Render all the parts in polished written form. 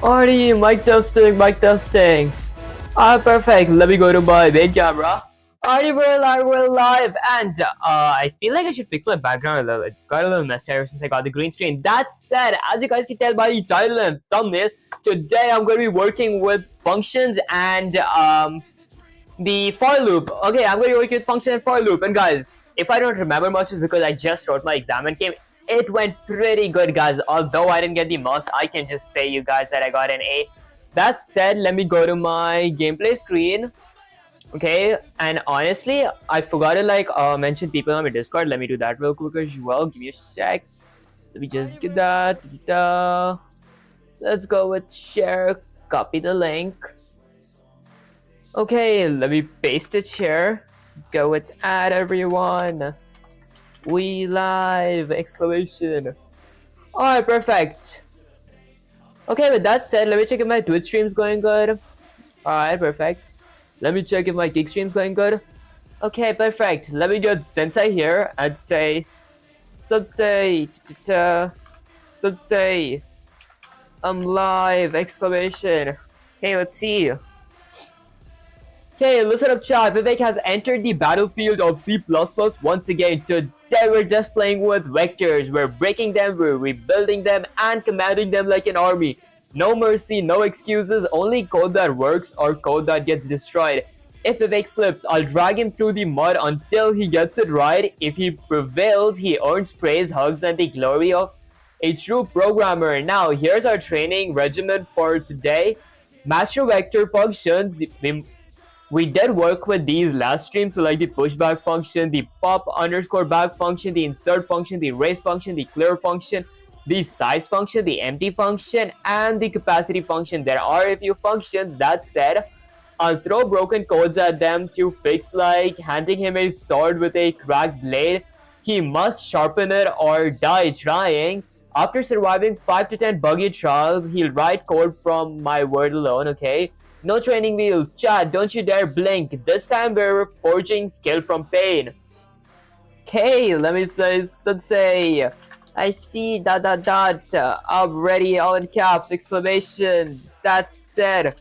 Alrighty, mic testing, mic testing. Perfect. Let me go to my main camera. Alrighty, we're live, and I feel like I should fix my background a little. It's got a little messy ever since I got the green screen. That said, as you guys can tell by the title and thumbnail, today I'm going to be working with functions and the for loop. Okay, I'm going to be working with function and for loop. And guys, if I don't remember much, it's because I just wrote my exam and came. It went pretty good, guys. Although I didn't get the marks, I can just say you guys that I got an A. That said, let me go to my gameplay screen. Okay, and honestly, I forgot to mention people on my Discord. Let me do that real quick as well. Give me a sec. Let me just get that. Let's go with share. Copy the link. Okay, let me paste it here. Go with add everyone. We live! Exclamation. Alright, perfect. Okay, with that said, let me check if my Twitch stream's going good. Alright, perfect. Let me check if my Kick stream's going good. Okay, perfect. Let me get Sensei here and say Sensei, I'm live! Exclamation. Okay, let's see. Okay, listen up chat. Vivek has entered the battlefield of C++ once again. Today we're just playing with vectors. We're breaking them, we're rebuilding them, and commanding them like an army. No mercy, no excuses, only code that works or code that gets destroyed. If Vivek slips, I'll drag him through the mud until he gets it right. If he prevails, he earns praise, hugs, and the glory of a true programmer. Now, here's our training regimen for today. Master vector functions. We did work with these last stream, so like the pushback function, the pop_back function, the insert function, the erase function, the clear function, the size function, the empty function, and the capacity function. There are a few functions. That said, I'll throw broken codes at them to fix, like handing him a sword with a cracked blade. He must sharpen it or die trying. After surviving 5 to 10 buggy trials, he'll write code from my word alone, okay? No training wheels. Chat, don't you dare blink. This time we're forging skill from pain. Okay, let me say Sensei. I see ... I'm ready, all in caps, exclamation. That said,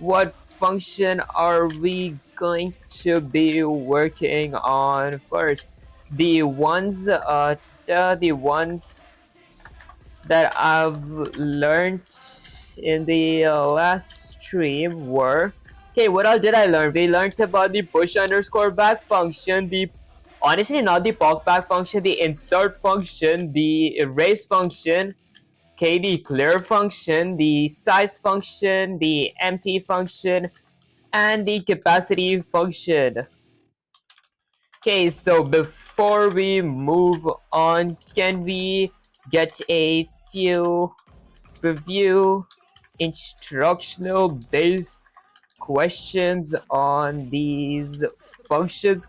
what function are we going to be working on first? The ones that I've learned in the last stream were, okay, what all did I learn? We learned about the push_back function, the honestly not the pop_back function, the insert function, the erase function, okay, the clear function, the size function, the empty function, and the capacity function. Okay, so before we move on, can we get a few review instructional based questions on these functions ?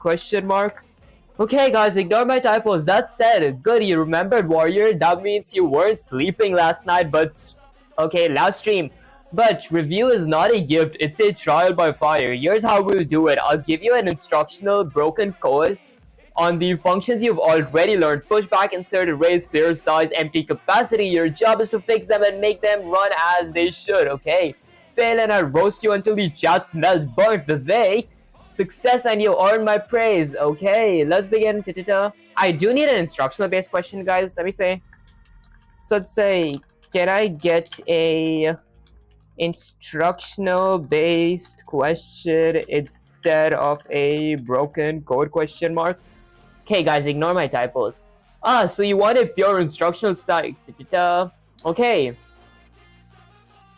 Okay guys, ignore my typos. That said, good, you remembered warrior. That means you weren't sleeping last night, but okay, last stream. But review is not a gift, it's a trial by fire. Here's how we'll do it. I'll give you an instructional broken code on the functions you've already learned: pushback, insert, erase, clear, size, empty, capacity. Your job is to fix them and make them run as they should, okay? Fail and I'll roast you until the chat smells burnt. Vivek, success and you earn my praise. Okay, let's begin. I do need an instructional based question, guys. Let me say. So let's say, can I get a instructional based question instead of a broken code ? Okay guys, ignore my typos. So you want a pure instructional style. Okay.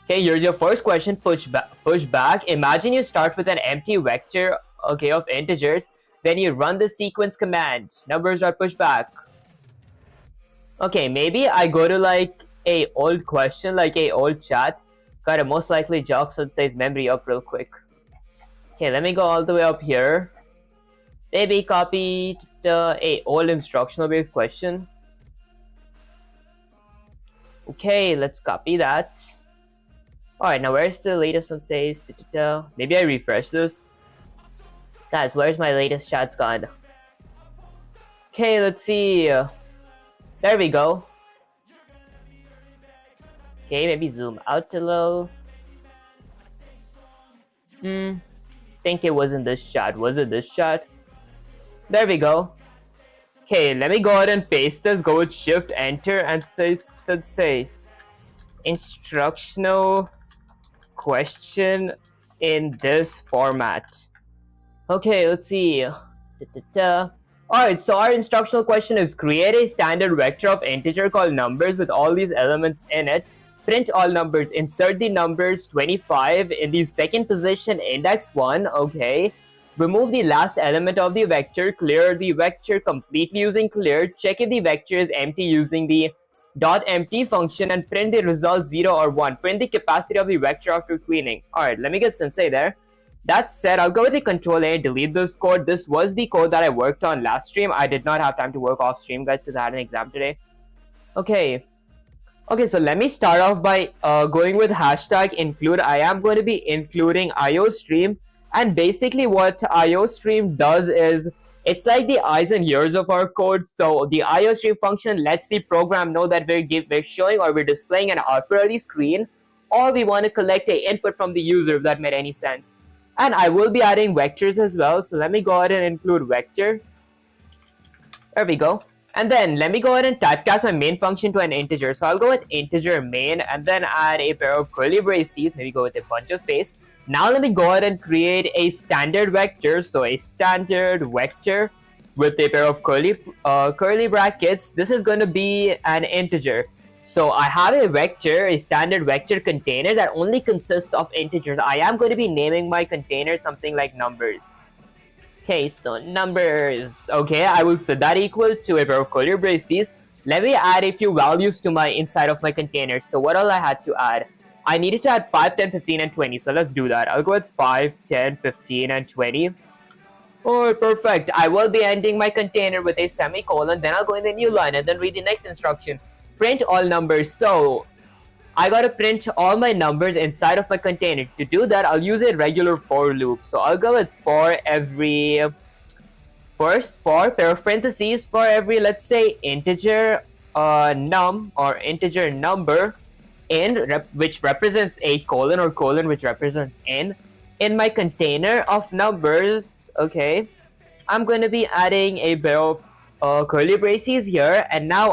Okay, here's your first question. Pushback. Imagine you start with an empty vector, okay, of integers. Then you run the sequence command. Numbers are pushed back. Okay, maybe I go to like a old question, like a old chat. Gotta most likely jog Sensei's memory up real quick. Okay, let me go all the way up here. Maybe copy a old instructional based question. Okay, let's copy that. Alright, now where's the latest Sensei's? Maybe I refresh this. Guys, where's my latest chat's gone? Okay, let's see. There we go. Okay, maybe zoom out a little. Think it wasn't this shot. Was it this shot? There we go. Okay, let me go ahead and paste this. Go with Shift Enter and say instructional question in this format. Okay, let's see. Alright, so our instructional question is create a standard vector of integer called numbers with all these elements in it. Print all numbers. Insert the numbers 25 in the second position, index 1. Okay. Remove the last element of the vector. Clear the vector completely using clear. Check if the vector is empty using the .empty function and print the result 0 or 1. Print the capacity of the vector after cleaning. Alright, let me get Sensei there. That said, I'll go with the Control A, delete this code. This was the code that I worked on last stream. I did not have time to work off stream, guys, because I had an exam today. Okay, so let me start off by going with hashtag include. I am going to be including IOStream. And basically what IOStream does is, it's like the eyes and ears of our code. So the IOStream function lets the program know that we're showing or we're displaying an output on the screen, or we want to collect a input from the user, if that made any sense. And I will be adding vectors as well. So let me go ahead and include vector. There we go. And then let me go ahead and typecast my main function to an integer. So I'll go with integer main and then add a pair of curly braces. Maybe go with a bunch of space. Now let me go ahead and create a standard vector. So a standard vector with a pair of curly brackets. This is going to be an integer. So I have a vector, a standard vector container that only consists of integers. I am going to be naming my container something like numbers. Okay, so numbers. Okay, I will set that equal to a pair of curly braces. Let me add a few values to my inside of my container. So what all I had to add? I needed to add 5, 10, 15, and 20. So let's do that. I'll go with 5, 10, 15, and 20. Oh, perfect. I will be ending my container with a semicolon. Then I'll go in the new line and then read the next instruction. Print all numbers. So I gotta print all my numbers inside of my container. To do that, I'll use a regular for loop. So I'll go with for every pair of parentheses for every, let's say, integer num or integer number which represents a colon or colon which represents in my container of numbers. Okay, I'm going to be adding a pair of curly braces here, and now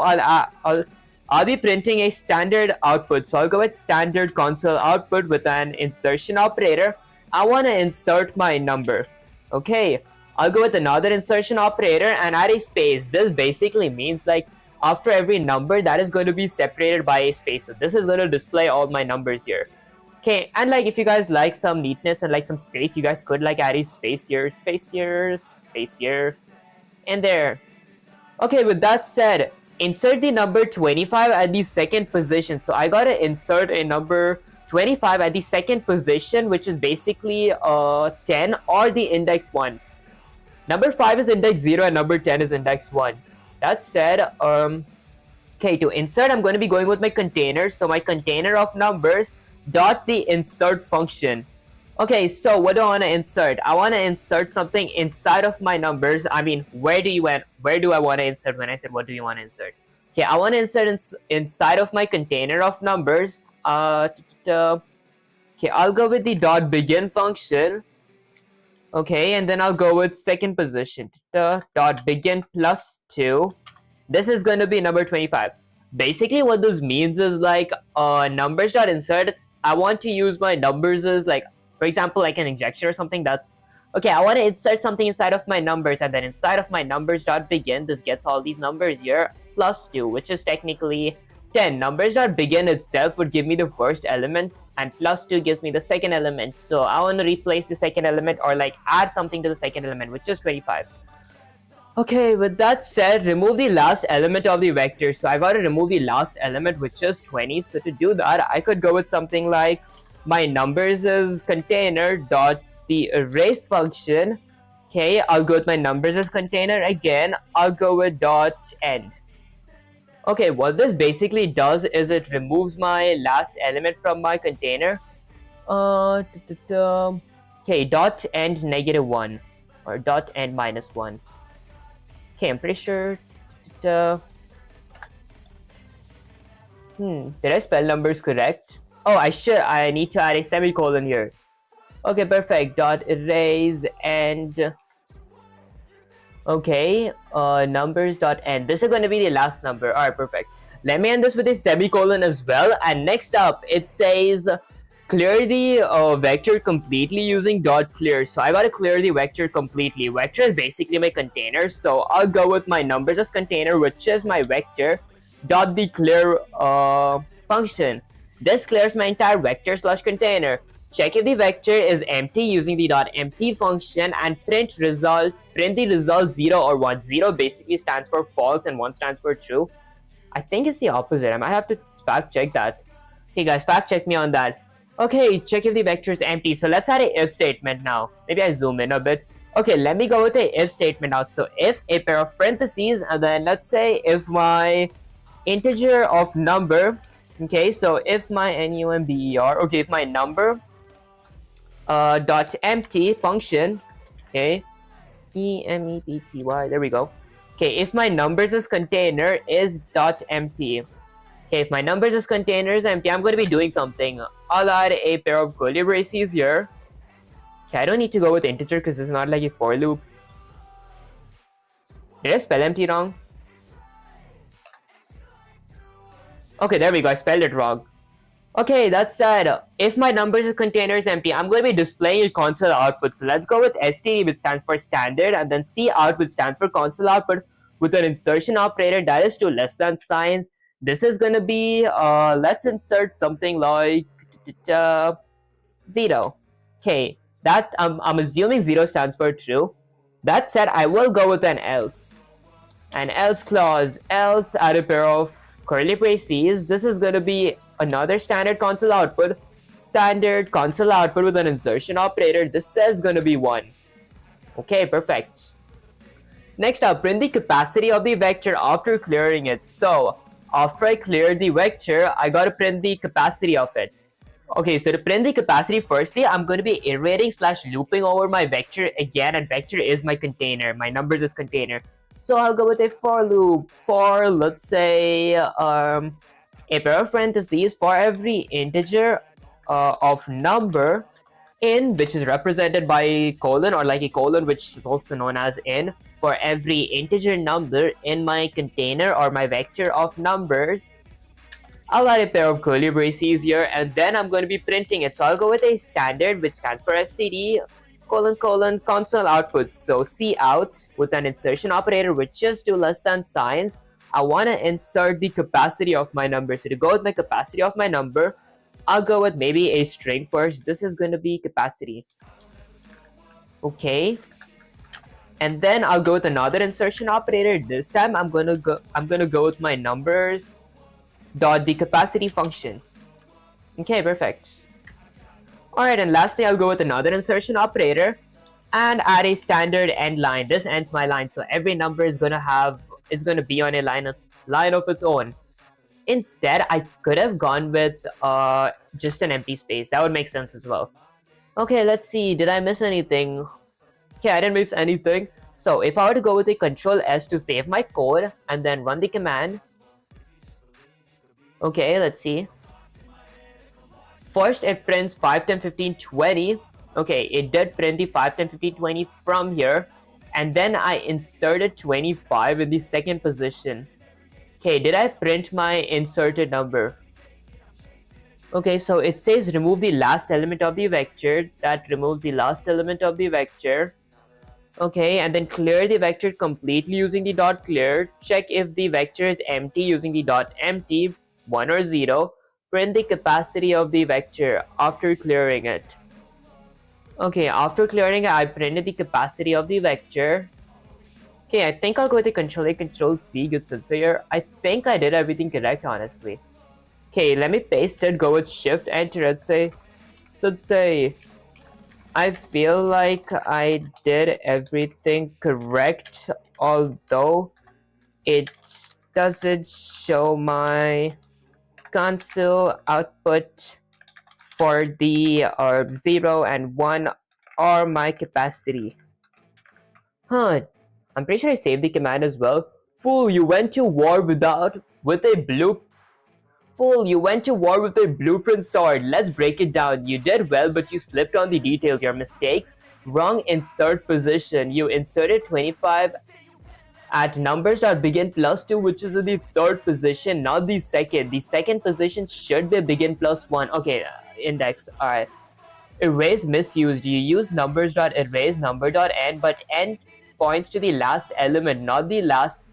I'll be printing a standard output. So I'll go with standard console output with an insertion operator. I want to insert my number. Okay, I'll go with another insertion operator and add a space. This basically means like after every number that is going to be separated by a space. So this is going to display all my numbers here. Okay, and like if you guys like some neatness and like some space, you guys could like add a space here, and there. Okay, with that said, insert the number 25 at the second position. So I gotta insert a number 25 at the second position, which is basically 10 or the index 1. Number 5 is index 0 and number 10 is index 1. That said, okay, to insert, I'm going to be going with my container. So my container of numbers dot the insert function. Okay, so what do I want to insert? I want to insert something inside of my numbers. I mean, where do I want to insert when I said what do you want to insert? Okay, I want to insert inside of my container of numbers. Okay, I'll go with the dot begin function. Okay, and then I'll go with second position. Dot begin plus 2. This is going to be number 25. Basically, what this means is like numbers dot insert. I want to use my numbers as like, for example, like an injection or something. That's okay. I want to insert something inside of my numbers, and then inside of my numbers dot begin, this gets all these numbers here plus 2, which is technically 10. Numbers dot begin itself would give me the first element, and plus 2 gives me the second element. So I want to replace the second element or like add something to the second element, which is 25. Okay, with that said, remove the last element of the vector. So I got to remove the last element, which is 20. So to do that, I could go with something like my numbers as container dot the erase function. Okay, I'll go with my numbers as container again. I'll go with dot end. Okay, what this basically does is it removes my last element from my container. Okay, dot end -1 or dot end -1. Okay, I'm pretty sure. Did I spell numbers correct? Oh, I need to add a semicolon here. Okay, perfect. Dot erase and okay, numbers dot end. This is going to be the last number. All right, perfect. Let me end this with a semicolon as well. And next up, it says clear the vector completely using dot clear. So I gotta clear the vector completely. Vector is basically my container, so I'll go with my numbers as container, which is my vector dot the clear function. This clears my entire vector slash container. Check if the vector is empty using the dot empty function and print the result 0 or 1. 0 basically stands for false and 1 stands for true. I think it's the opposite. I might have to fact check that. Hey guys, fact check me on that. Okay, check if the vector is empty. So let's add a if statement now. Maybe I zoom in a bit. Okay, let me go with a if statement now. So if a pair of parentheses, and then let's say if my integer of number, okay, so if my number, okay, if my number dot empty function, okay, empty, there we go. Okay, if my numbers as container is dot empty. Okay, if my numbers as container is empty, I'm going to be doing something. I'll add a pair of curly braces here. Okay, I don't need to go with integer because this is not like a for loop. Did I spell empty wrong? Okay, there we go. I spelled it wrong. Okay, that's that. If my numbers as container is empty, I'm going to be displaying a console output. So let's go with std, which stands for standard, and then cout, which stands for console output, with an insertion operator that is to less than signs. This is going to be, let's insert something like 0. Okay, that I'm assuming 0 stands for true. That said, I will go with an else. An else clause, else add a pair of curly braces. This is going to be another standard console output with an insertion operator. This is going to be 1. Okay, perfect. Next up, print the capacity of the vector after clearing it. So after I clear the vector, I gotta print the capacity of it. Okay, so to print the capacity, firstly, I'm going to be iterating / looping over my vector again, and vector is my container, my numbers is container. So I'll go with a for loop for, let's say, a pair of parentheses for every integer of number in, which is represented by a colon, or like a colon, which is also known as in, for every integer number in my container or my vector of numbers. I'll add a pair of curly braces here, and then I'm going to be printing it. So I'll go with a standard, which stands for std console output. So cout with an insertion operator with just 2 less than signs. I want to insert the capacity of my number. So to go with my capacity of my number, I'll go with maybe a string first. This is going to be capacity. Okay. And then I'll go with another insertion operator. This time I'm gonna go with my numbers dot the capacity function. Okay, perfect. Alright, and lastly I'll go with another insertion operator and add a standard end line. This ends my line, so every number is gonna be on a line of its own. Instead, I could have gone with just an empty space. That would make sense as well. Okay, let's see. Did I miss anything? Okay, I didn't miss anything. So if I were to go with a Control S to save my code and then run the command. Okay, let's see. First, it prints 5, 10, 15, 20. Okay, it did print the 5, 10, 15, 20 from here. And then I inserted 25 in the second position. Okay, did I print my inserted number? Okay, so it says remove the last element of the vector. That removes the last element of the vector. Okay, and then clear the vector completely using the dot clear. Check if the vector is empty using the dot empty, 1 or 0. Print the capacity of the vector after clearing it. Okay, after clearing it, I printed the capacity of the vector. Okay, I think I'll go with the Control A, Control C, good sensor here. I think I did everything correct, honestly. Okay, let me paste it, go with Shift Enter, should say, I feel like I did everything correct, although it doesn't show my console output for the 0 and 1 or my capacity. Huh, I'm pretty sure I saved the command as well. Fool, you went to war with a blue Fool, you went to war with a blueprint sword. Let's break it down. You did well, but you slipped on the details. Your mistakes. Wrong insert position. You inserted 25 at numbers.begin +2, which is in the third position, not the second. The second position should be begin +1. Okay, index. Alright. Erase misused. You use numbers.erase number.end, but end points to the last element, not the last.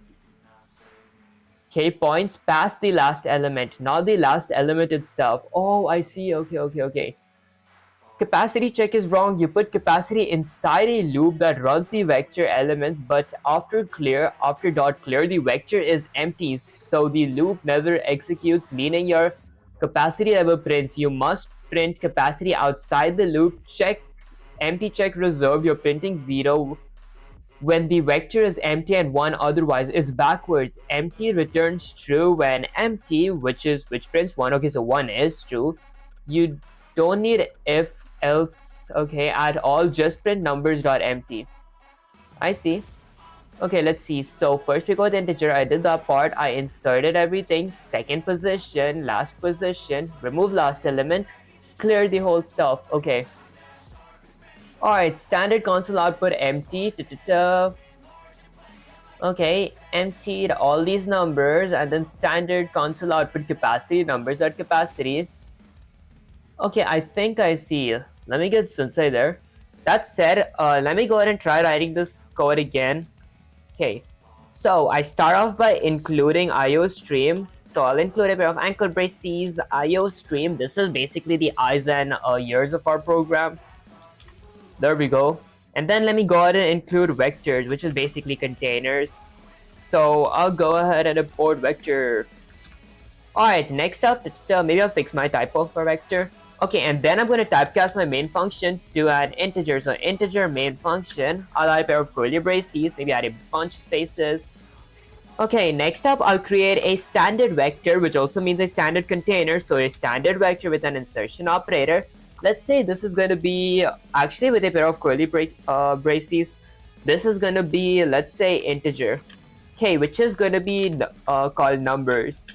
Okay, points past the last element, not the last element itself. Oh, I see. Okay. Capacity check is wrong. You put capacity inside a loop that runs the vector elements, but after dot clear, the vector is empty, so the loop never executes, meaning your capacity never prints. You must print capacity outside the loop. Check empty check reserve. You're printing 0 when the vector is empty and 1 otherwise. Is backwards. Empty returns true when empty, which prints 1. Okay, so 1 is true. You don't need if else, okay, at all. Just print numbers.empty. I see. Okay, let's see. So first we got the integer. I did that part. I inserted everything. Second position, last position, remove last element, clear the whole stuff. Okay. Alright, standard console output empty. Okay, emptied all these numbers, and then standard console output capacity, numbers.capacity. Okay, I think I see. Let me get Sensei there. That said, let me go ahead and try writing this code again. Okay, so I start off by including IO stream. So I'll include a pair of ankle braces, IO stream. This is basically the eyes and ears of our program. There we go. And then let me go ahead and include vectors, which is basically containers. So I'll go ahead and import vector. Alright, next up, maybe I'll fix my typo for vector. Okay, and then I'm going to typecast my main function to an integer. So integer main function, I'll add a pair of curly braces, maybe add a bunch of spaces. Okay, next up, I'll create a standard vector, which also means a standard container. So a standard vector with an insertion operator. Let's say this is going to be, actually with a pair of curly braces, this is going to be, let's say, integer. Okay, which is going to be called numbers.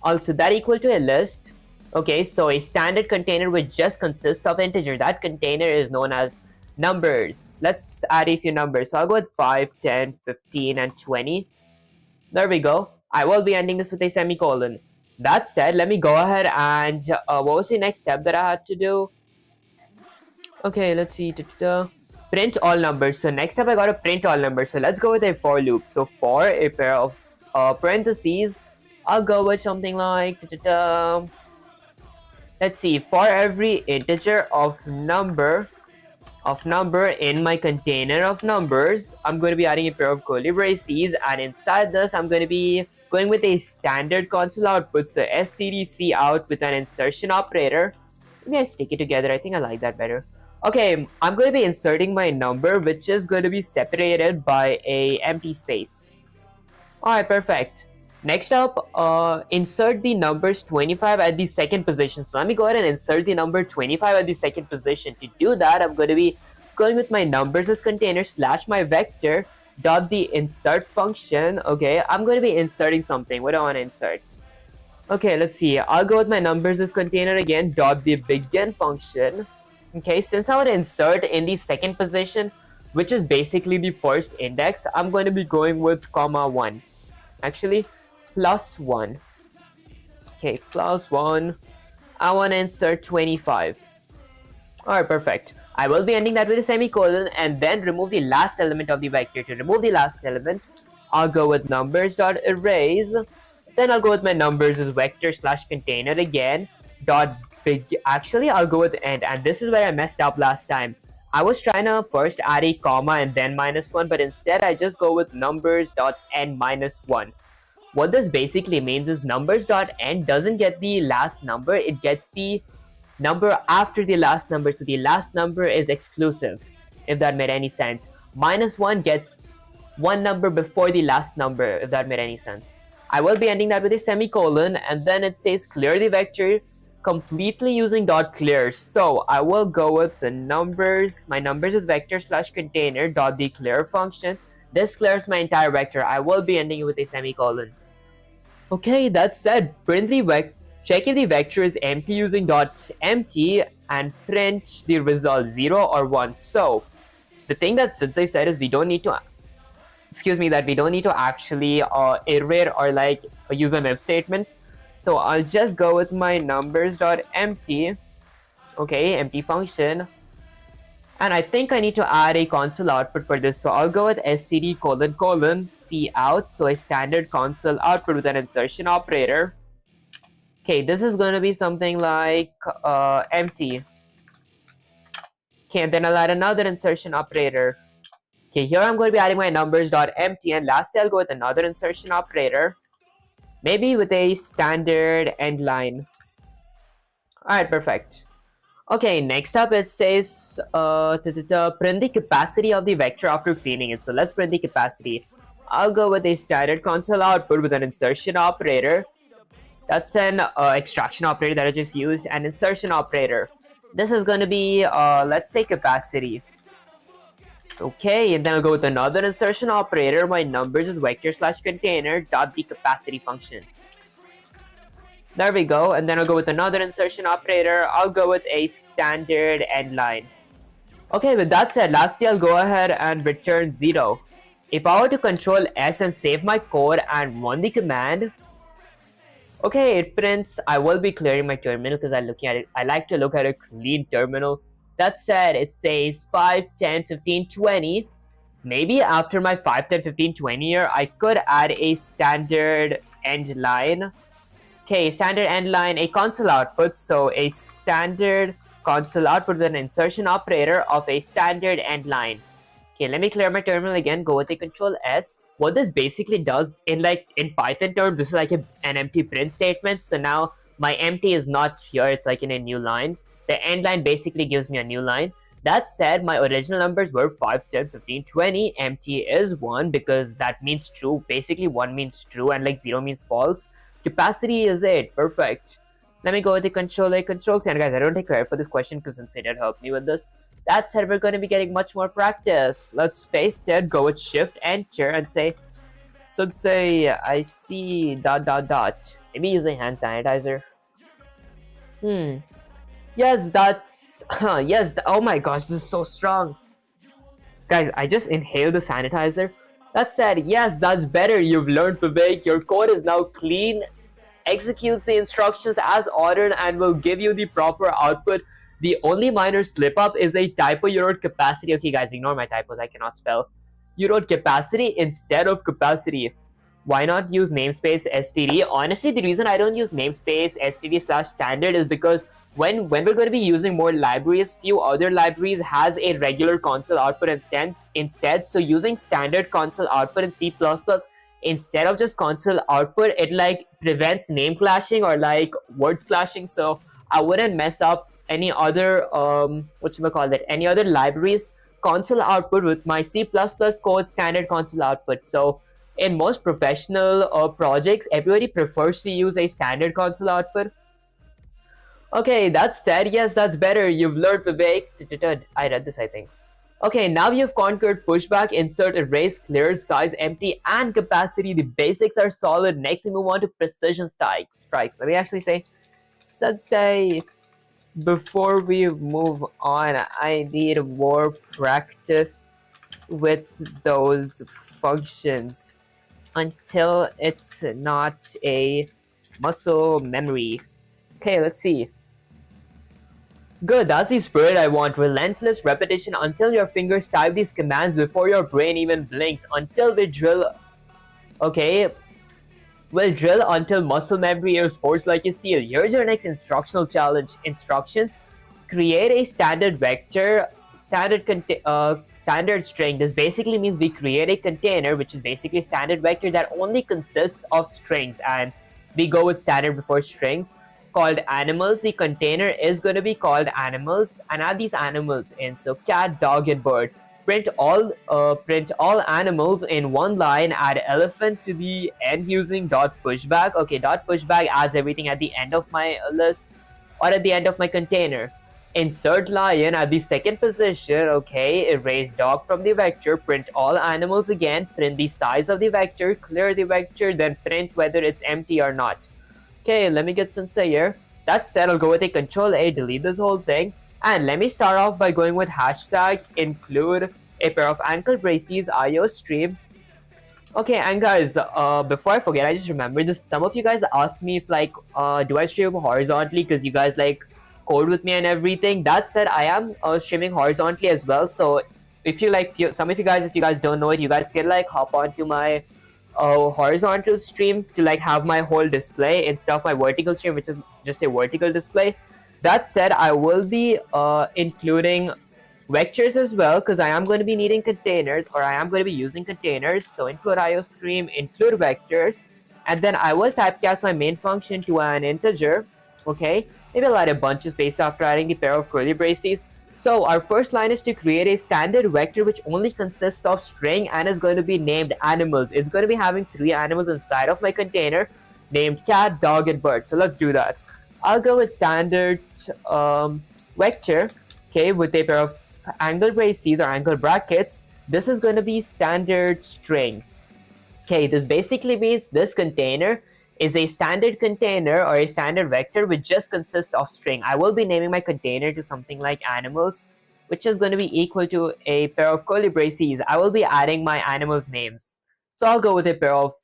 Also, that equal to a list. Okay, so a standard container which just consists of integer. That container is known as numbers. Let's add a few numbers. So I'll go with 5, 10, 15, and 20. There we go. I will be ending this with a semicolon. That said, let me go ahead and what was the next step that I had to do? Okay, let's see. Print all numbers. So next up, I gotta print all numbers. So let's go with a for loop. So for a pair of parentheses, I'll go with something like let's see, for every integer of number in my container of numbers, I'm going to be adding a pair of curly braces, and inside this I'm going to be going with a standard console output. So stdc out with an insertion operator. Maybe I stick it together. I think I like that better. Okay, I'm going to be inserting my number, which is going to be separated by a empty space. Alright, perfect. Next up, insert the numbers 25 at the second position. So let me go ahead and insert the number 25 at the second position. To do that, I'm going to be going with my numbers as container / my vector dot the insert function. Okay, I'm going to be inserting something. What do I want to insert? Okay, let's see. I'll go with my numbers as container again dot the begin function. Okay, since I want to insert in the second position, which is basically the first index, I'm going to be going with +1. Actually, +1. Okay, +1. I want to insert 25. Alright, perfect. I will be ending that with a semicolon and then remove the last element of the vector. To remove the last element, I'll go with numbers.erase. Then I'll go with my numbers as vector / container again. Actually, I'll go with end. And this is where I messed up last time. I was trying to first add a comma and then -1, but instead I just go with numbers.end -1. What this basically means is numbers.end doesn't get the last number, it gets the number after the last number, so the last number is exclusive, if that made any sense. -1 gets one number before the last number, if that made any sense. I will be ending that with a semicolon, and then it says clear the vector completely using .clear. So I will go with the numbers, my numbers is vector / container dot the clear function. This clears my entire vector. I will be ending it with a semicolon. Okay, that said, print the Check if the vector is empty using dot empty and print the result 0 or 1. So the thing that Sensei said is we don't need to actually iterate or like use an if statement. So I'll just go with my numbers dot empty, okay, empty function. And I think I need to add a console output for this. So I'll go with std : cout, so a standard console output with an insertion operator. Okay, this is going to be something like empty. Okay, and then I'll add another insertion operator. Okay, here I'm going to be adding my numbers dot empty, and lastly I'll go with another insertion operator, maybe with a standard end line. Alright, perfect. Okay, next up it says print the capacity of the vector after cleaning it. So let's print the capacity. I'll go with a standard console output with an insertion operator. That's an extraction operator that I just used, an insertion operator. This is going to be, let's say, capacity. Okay, and then I'll go with another insertion operator. My numbers is vector / container dot the capacity function. There we go, and then I'll go with another insertion operator. I'll go with a standard end line. Okay, with that said, lastly I'll go ahead and return 0. If I were to control S and save my code and run the command, okay, it prints. I will be clearing my terminal because I like to look at a clean terminal. That said, it says 5, 10, 15, 20. Maybe after my 5, 10, 15, 20 here, I could add a standard end line. Okay, standard end line, a console output. So a standard console output with an insertion operator of a standard end line. Okay, let me clear my terminal again. Go with a control S. What this basically does in Python terms, this is like an empty print statement. So now my empty is not here, it's like in a new line. The end line basically gives me a new line. That said, my original numbers were 5, 10, 15, 20. Empty is 1 because that means true. Basically 1 means true and like 0 means false. Capacity is 8. Perfect. Let me go with the control A, control C. And guys, I don't take credit for this question because Sensei did help me with this. That said, we're going to be getting much more practice. Let's paste it, go with Shift Enter and say, Sensei, I see ... Maybe use a hand sanitizer. Yes, that's... yes, oh my gosh, this is so strong. Guys, I just inhaled the sanitizer. That said, yes, that's better. You've learned, Vivek. Your code is now clean, executes the instructions as ordered, and will give you the proper output. The only minor slip up is a typo. You wrote capacity. Okay, guys, ignore my typos. I cannot spell. You wrote capacity instead of capacity. Why not use namespace std? Honestly, the reason I don't use namespace std / standard is because when we're going to be using more libraries, few other libraries has a regular console output instead. So using standard console output in C++, instead of just console output, it like prevents name clashing or like words clashing. So I wouldn't mess up any other any other libraries console output with my C++ code standard console output. So in most professional projects, everybody prefers to use a standard console output. Okay, that said, yes, that's better. You've learned, Vivek. I read this, I think. Okay, now you've conquered pushback, insert, erase, clear, size, empty, and capacity. The basics are solid. Next, we move on to precision strikes. Let me actually say, Sensei, before we move on, I need more practice with those functions until it's not a muscle memory. Okay, let's see. Good, that's the spirit I want. Relentless repetition until your fingers type these commands before your brain even blinks. Until we drill. Okay. We'll drill until muscle memory is forged like a steel. Here's your next instructional challenge. Instructions. Create a standard vector, standard string. This basically means we create a container, which is basically a standard vector that only consists of strings. And we go with standard before strings. Called animals. The container is going to be called animals, and add these animals in. So cat, dog, and bird. Print all animals in one line. Add elephant to the end using .pushback. Okay, .pushback adds everything at the end of my list or at the end of my container. Insert lion at the second position. Okay, erase dog from the vector. Print all animals again. Print the size of the vector. Clear the vector. Then print whether it's empty or not. Okay, let me get Sensei here. That said, I'll go with a Control A, delete this whole thing. And let me start off by going with hashtag include a pair of ankle braces IO stream. Okay, and guys, before I forget, I just remembered this. Some of you guys asked me if like, do I stream horizontally? Because you guys like code with me and everything. That said, I am streaming horizontally as well. So if you like, some of you guys, if you guys don't know it, you guys can like hop onto my horizontal stream to like have my whole display instead of my vertical stream, which is just a vertical display. That said, I will be including vectors as well, because I am going to be needing containers, or I am going to be using containers. So include IO stream, include vectors, and then I will typecast my main function to an integer. Okay, maybe I'll add a bunch of space after adding the pair of curly braces. So our first line is to create a standard vector which only consists of string and is going to be named animals. It's going to be having 3 animals inside of my container named cat, dog, and bird. So let's do that. I'll go with standard vector, okay, with a pair of angle braces or angle brackets. This is going to be standard string. Okay, this basically means this container is a standard container or a standard vector which just consists of string. I will be naming my container to something like animals, which is going to be equal to a pair of curly braces. I will be adding my animals names. So I'll go with a pair of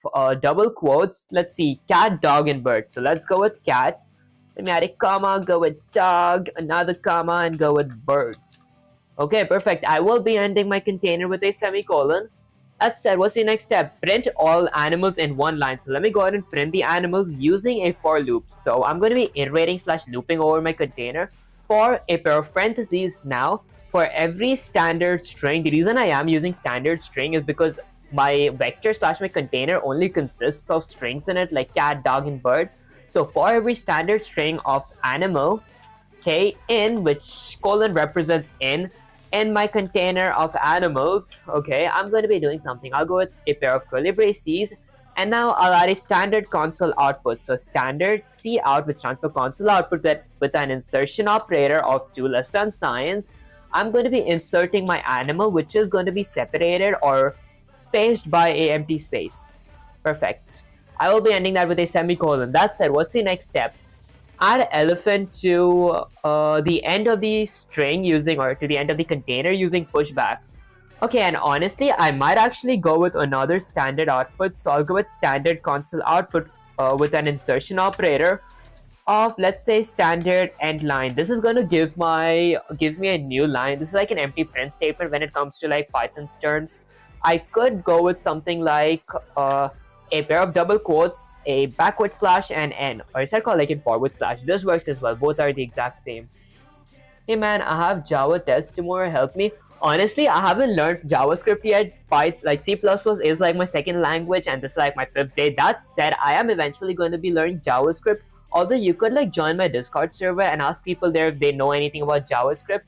double quotes. Let's see, cat, dog, and bird. So let's go with cat. Let me add a comma, go with dog, another comma, and go with birds. Okay, perfect. I will be ending my container with a semicolon. That said, what's the next step? Print all animals in one line. So let me go ahead and print the animals using a for loop. So I'm going to be iterating / looping over my container for a pair of parentheses. Now, for every standard string, the reason I am using standard string is because my vector / my container only consists of strings in it, like cat, dog, and bird. So for every standard string of animal, okay, in which colon represents in my container of animals, okay, I'm going to be doing something. I'll go with a pair of curly braces, and now I'll add a standard console output. So standard cout, which stands for console output, that with an insertion operator of 2 less than signs, I'm going to be inserting my animal, which is going to be separated or spaced by a empty space. Perfect. I will be ending that with a semicolon. That said, what's the next step? Add elephant to the end of the string using, or to the end of the container using pushback. Okay, and honestly, I might actually go with another standard output. So I'll go with standard console output with an insertion operator of, let's say, standard end line. This is going to gives me a new line. This is like an empty print statement when it comes to like Python's terms. I could go with something like a pair of double quotes, a backward slash, and n, or is that called like a forward slash? This works as well. Both are the exact same. Hey man, I have Java test tomorrow. Help me. Honestly, I haven't learned JavaScript yet. Like C++ is like my second language, and this is like my 5th day. That said, I am eventually going to be learning JavaScript. Although you could like join my Discord server and ask people there if they know anything about JavaScript,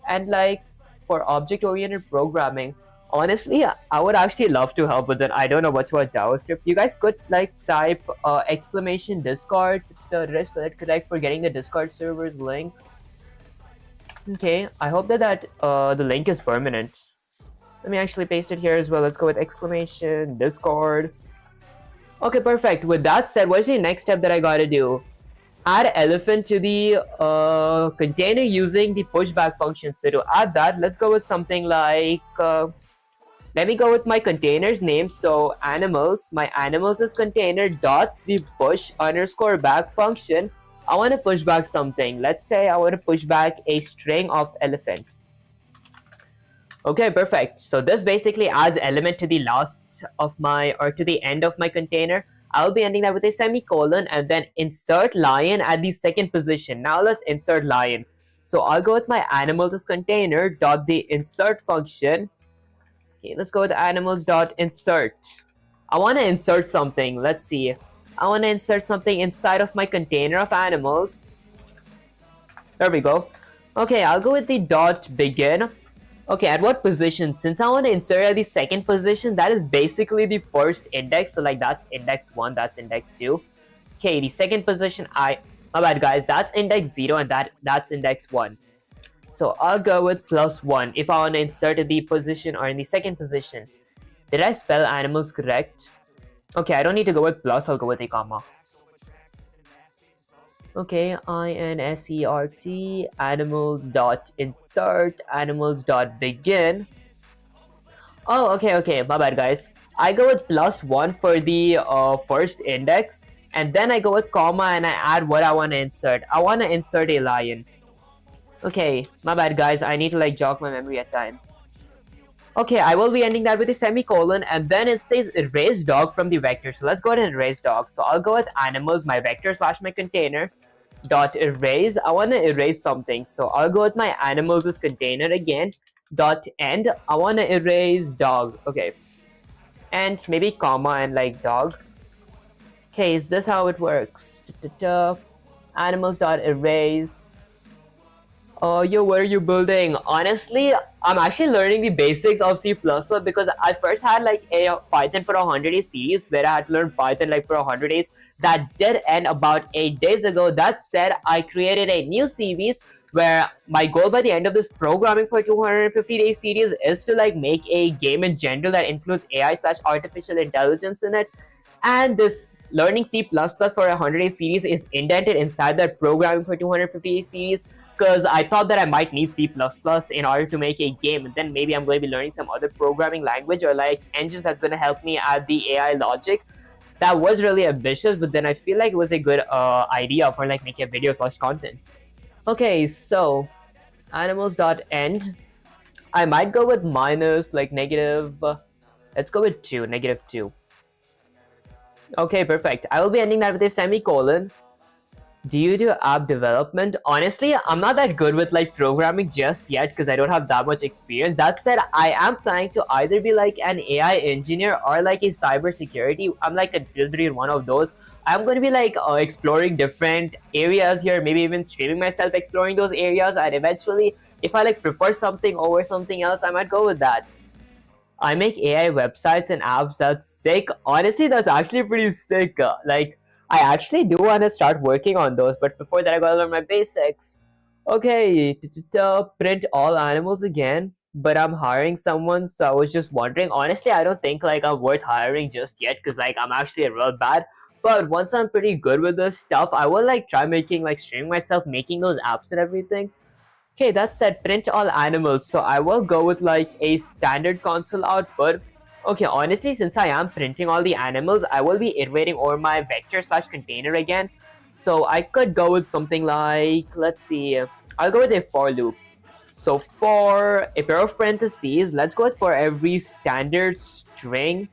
and like for object-oriented programming. Honestly, I would actually love to help, but then I don't know much about JavaScript. You guys could like type exclamation Discord, the rest of it correct for getting the Discord server's link. Okay, I hope that the link is permanent. Let me actually paste it here as well. Let's go with exclamation Discord. Okay, perfect. With that said, what's the next step that I gotta do? Add elephant to the container using the pushback function. So to add that, let's go with something like let me go with my container's name. So animals, my animals is container dot the push underscore back function. I want to push back something. Let's say I want to push back a string of elephant. Okay, perfect. So this basically adds element to the last of my, or to the end of my container. I'll be ending that with a semicolon and then insert lion at the second position. Now let's insert lion. So I'll go with my animals as container dot the insert function. Okay, let's go with animals dot insert. I want to insert something. Let's see. I want to insert something inside of my container of animals. There we go. Okay, I'll go with the dot begin. Okay, at what position? Since I want to insert at the second position, that is basically the first index. So like that's index 1, that's index 2. Okay, the second position, my bad guys, that's index 0 and that's index 1. So I'll go with +1 if I want to insert at the position or in the second position. Did I spell animals correct? Okay, I don't need to go with plus, I'll go with a comma. Okay, insert animals dot insert animals dot begin. Oh, okay, my bad, guys. I go with +1 for the first index, and then I go with comma and I add what I want to insert. I want to insert a lion. Okay, my bad, guys. I need to like jog my memory at times. Okay, I will be ending that with a semicolon, and then it says erase dog from the vector. So let's go ahead and erase dog. So I'll go with animals, my vector slash my container dot erase. I want to erase something, so I'll go with my animals as container again dot end. I want to erase dog. Okay, and maybe comma and like dog. Okay, is this how it works? Animals dot erase. Oh, yo, what are you building? Honestly, I'm actually learning the basics of C++ because I first had like a Python for 100 days series where I had to learn Python like for 100 days. That did end about 8 days ago. That said, I created a new series where my goal by the end of this programming for 250 days series is to like make a game in general that includes AI slash artificial intelligence in it. And this learning C++ for a 100 days series is indented inside that programming for 250 days series because I thought that I might need C++ in order to make a game, and then maybe I'm going to be learning some other programming language or like engines that's going to help me add the AI logic. That was really ambitious, but then I feel like it was a good idea for like making a video slash content. Okay, so animals.end. I might go with minus like negative. Let's go with 2, -2. Okay, perfect. I will be ending that with a semicolon. Do you do app development? Honestly, I'm not that good with like programming just yet because I don't have that much experience. That said, I am planning to either be like an AI engineer or like a cybersecurity. I'm like confused between one of those. I'm going to be like exploring different areas here, maybe even streaming myself exploring those areas, and eventually, if I like prefer something over something else, I might go with that. I make AI websites and apps. That's sick. Honestly, that's actually pretty sick. Like, I actually do want to start working on those, but before that, I gotta learn my basics. Okay, print all animals again. But I'm hiring someone, so I was just wondering. Honestly, I don't think like I'm worth hiring just yet, cause like I'm actually real bad. But once I'm pretty good with this stuff, I will like try making like streaming myself, making those apps and everything. Okay, that said, print all animals. So I will go with like a standard console output. Okay, honestly, since I am printing all the animals, I will be iterating over my vector slash container again. So I could go with something like, let's see, I'll go with a for loop. So for a pair of parentheses, let's go with for every standard string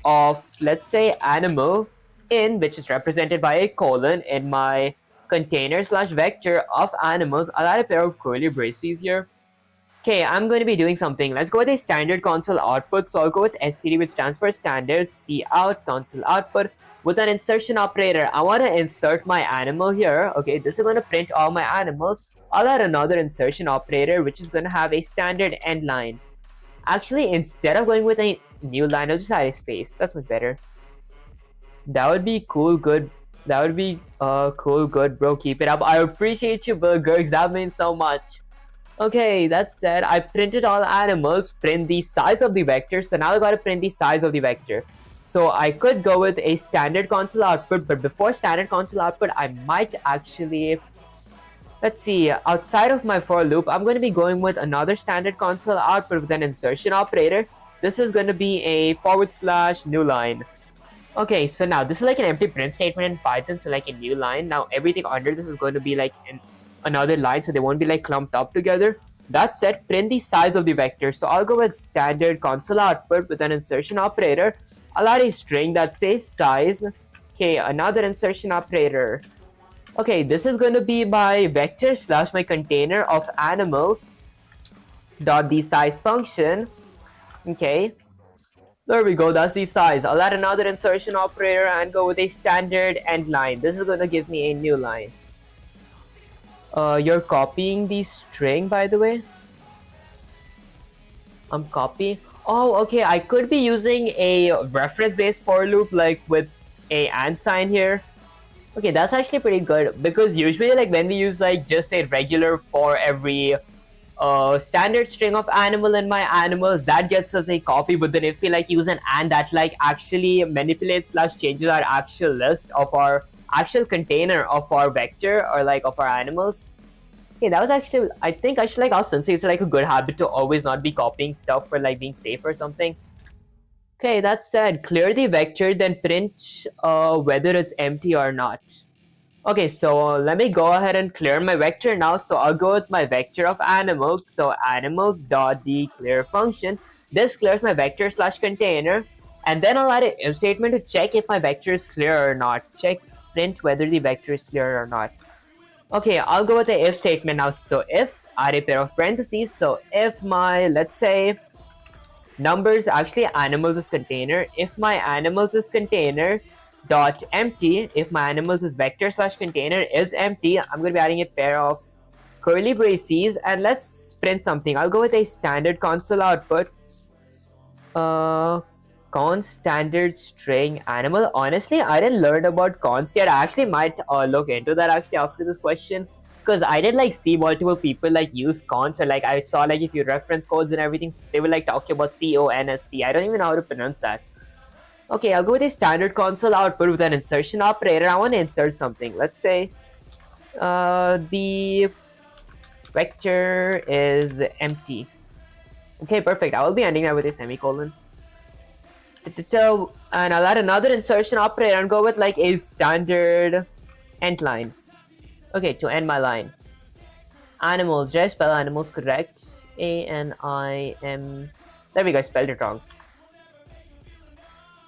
of, let's say, animal in, which is represented by a colon in my container slash vector of animals. I'll add a pair of curly braces here. Okay, I'm going to be doing something. Let's go with a standard console output. So I'll go with std, which stands for standard cout console output with an insertion operator. I want to insert my animal here. Okay, this is going to print all my animals. I'll add another insertion operator, which is going to have a standard end line. Actually, instead of going with a new line, I'll just add a space. That's much better. That would be cool, good. That would be cool, good, bro. Keep it up. I appreciate you, Bill Gergs. That means so much. Okay, that said, I printed all animals, print the size of the vector. So now I gotta print the size of the vector. So I could go with a standard console output, but before standard console output, I might actually, let's see, outside of my for loop, I'm going to be going with another standard console output with an insertion operator. This is going to be a / new line. Okay, so now this is like an empty print statement in Python, so like a new line. Now everything under this is going to be like another line, so they won't be like clumped up together. That said, print the size of the vector. So I'll go with standard console output with an insertion operator. I'll add a string that says size. Okay, another insertion operator. Okay, this is going to be my vector slash my container of animals dot the size function. Okay, there we go, that's the size. I'll add another insertion operator and go with a standard end line. This is going to give me a new line. You're copying the string, by the way. I'm copying. Oh, okay, I could be using a reference-based for loop, like with a and sign here. Okay, that's actually pretty good, because usually like when we use like just a regular for every standard string of animal in my animals, that gets us a copy. But then if we like use an and, that like actually manipulates / changes our actual list of our actual container of our vector or like of our animals. Okay, that was actually, I think I should like ask Sensei, it's like a good habit to always not be copying stuff for like being safe or something. Okay, that said, clear the vector, then print whether it's empty or not. Okay, so let me go ahead and clear my vector now. So I'll go with my vector of animals. So animals dot the clear function. This clears my vector slash container. And then I'll add an if statement to check if my vector is clear or not. Check print whether the vector is clear or not. Okay, I'll go with the if statement now. So if, add a pair of parentheses. So if my, let's say, numbers, actually animals is container. If my animals is container dot empty, if my animals is vector slash container is empty, I'm going to be adding a pair of curly braces, and let's print something. I'll go with a standard console output. Const standard string animal. Honestly, I didn't learn about const yet. I actually might look into that actually after this question, because I did like see multiple people like use const, or like I saw like if you reference codes and everything, they were like talking about const. I don't even know how to pronounce that. Okay, I'll go with a standard console output with an insertion operator. I want to insert something. Let's say the vector is empty. Okay, perfect. I will be ending that with a semicolon. And I'll add another insertion operator and go with like a standard end line. Okay, to end my line. Animals. Did I spell animals correct? A-N-I-M. There we go, I spelled it wrong.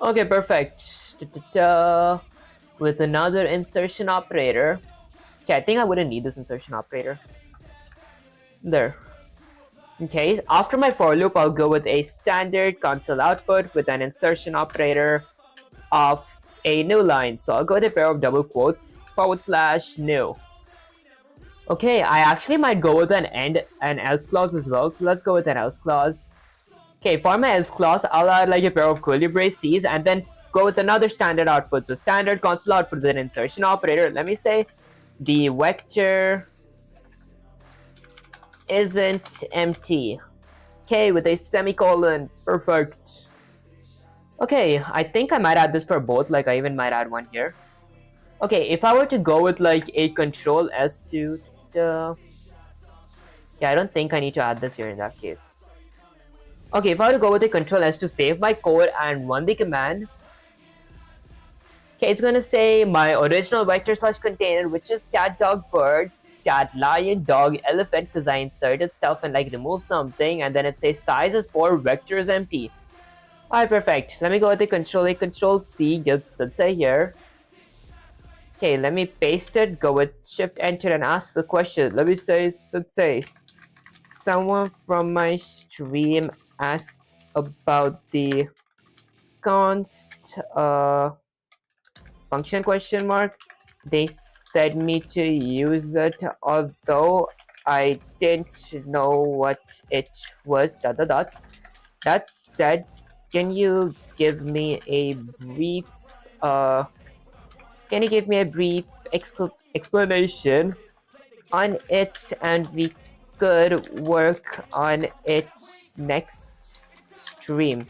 Okay, perfect. With another insertion operator. Okay, I think I wouldn't need this insertion operator. There. Okay, after my for loop, I'll go with a standard console output with an insertion operator of a new line. So I'll go with a pair of double quotes / new. Okay, I actually might go with an end and else clause as well. So let's go with an else clause. Okay, for my else clause, I'll add like a pair of curly braces and then go with another standard output. So standard console output with an insertion operator. Let me say the vector isn't empty. Okay, with a semicolon. Perfect. Okay, I think I might add this for both. Like I even might add one here. Okay, if I were to go with like a control S to yeah, I don't think I need to add this here in that case. Okay, if I were to go with a control S to save my code and run the command, okay, it's gonna say my original vector / container, which is cat, dog, birds, cat, lion, dog, elephant, because I inserted stuff and like removed something, and then it says size is 4, vector is empty. Alright, perfect. Let me go with the control A, control C, just let's say here. Okay, let me paste it, go with shift enter and ask the question. Let me say, let's say, someone from my stream asked about the const function question mark. They said me to use it, although I didn't know what it was, ... That said, can you give me a brief explanation on it, and we could work on it next stream.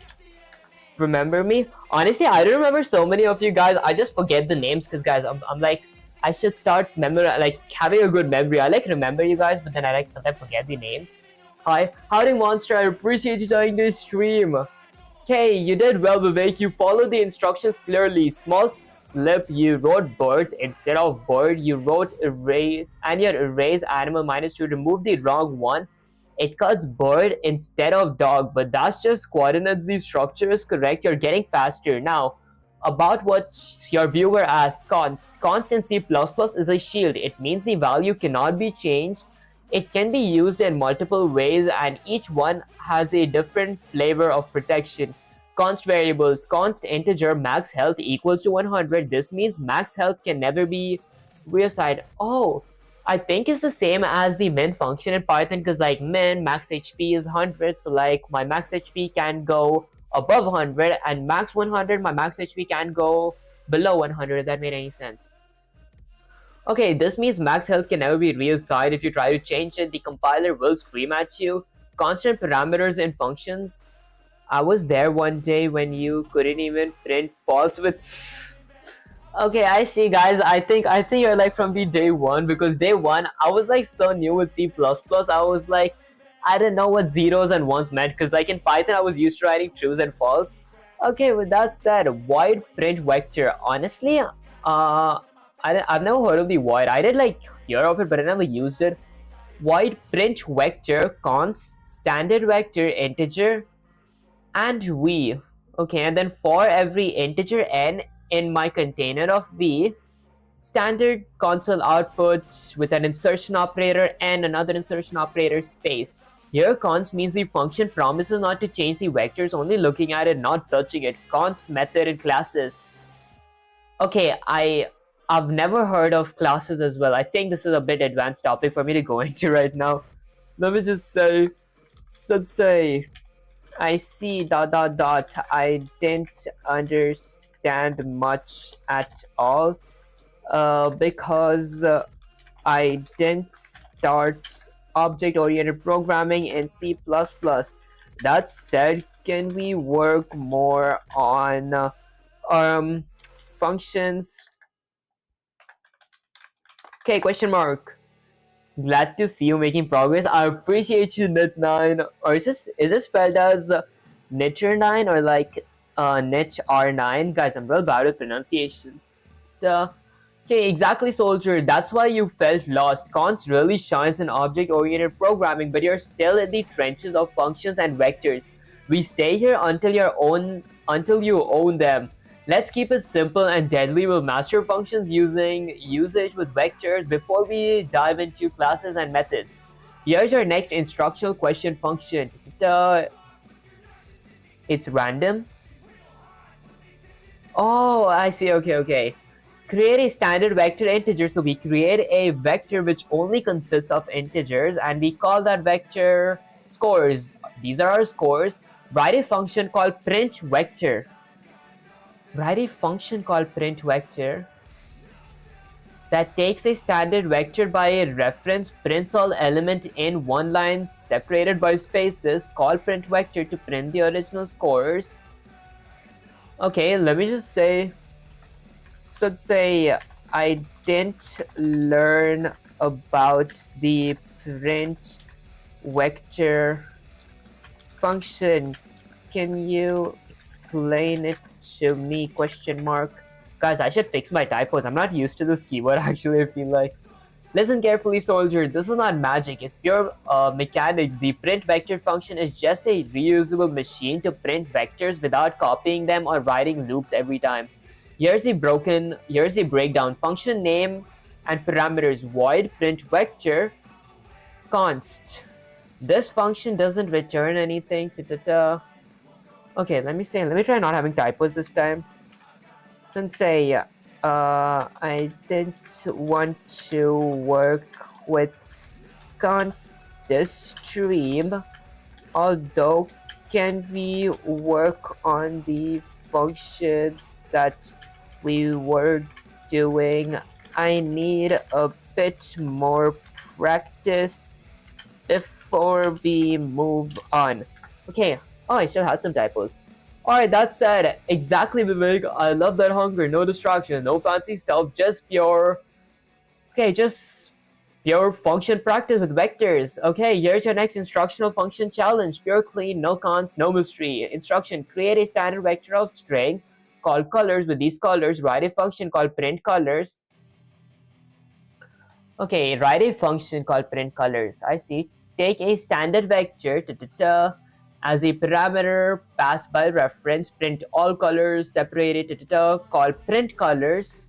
Remember me? Honestly, I don't remember so many of you guys. I just forget the names because guys, I'm like, I should start having a good memory. I like remember you guys, but then I like sometimes forget the names. Hi, howdy monster, I appreciate you joining this stream. Okay, you did well, Vivek. You followed the instructions clearly. Small slip, you wrote birds instead of bird. You wrote array, and your erase animal -2. Remove the wrong one. It cuts bird instead of dog, but that's just coordinates. The structure is correct. You're getting faster. Now, about what your viewer asked, const in C++ is a shield. It means the value cannot be changed. It can be used in multiple ways, and each one has a different flavor of protection. Const variables, const integer max health equals to 100. This means max health can never be reassigned. Oh, I think it's the same as the min function in Python, because like min, max HP is 100, so like my max HP can go above 100, and max 100, my max HP can go below 100, if that made any sense. Okay, this means max health can never be reassigned. If you try to change it, the compiler will scream at you. Constant parameters in functions. I was there one day when you couldn't even print false with... Okay, I see, guys. I think you're like from the day one, because day one I was like so new with C++. I was like, I didn't know what zeros and ones meant, because like in Python I was used to writing trues and false. Okay, with that said, void print vector. Honestly, I've never heard of the void. I did like hear of it, but I never used it. Void print vector const standard vector integer and v. Okay, and then for every integer n in my container of v, standard console output with an insertion operator and another insertion operator space. Here const means the function promises not to change the vectors, only looking at it, not touching it. Const method and classes. Okay, I've never heard of classes as well. I think this is a bit advanced topic for me to go into right now. Let me just say, should say, I see dot dot dot. I didn't understand much at all, because I didn't start object-oriented programming in C++. That said, can we work more on functions? Okay, question mark. Glad to see you making progress. I appreciate you, Nit9. Or is it spelled as Nitcher9 or like Nitch R9? Guys, I'm real bad with pronunciations. The Okay, exactly, soldier. That's why you felt lost. Const really shines in object-oriented programming, but you're still in the trenches of functions and vectors. We stay here until you own them. Let's keep it simple and deadly. We'll master functions using usage with vectors before we dive into classes and methods. Here's your next instructional question function. It's random. Oh, I see. Okay. Create a standard vector integer. So we create a vector which only consists of integers, and we call that vector scores. These are our scores. Write a function called print vector. That takes a standard vector by a reference, prints all element in one line separated by spaces, call print vector to print the original scores. Okay, let me just say, should say I didn't learn about the print vector function. Can you explain it to me? Question mark. Guys, I should fix my typos. I'm not used to this keyboard actually, I feel like. Listen carefully, soldier. This is not magic. It's pure mechanics. The print vector function is just a reusable machine to print vectors without copying them or writing loops every time. Here's the breakdown. Function name and parameters: void print vector const. This function doesn't return anything. Okay, let me try not having typos this time. Since say I didn't want to work with const this stream, although can we work on the functions that we were doing? I need a bit more practice before we move on. Okay. Oh, I still had some typos. Alright, that said, exactly, Vivek. I love that hunger. No distraction, no fancy stuff, just pure. Okay, just pure function practice with vectors. Okay, here's your next instructional function challenge. Pure clean, no cons, no mystery. Instruction: create a standard vector of string called colors. With these colors, write a function called print colors. Okay, write a function called print colors. I see. Take a standard vector as a parameter passed by reference. Print all colors separated. Call print colors.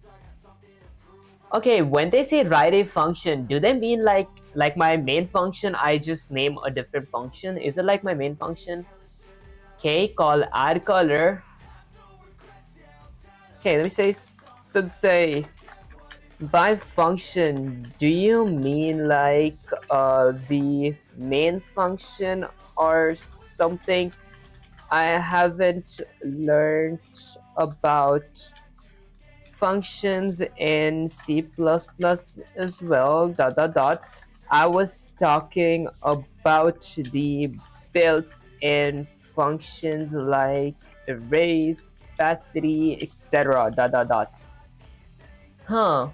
Okay, when they say write a function, do they mean like my main function? I just name a different function. Is it like my main function? Okay, call add color. Okay, let me say, should say, by function, do you mean like the main function or something? I haven't learned about functions in C++ as well. I was talking about the built-in functions like arrays, capacity, etc. Huh.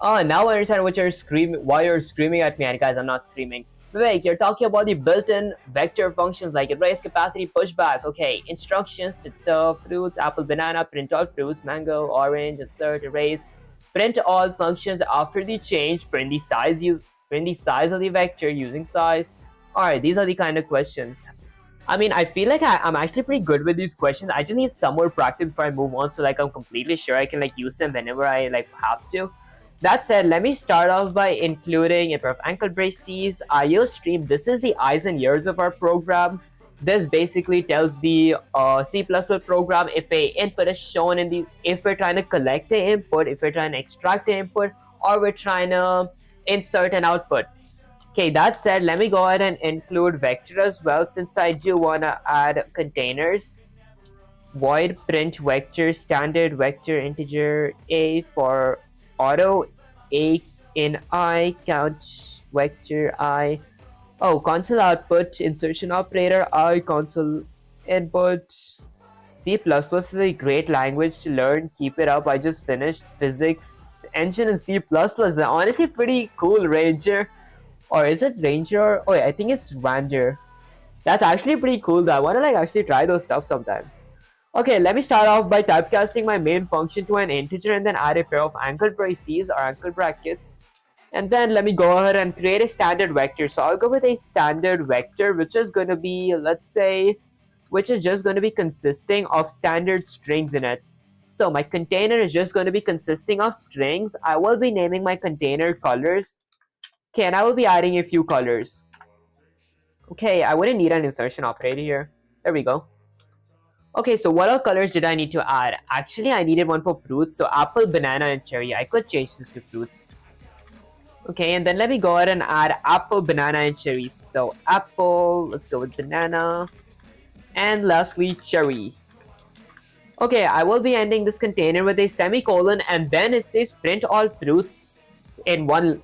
Oh, now I understand what you're screaming. Why you're screaming at me, and guys, I'm not screaming. Vivek, you're talking about the built-in vector functions like erase, capacity, pushback. Okay, instructions to the fruits: apple, banana, print all fruits, mango, orange, insert, erase. Print all functions after the change. Print the size of the vector using size. All right, these are the kind of questions. I mean, I feel like I'm actually pretty good with these questions. I just need some more practice before I move on, so like I'm completely sure I can like use them whenever I like have to. That said, let me start off by including a pair of ankle braces, IO stream. This is the eyes and ears of our program. This basically tells the C++ program if a input is shown in the, if we're trying to collect the input, if we're trying to extract the input, or we're trying to insert an output. Okay, that said, let me go ahead and include vector as well, since I do want to add containers. Void print vector, standard vector integer a for auto, a in I, count vector I. Oh, console output, insertion operator I, console input. C++ is a great language to learn. Keep it up. I just finished physics engine in C++. They're honestly pretty cool, Ranger. Or is it Ranger? Oh yeah, I think it's Ranger. That's actually pretty cool though. I wanna like actually try those stuff sometimes. Okay, let me start off by typecasting my main function to an integer and then add a pair of ankle braces or ankle brackets. And then let me go ahead and create a standard vector. So I'll go with a standard vector, which is gonna be, let's say, which is just gonna be consisting of standard strings in it. So my container is just going to be consisting of strings. I will be naming my container colors. Okay, and I will be adding a few colors. Okay, I wouldn't need an insertion operator here. There we go. Okay, so what all colors did I need to add? Actually, I needed one for fruits. So apple, banana, and cherry. I could change this to fruits. Okay, and then let me go ahead and add apple, banana, and cherry. So apple, let's go with banana. And lastly, cherry. Okay, I will be ending this container with a semicolon, and then it says print all fruits in one.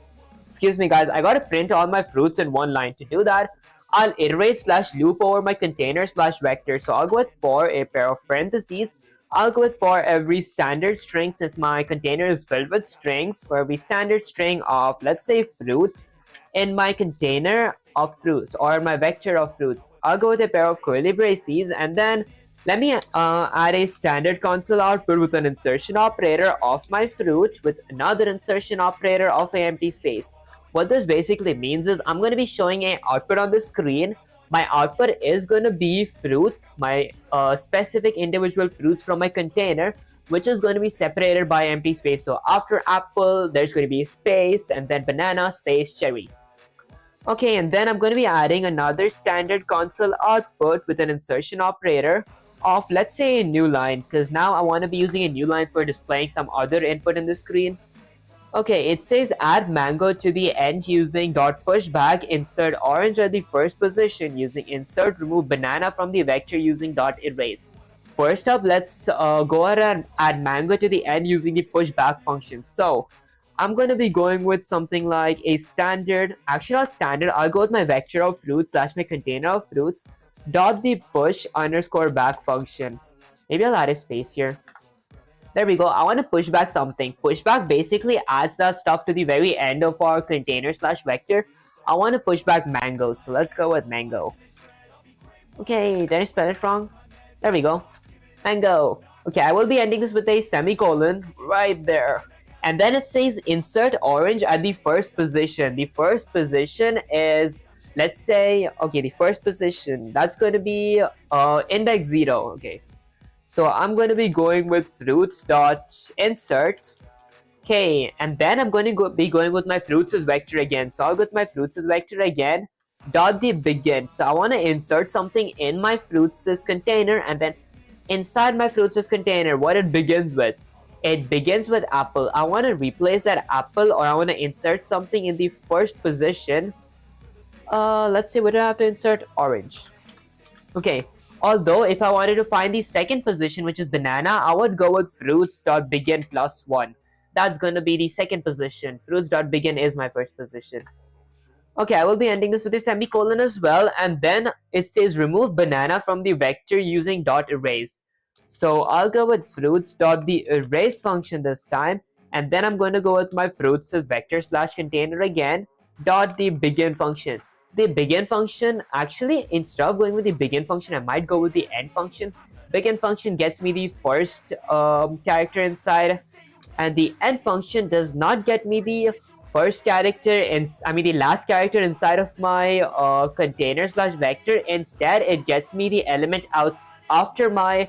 Excuse me, guys, I gotta print all my fruits in one line. To do that, I'll iterate slash loop over my container slash vector. So I'll go with for a pair of parentheses. I'll go with for every standard string, since my container is filled with strings. For every standard string of, let's say, fruit in my container of fruits or my vector of fruits, I'll go with a pair of curly braces, and then let me add a standard console output with an insertion operator of my fruit with another insertion operator of a empty space. What this basically means is I'm going to be showing an output on the screen. My output is going to be fruit, my specific individual fruits from my container, which is going to be separated by empty space. So after apple, there's going to be a space, and then banana, space, cherry. Okay, and then I'm going to be adding another standard console output with an insertion operator of, let's say, a new line, because now I want to be using a new line for displaying some other input in the screen. Okay, it says add mango to the end using dot pushback, insert orange at the first position using insert, remove banana from the vector using dot erase. First up, let's go ahead and add mango to the end using the pushback function. So I'm going to be going with something like a standard, actually not standard, I'll go with my vector of fruits slash my container of fruits dot the push underscore back function. Maybe I'll add a space here. There we go. I want to push back something. Pushback basically adds that stuff to the very end of our container slash vector. I want to push back mango, so let's go with mango. Okay, did I spell it wrong? There we go. Mango. Okay, I will be ending this with a semicolon right there. And then it says insert orange at the first position. The first position is, let's say, okay, the first position, that's going to be index 0. Okay, so I'm going to be going with fruits dot insert. Okay, and then I'm going to be going with my fruits as vector again. So I'll go with my fruits as vector again dot the begin. So I want to insert something in my fruits as container, and then inside my fruits as container, what it begins with. It begins with apple. I want to replace that apple, or I want to insert something in the first position. Let's see, what do I have to insert? Orange. Okay, although if I wanted to find the second position, which is banana, I would go with fruits.begin plus 1. That's going to be the second position. Fruits.begin is my first position. Okay, I will be ending this with a semicolon as well, and then it says remove banana from the vector using dot erase. So I'll go with fruits dot the erase function this time, And then I'm going to go with my fruits as vector slash container again, dot the begin function. The begin function, actually, instead of going with the begin function, I might go with the end function. Begin function gets me the first character inside, and the end function does not get me the first character the last character inside of my container slash vector. Instead, it gets me the element out after my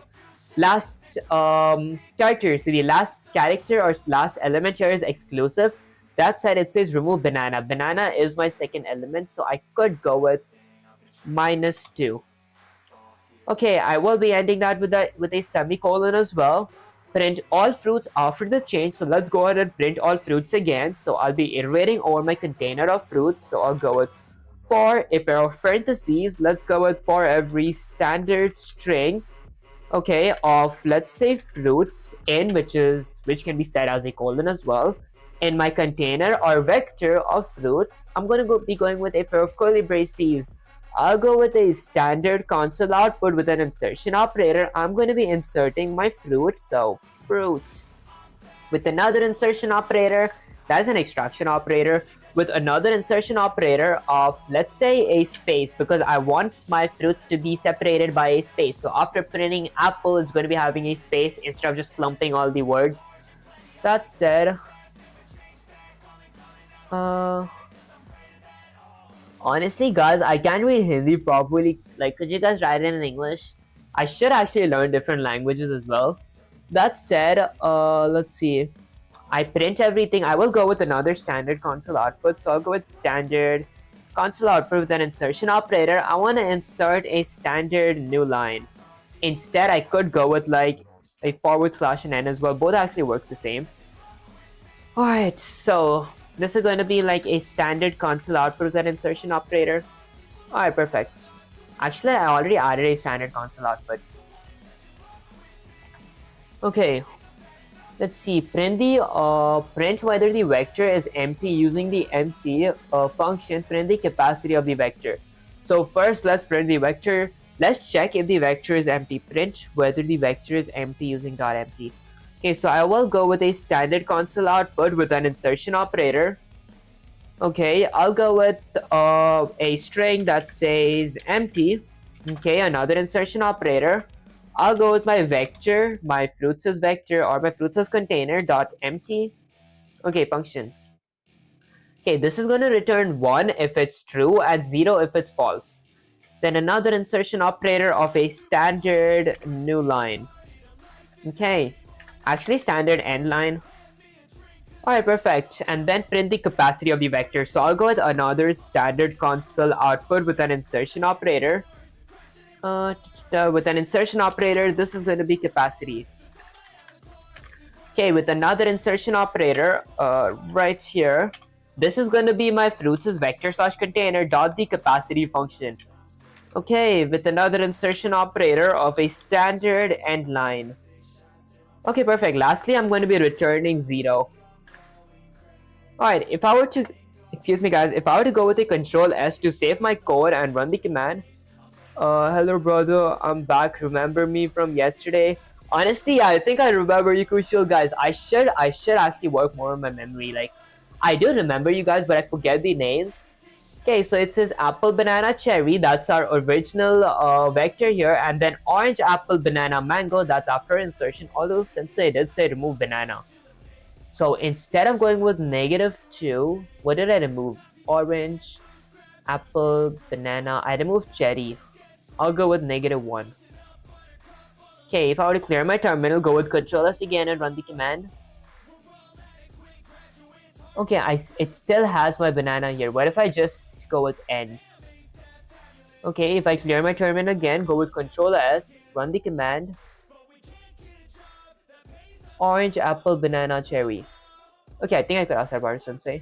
last character. So the last character or last element here is exclusive. That said, it says remove banana. Banana is my second element, so I could go with -2. Okay, I will be ending that with a semicolon as well. Print all fruits after the change. So let's go ahead and print all fruits again. So I'll be iterating over my container of fruits. So I'll go with for a pair of parentheses. Let's go with for every standard string, okay, of let's say fruit in which can be set as a colon as well. In my container or vector of fruits, I'm going to be going with a pair of curly braces. I'll go with a standard console output with an insertion operator. I'm going to be inserting my fruit, so fruit. With another insertion operator, that's an extraction operator. With another insertion operator of, let's say, a space, because I want my fruits to be separated by a space. So after printing apple, it's going to be having a space instead of just clumping all the words. That said, honestly, guys, I can't read Hindi properly. Like, could you guys write it in English? I should actually learn different languages as well. That said, let's see. I print everything. I will go with another standard console output. So I'll go with standard console output with an insertion operator. I want to insert a standard new line. Instead, I could go with like a / and n as well. Both actually work the same. Alright, so this is going to be like a standard console output with an insertion operator. Alright, perfect. Actually, I already added a standard console output. Okay, let's see. Print whether the vector is empty using the empty function. Print the capacity of the vector. So first, let's print the vector. Let's check if the vector is empty. Print whether the vector is empty using .empty. Okay, so I will go with a standard console output with an insertion operator. Okay, I'll go with a string that says empty. Okay, another insertion operator. I'll go with my vector, my fruits as vector or my fruits as container dot empty. Okay, function. Okay, this is going to return 1 if it's true and 0 if it's false. Then another insertion operator of a standard new line. Okay, actually standard end line. Alright, perfect. And then print the capacity of the vector. So I'll go with another standard console output with an insertion operator. With an insertion operator, this is going to be capacity. Okay, with another insertion operator, right here, this is going to be my fruits as vector slash container dot the capacity function. Okay, with another insertion operator of a standard end line. Okay, perfect. Lastly, I'm going to be returning 0. Alright, if I were to, excuse me guys, if I were to go with a Control S to save my code and run the command, hello brother, I'm back, remember me from yesterday? Honestly, I think I remember you, Kushal, guys. I should actually work more on my memory. Like, I do remember you guys, but I forget the names. Okay, so it says apple, banana, cherry. That's our original vector here. And then orange, apple, banana, mango. That's after insertion. Although since it did say remove banana. So instead of going with -2, what did I remove? Orange, apple, banana. I removed cherry. I'll go with -1. Okay, if I were to clear my terminal, go with Control S again and run the command. Okay, it still has my banana here. What if I just go with N? Okay, if I clear my terminal again, go with Control S, run the command. Orange, apple, banana, cherry. Okay, I think I could ask that bar sensei.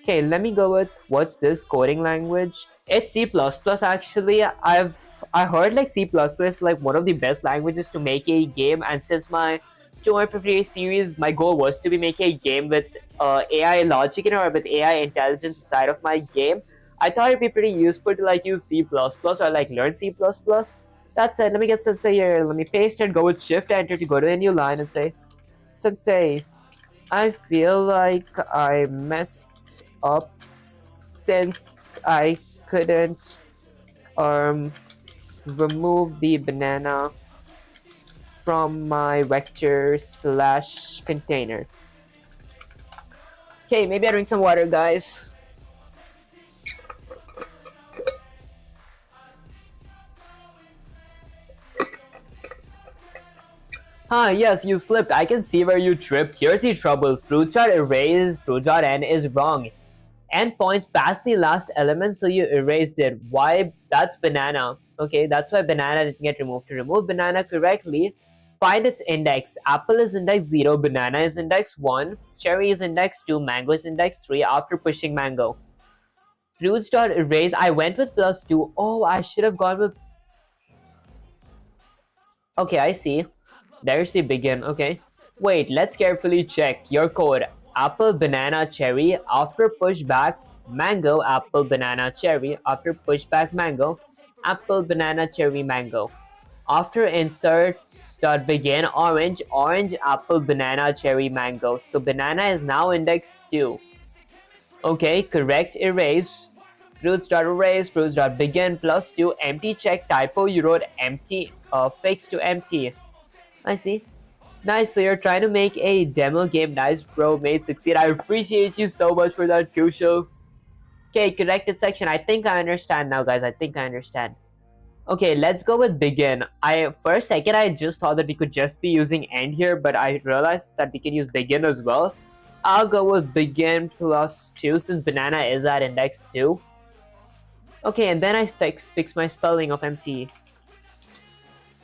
Okay, let me go with what's this coding language? It's C++ actually. I heard like C++ is like one of the best languages to make a game, and since my 258 series, my goal was to be making a game with AI logic in it or with AI intelligence inside of my game. I thought it'd be pretty useful to like use C++ or like learn C++. That said, let me get Sensei here. Let me paste it, go with Shift Enter to go to a new line and say, Sensei, I feel like I messed up since I couldn't um remove the banana from my vector slash container. Okay, maybe I drink some water, guys. Yes, you slipped. I can see where you tripped. Here's the trouble. Fruits.erase, fruit.n is wrong. N points past the last element, so you erased it. Why? That's banana. Okay, that's why banana didn't get removed. To remove banana correctly, find its index. Apple is index 0, banana is index 1, cherry is index 2, mango is index 3 after pushing mango. Fruits.erase, I went with plus 2. Oh, I should have gone with... Okay, I see. There's the begin, okay. Wait, let's carefully check your code. Apple, banana, cherry, after pushback, mango, apple, banana, cherry, after pushback, mango, apple, banana, cherry, mango. After inserts dot begin, orange, orange, apple, banana, cherry, mango. So banana is now index 2. Okay, correct, erase. Fruits.erase, fruits.begin, plus 2, empty check, typo, you wrote empty, fix to empty. I see. Nice, so you're trying to make a demo game. Nice, bro, made succeed. I appreciate you so much for that, Crucial. Okay, corrected section. I think I understand now, guys. I think I understand. Okay, let's go with begin. For a second, I just thought that we could just be using end here, but I realized that we can use begin as well. I'll go with begin plus 2 since banana is at index 2. Okay, and then I fix my spelling of empty.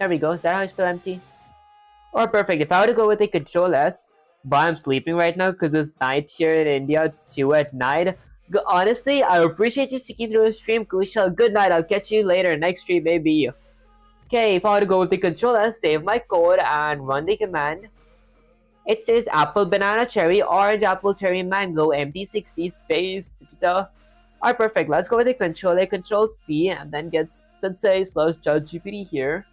There we go. Is that how I spell empty? Oh, perfect. If I were to go with a Control S, but I'm sleeping right now because it's night here in India, 2 at night. Honestly, I appreciate you sticking through the stream, Kushal. Good night. I'll catch you later. Next stream, maybe. Okay, if I were to go with the Control S, save my code and run the command. It says apple, banana, cherry, orange, apple, cherry, mango, MT60 space. Alright, perfect. Let's go with the Control A, Control C, and then get Sensei slash ChatGPT here.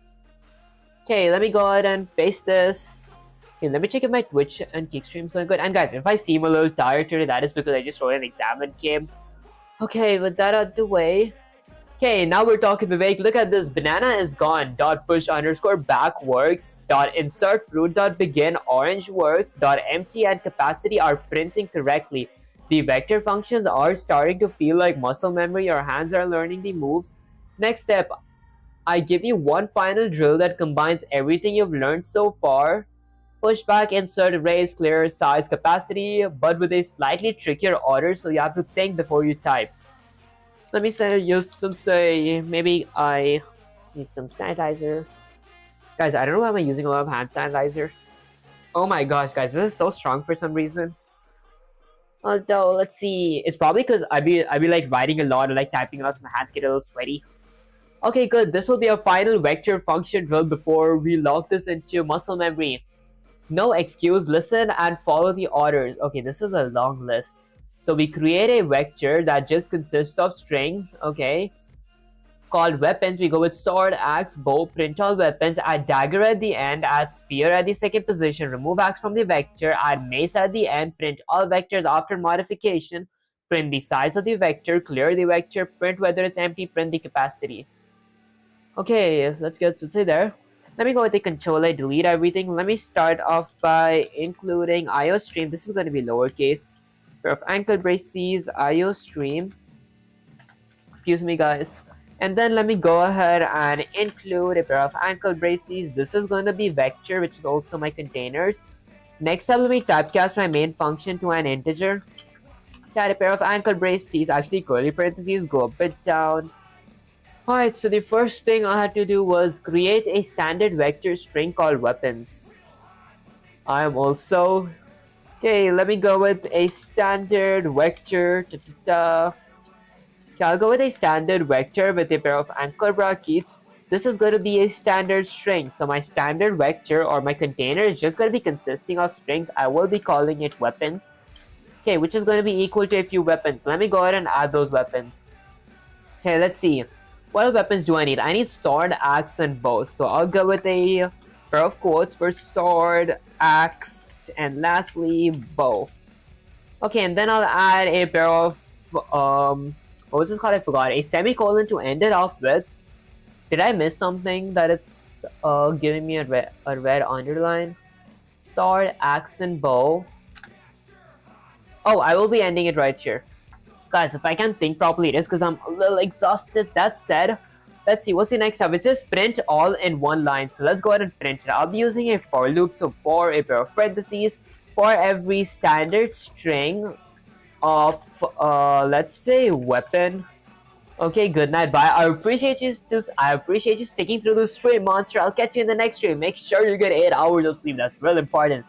Okay, let me go ahead and paste this. Okay, let me check if my Twitch and Kick stream is going good. And guys, if I seem a little tired today, that is because I just wrote an exam and came. Okay, with that out the way. Okay, now we're talking Vivek. Look at this. Banana is gone. Dot push underscore back works. Dot insert fruit. Dot begin orange works. Dot empty and capacity are printing correctly. The vector functions are starting to feel like muscle memory. Your hands are learning the moves. Next step. I give you one final drill that combines everything you've learned so far. Pushback, insert, erase, clear, size, capacity, but with a slightly trickier order, so you have to think before you type. Let me use maybe I need some sanitizer. Guys, I don't know why I'm using a lot of hand sanitizer. Oh my gosh, guys, this is so strong for some reason. Although, let's see. It's probably because I'd be like writing a lot or like typing a lot, so my hands get a little sweaty. Okay, good. This will be a final vector function drill before we lock this into muscle memory. No excuse, listen and follow the orders. Okay, this is a long list. So we create a vector that just consists of strings, okay, called weapons. We go with sword, axe, bow, print all weapons, add dagger at the end, add sphere at the second position, remove axe from the vector, add mace at the end, print all vectors after modification, print the size of the vector, clear the vector, print whether it's empty, print the capacity. Okay, let's get to there. Let me go with the controller, delete everything. Let me start off by including IO stream. This is going to be lowercase. Pair of ankle braces, IO stream. Excuse me, guys. And then let me go ahead and include a pair of ankle braces. This is going to be vector, which is also my containers. Next up, let me typecast my main function to an integer. Add a pair of ankle braces, actually curly parentheses, go a bit down. Alright, so the first thing I had to do was create a standard vector string called weapons. I am also... Okay, let me go with a standard vector. Okay, I'll go with a standard vector with a pair of ankle brackets. This is going to be a standard string. So my standard vector or my container is just going to be consisting of strings. I will be calling it weapons. Okay, which is going to be equal to a few weapons. Let me go ahead and add those weapons. Okay, let's see. What weapons do I need? I need sword, axe, and bow. So I'll go with a pair of quotes for sword, axe, and lastly bow. Okay, and then I'll add a pair of what was this called? I forgot. A semicolon to end it off with. Did I miss something that it's giving me a red underline? Sword, axe, and bow. Oh, I will be ending it right here. Guys, if I can think properly, it is because I'm a little exhausted. That said, let's see, what's the next step? It says print all in one line. So let's go ahead and print it. I'll be using a for loop. So for a pair of parentheses, for every standard string of, let's say, weapon. Okay, good night, bye. I appreciate you sticking through the stream, monster. I'll catch you in the next stream. Make sure you get 8 hours of sleep. That's real important.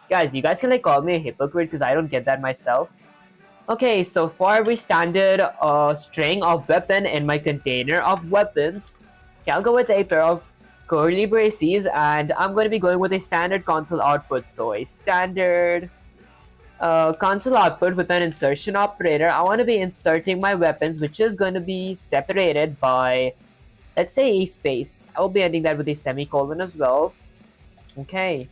Guys, you guys can like call me a hypocrite because I don't get that myself. Okay, so for every standard string of weapon in my container of weapons, okay, I'll go with a pair of curly braces, and I'm going to be going with a standard console output. So a standard console output with an insertion operator. I want to be inserting my weapons, which is going to be separated by, let's say, a space. I will be ending that with a semicolon as well. Okay.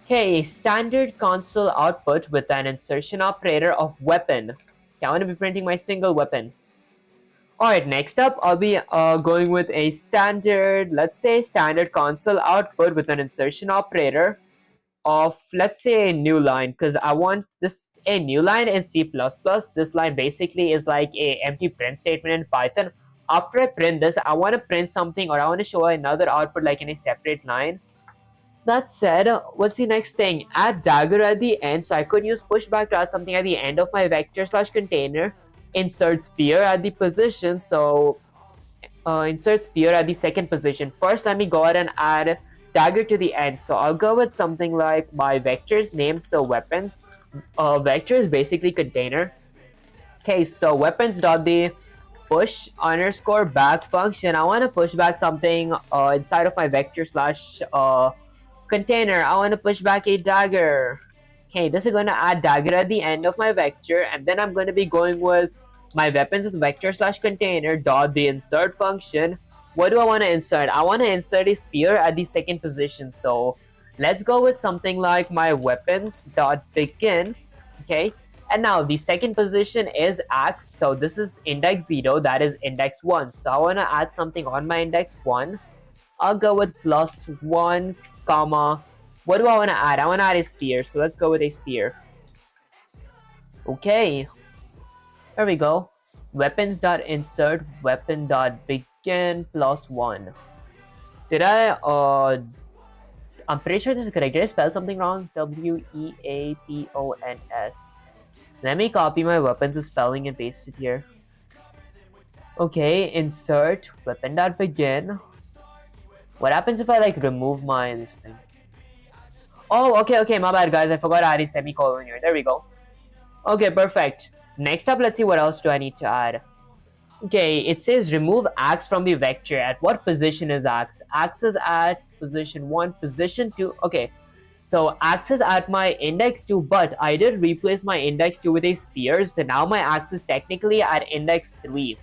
Okay, standard console output with an insertion operator of weapon. Okay, I want to be printing my single weapon. Alright, next up, I'll be going with a standard, let's say, standard console output with an insertion operator of, let's say, a new line, because I want this a new line in C++. This line basically is like a empty print statement in Python. After I print this, I want to print something, or I want to show another output like in a separate line. That said, what's the next thing? Add dagger at the end. So I could use pushback to add something at the end of my vector slash container. Insert sphere at the position. So insert sphere at the second position. First, let me go ahead and add dagger to the end. So I'll go with something like my vectors named so weapons. Vector is basically container. Okay, so weapons dot the push underscore back function. I want to push back something inside of my vector slash container. I want to push back a dagger. Okay, this is going to add dagger at the end of my vector, and then I'm going to be going with my weapons with vector slash container dot the insert function. What do I want to insert? I want to insert a sphere at the second position. So let's go with something like my weapons dot begin. Okay, and now the second position is axe. So this is index 0, that is index 1. So I want to add something on my index 1. I'll go with +1, comma. What do I want to add? I want to add a sphere. So let's go with a sphere. Okay. There we go. Weapons.insert weapon.begin +1. Did I I'm pretty sure this is correct. Did I spell something wrong? WEAPONS. Let me copy my weapons spelling and paste it here. Okay, insert weapon.begin. What happens if I like remove my this thing? Oh, okay, my bad guys. I forgot to add a semicolon here. There we go. Okay, perfect. Next up, let's see what else do I need to add. Okay, it says remove axe from the vector. At what position is axe? Axe is at position 1, position 2. Okay, so axe is at my index 2, but I did replace my index 2 with a sphere. So now my axe is technically at index 3.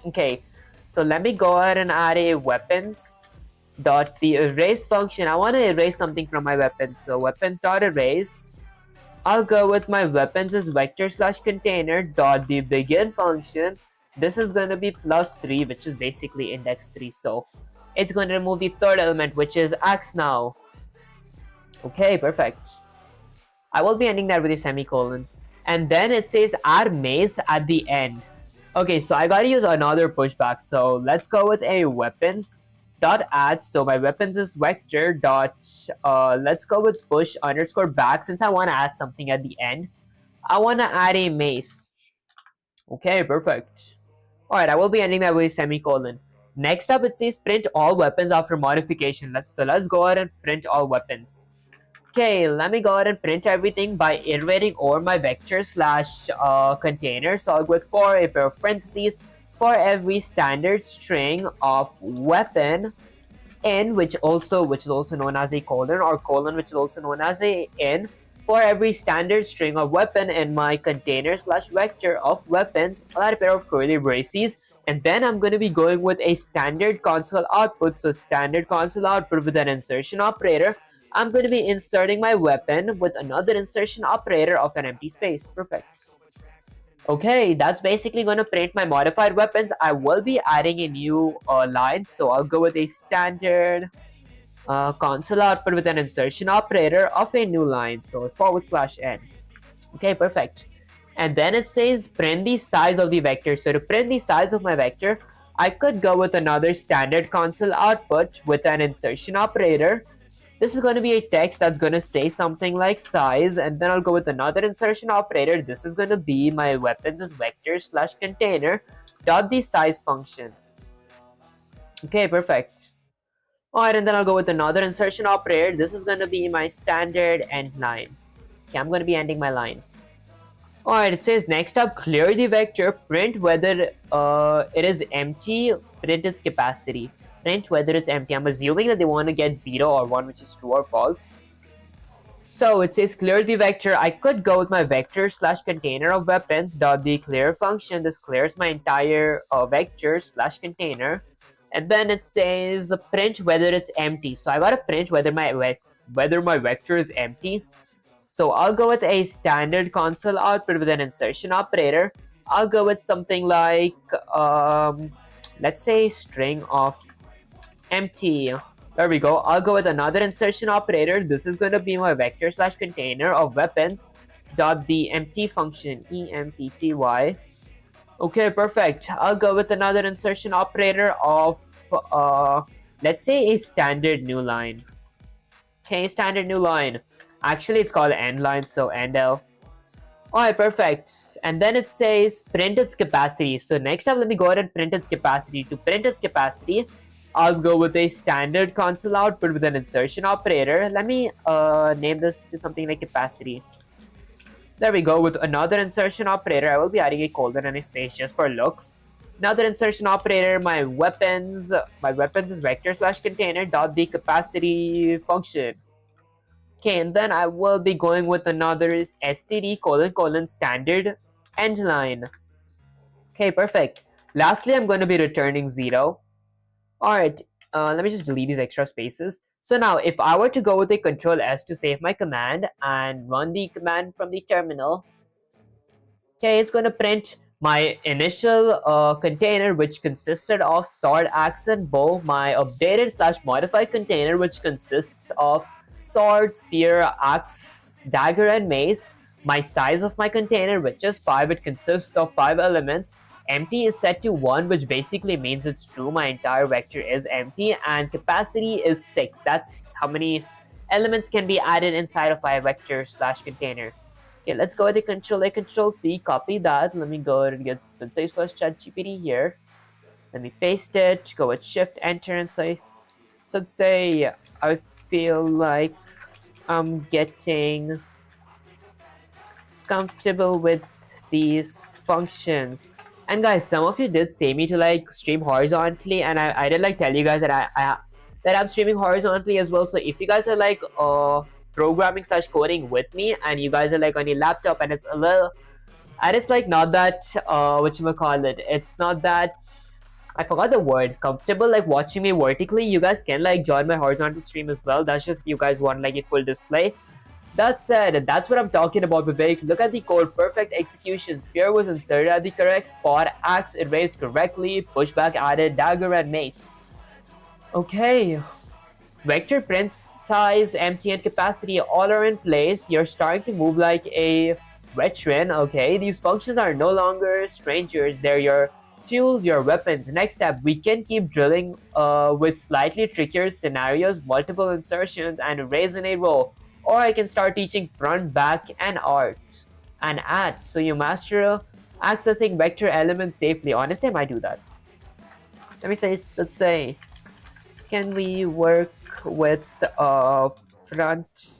Okay, so let me go ahead and add a weapons dot the erase function. I want to erase something from my weapons. So weapons dot erase. I'll go with my weapons as vector slash container dot the begin function. This is going to be +3, which is basically index 3. So it's going to remove the third element, which is axe now. Okay, perfect. I will be ending that with a semicolon. And then it says add mace at the end. Okay, so I got to use another pushback. So let's go with a weapons dot add. So my weapons is vector dot let's go with push underscore back. Since I want to add something at the end, I want to add a mace. Okay, perfect. Alright, I will be ending that with a semicolon. Next up, it says print all weapons after modification. Let's go ahead and print all weapons. Okay, let me go ahead and print everything by iterating over my vector slash container. So I'll go with for a pair of parentheses for every standard string of weapon in, which is also known as a colon, or colon, which is also known as a in, for every standard string of weapon in my container slash vector of weapons. I'll add a pair of curly braces, and then I'm going to be going with a standard console output. So standard console output with an insertion operator I'm going to be inserting my weapon with another insertion operator of an empty space. Perfect. Okay, that's basically going to print my modified weapons. I will be adding a new line, so I'll go with a standard console output with an insertion operator of a new line, so /n. Okay, perfect. And then it says print the size of the vector. So to print the size of my vector, I could go with another standard console output with an insertion operator. This is going to be a text that's going to say something like size, and then I'll go with another insertion operator. This is going to be my weapons as vector slash container dot the size function. Okay, perfect. Alright, and then I'll go with another insertion operator. This is going to be my standard end line. Okay, I'm going to be ending my line. Alright, it says next up, clear the vector, print whether it is empty, print its capacity. Print whether it's empty. I'm assuming that they want to get 0 or 1, which is true or false. So it says clear the vector. I could go with my vector slash container of weapons dot the clear function. This clears my entire vector slash container. And then it says print whether it's empty. So I gotta print whether my vector is empty. So I'll go with a standard console output with an insertion operator. I'll go with something like let's say string of empty. There we go. I'll go with another insertion operator. This is going to be my vector slash container of weapons dot the empty function, empty. Okay, perfect. I'll go with another insertion operator of let's say a standard new line. Okay, standard new line. Actually, it's called end line, so endl. Alright, perfect. And then it says print its capacity. So next up, let me go ahead and print its capacity. To print its capacity, I'll go with a standard console output with an insertion operator. Let me name this to something like capacity. There we go. With another insertion operator, I will be adding a colon and a space just for looks. Another insertion operator, my weapons is vector slash container dot the capacity function. Okay, and then I will be going with another std colon standard end line. Okay, perfect. Lastly, I'm going to be returning 0. Alright, let me just delete these extra spaces. So now, if I were to go with a Control S to save my command and run the command from the terminal, okay, it's going to print my initial container, which consisted of sword, axe, and bow, my updated slash modified container, which consists of sword, spear, axe, dagger, and mace, my size of my container, which is 5, it consists of 5 elements, empty is set to 1, which basically means it's true, my entire vector is empty, and capacity is 6. That's how many elements can be added inside of my vector slash container. Okay, let's go with the Control A, Control C, copy that. Let me go ahead and get Sensei slash ChatGPT here. Let me paste it, go with Shift, Enter, and say, Sensei, I feel like I'm getting comfortable with these functions. And guys, some of you did say me to like stream horizontally, and I did like tell you guys that that I'm streaming horizontally as well. So if you guys are like programming slash coding with me, and you guys are like on your laptop, and it's a little, and it's like not that whatchamacallit, it's not that, I forgot the word, comfortable like watching me vertically, you guys can like join my horizontal stream as well. That's just if you guys want like a full display. That said, that's what I'm talking about, Vivek. Look at the code. Perfect execution. Spear was inserted at the correct spot. Axe erased correctly. Pushback added. Dagger and mace. Okay. Vector print size, empty, and capacity all are in place. You're starting to move like a veteran. Okay. These functions are no longer strangers. They're your tools, your weapons. Next step, we can keep drilling with slightly trickier scenarios, multiple insertions, and erase in a row. Or I can start teaching front, back, and art and add. So you master accessing vector elements safely. Honestly, I might do that. Let's say, can we work with front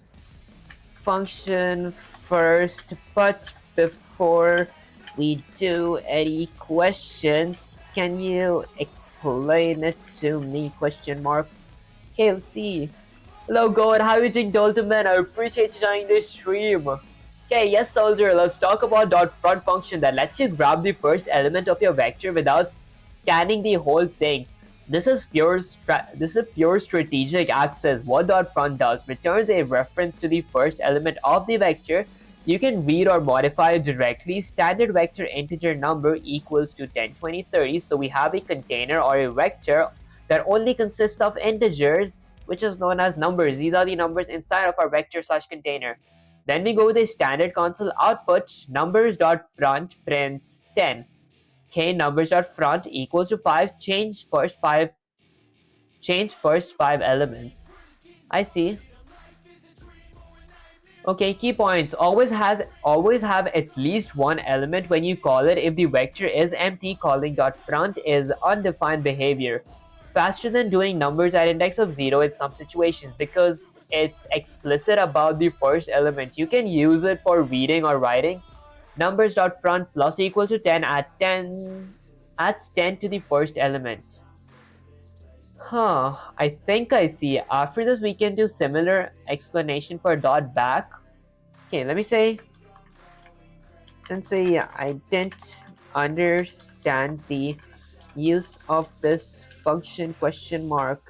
function first? But before we do any questions, can you explain it to me? Question mark. Okay, let's see. Hello God, how are you doing, Doltoman? I appreciate you joining the stream. Okay, yes soldier, let's talk about .front function that lets you grab the first element of your vector without scanning the whole thing. This is pure strategic access. What dot front does returns a reference to the first element of the vector. You can read or modify it directly. Standard vector integer number equals to 10, 20, 30. So we have a container or a vector that only consists of integers, which is known as numbers. These are the numbers inside of our vector slash container. Then we go with a standard console output. Numbers.front prints 10. Okay, numbers.front equals to 5. Change first 5 elements. I see. Okay, key points. Always have at least one element when you call it. If the vector is empty, calling .front is undefined behavior. Faster than doing numbers at index of 0 in some situations because it's explicit about the first element. You can use it for reading or writing. Numbers.front plus equal to 10 at 10 adds 10 to the first element. I think I see. After this, we can do similar explanation for dot back. Okay, let me say, since I didn't understand the use of this function question mark,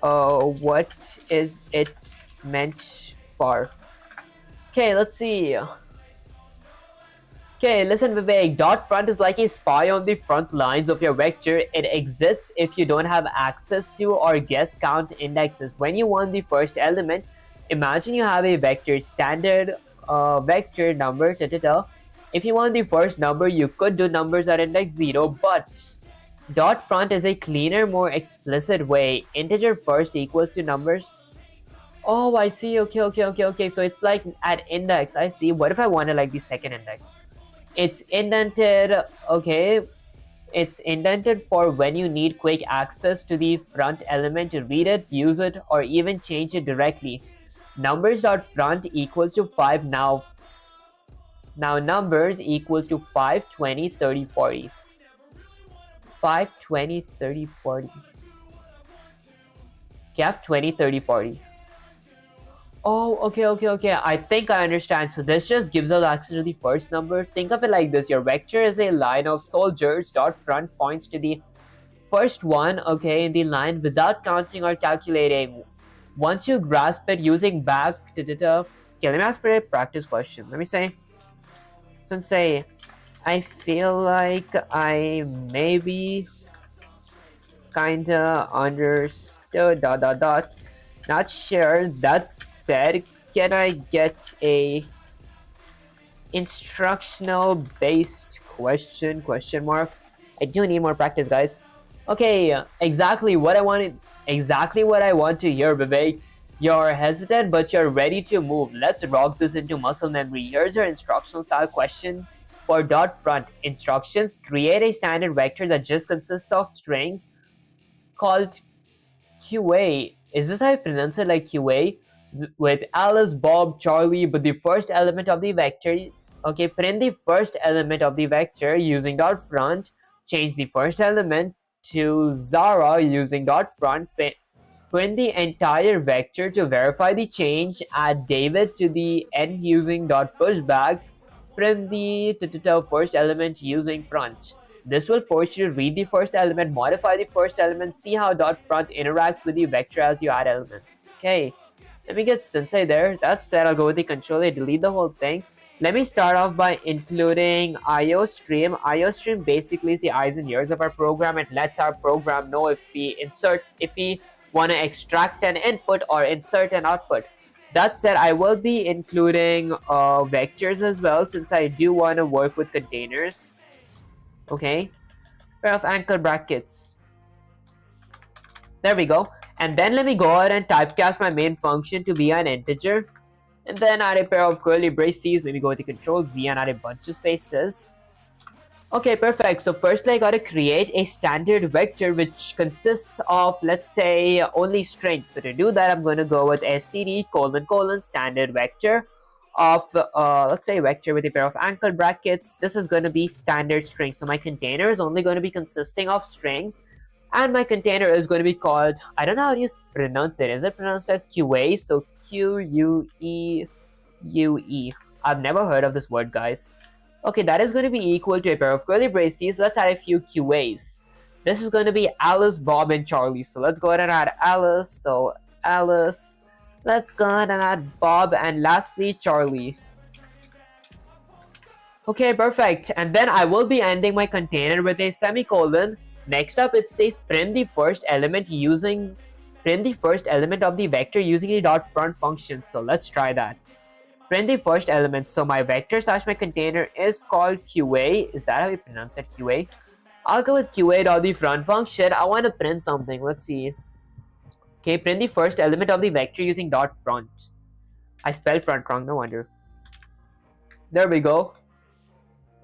what is it meant for? Okay, let's see. Okay, listen Vivek, dot front is like a spy on the front lines of your vector. It exists if you don't have access to or guess count indexes. When you want the first element, imagine you have a vector, standard vector number, If you want the first number, you could do numbers at index 0, but dot front is a cleaner, more explicit way. Integer first equals to numbers. Oh, I see. Okay. So it's like at index. I see. What if I wanted like the second index? It's indented. Okay, it's indented for when you need quick access to the front element to read it, use it, or even change it directly. Numbers.front equals to 5 now. Now numbers equals to 5, 20, 30, 40. 5, 20, 30, 40. Okay, I have 20, 30, 40. Oh, okay. I think I understand. So this just gives us access to the first number. Think of it like this. Your vector is a line of soldiers. Dot front points to the first one, okay, in the line without counting or calculating. Once you grasp it using back, okay, let me ask for a practice question. Let me say, since I feel like I maybe kinda understood, not sure. That's said, can I get a instructional based question mark? I do need more practice, guys. Okay, exactly what I want to hear, Vivek. You're hesitant but you're ready to move. Let's rock this into muscle memory. Here's your instructional style question for dot front. Instructions: create a standard vector that just consists of strings called QA. Is this how you pronounce it, like QA? With Alice, Bob, Charlie, but the first element of the vector. Okay, print the first element of the vector using dot front. Change the first element to Zara using dot front. Print the entire vector to verify the change. Add David to the end using dot pushback. Print the first element using front. This will force you to read the first element, modify the first element, see how dot front interacts with the vector as you add elements. Okay. Let me get Sensei there. That said, I'll go with the controller, delete the whole thing. Let me start off by including IOStream. IOStream basically is the eyes and ears of our program. It lets our program know if we want to extract an input or insert an output. That said, I will be including vectors as well, since I do want to work with containers. Okay, pair of anchor brackets. There we go. And then let me go ahead and typecast my main function to be an integer. And then add a pair of curly braces, maybe go with the control Z and add a bunch of spaces. Okay, perfect. So firstly, I gotta create a standard vector which consists of, let's say, only strings. So to do that, I'm gonna go with std : standard vector of, let's say, vector with a pair of anchor brackets. This is gonna be standard string. So my container is only gonna be consisting of strings. And my container is going to be called, I don't know how you pronounce it. Is it pronounced as QA? So QUEUE. I've never heard of this word, guys. Okay, that is going to be equal to a pair of curly braces. Let's add a few QAs. This is going to be Alice, Bob, and Charlie. So let's go ahead and add Alice. So Alice. Let's go ahead and add Bob, and lastly Charlie. Okay, perfect. And then I will be ending my container with a semicolon. Next up, it says print the first element of the vector using the dot front function. So let's try that. Print the first element. So my vector slash my container is called QA. Is that how you pronounce it? QA? I'll go with QA dot the front function. I want to print something. Let's see. Okay, print the first element of the vector using dot front. I spelled front wrong, no wonder. There we go.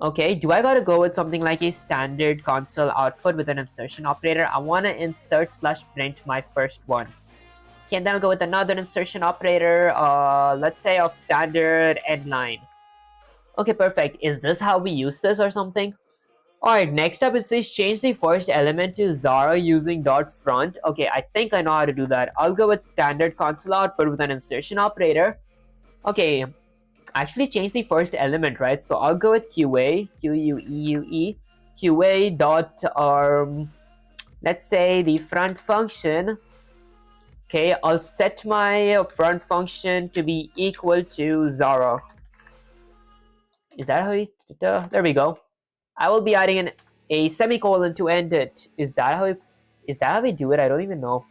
Okay, do I gotta go with something like a standard console output with an insertion operator? I wanna insert slash print my first one. Okay, and then I'll go with another insertion operator, let's say of standard endline. Okay, perfect. Is this how we use this or something? Alright, next up it says change the first element to Zara using dot front. Okay, I think I know how to do that. I'll go with standard console output with an insertion operator. Okay, actually change the first element, right? So I'll go with QA, QUEUE, QA dot let's say the front function. Okay, I'll set my front function to be equal to Zara. Is that how you there we go. I will be adding a semicolon to end it. Is that how we do it? I don't even know.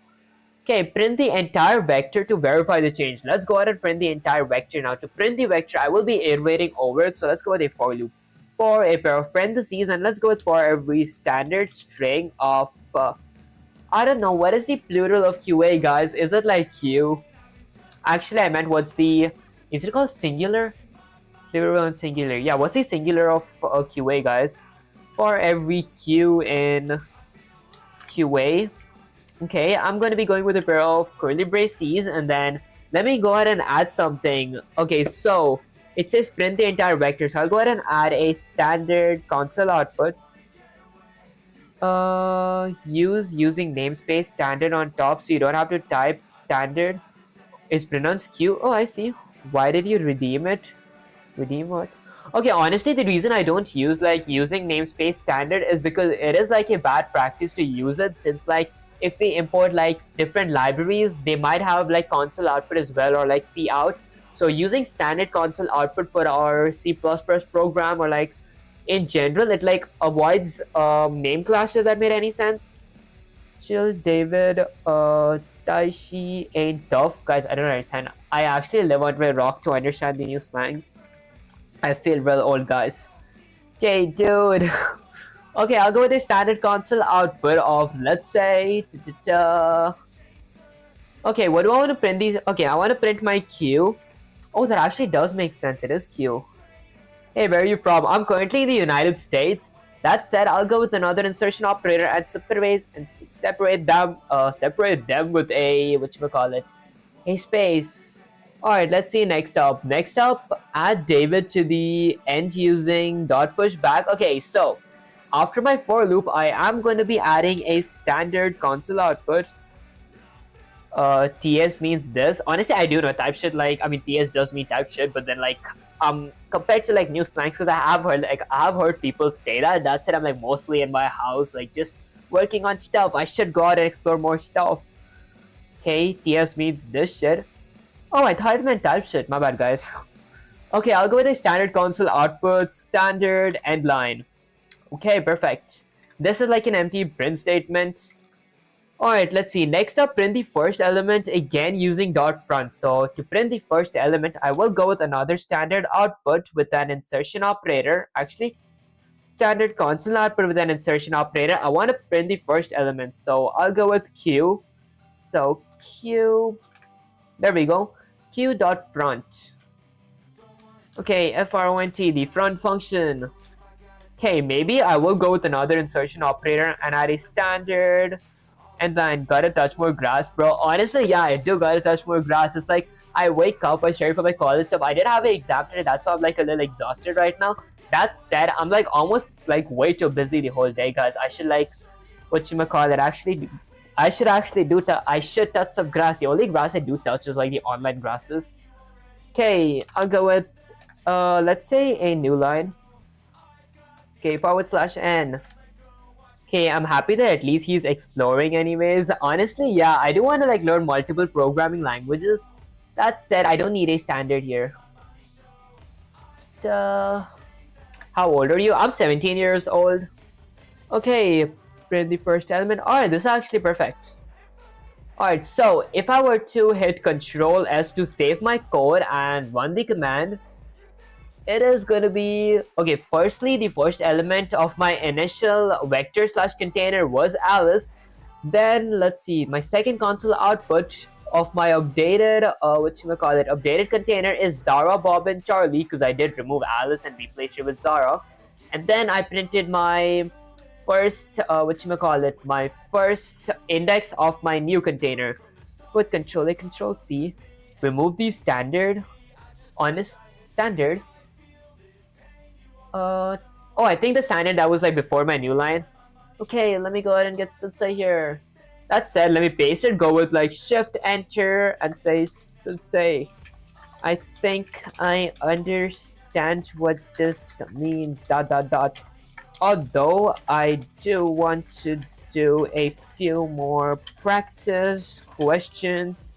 Okay, print the entire vector to verify the change. Let's go ahead and print the entire vector now. To print the vector, I will be iterating over it. So let's go with a for loop. For a pair of parentheses, and let's go with for every standard string of I don't know, what is the plural of QA, guys? Is it like Q? Actually, I meant is it called singular? Plural and singular. Yeah, what's the singular of QA, guys? For every Q in QA. Okay, I'm going to be going with a pair of curly braces, and then let me go ahead and add something. Okay, so it says print the entire vector, so I'll go ahead and add a standard console output. Using namespace standard on top, so you don't have to type standard. It's pronounced Q. Oh, I see. Why did you redeem it? Redeem what? Okay, honestly, the reason I don't use like using namespace standard is because it is like a bad practice to use it, since like if we import like different libraries, they might have like console output as well, or like C out. So using standard console output for our C++ program, or like in general, it like avoids name clashes that made any sense. Chill, David, Taishi ain't tough. Guys, I don't understand. I actually live under a rock to understand the new slangs. I feel real old, guys. Okay, dude. Okay, I'll go with a standard console output of, let's say, okay, what do I want to print these? Okay, I want to print my Q. Oh, that actually does make sense. It is Q. Hey, where are you from? I'm currently in the United States. That said, I'll go with another insertion operator and separate them with a a space. Alright, let's see next up. Next up, add David to the end using dot push back. Okay, so after my for loop, I am going to be adding a standard console output. TS means this. Honestly, I do know type shit. Like, I mean, TS does mean type shit, but then like compared to like new slangs, because I have heard people say that. That's it. I'm like mostly in my house, like just working on stuff. I should go out and explore more stuff. Okay, TS means this shit. Oh, I thought it meant type shit. My bad, guys. Okay, I'll go with a standard console output, standard end line. Okay, perfect. This is like an empty print statement. Alright, let's see. Next up, print the first element again using dot front. So to print the first element, I will go with another standard output with an insertion operator. Actually, standard console output with an insertion operator. I want to print the first element. So I'll go with Q. So Q, there we go. Q dot front. Okay, front, the front function. Okay, maybe I will go with another insertion operator and add a standard. And then gotta touch more grass, bro. Honestly, yeah, I do gotta touch more grass. It's like I wake up, I study for my college stuff. I did have an exam today, that's why I'm like a little exhausted right now. That said, I'm like almost like way too busy the whole day, guys. I should like I should touch some grass. The only grass I do touch is like the online grasses. Okay, I'll go with let's say a new line. Okay, /n. Okay, I'm happy that at least he's exploring anyways. Honestly, yeah, I do want to like learn multiple programming languages. That said, I don't need a standard here. Uh, how old are you? I'm 17 years old. Okay, print the first element. Alright, this is actually perfect. Alright, so if I were to hit Control S to save my code and run the command, it is going to be okay. Firstly, the first element of my initial vector slash container was Alice. Then let's see, my second console output of my updated updated container is Zara, Bob, and Charlie, because I did remove Alice and replace it with Zara. And then I printed my first my first index of my new container with Control A, Control C. Remove the standard, honest standard. Oh, I think the standard that was like before my new line. Okay, let me go ahead and get Sutsai here. That said, let me paste it, go with like Shift Enter and say Sutsai. I think I understand what this means, dot dot dot. Although I do want to do a few more practice questions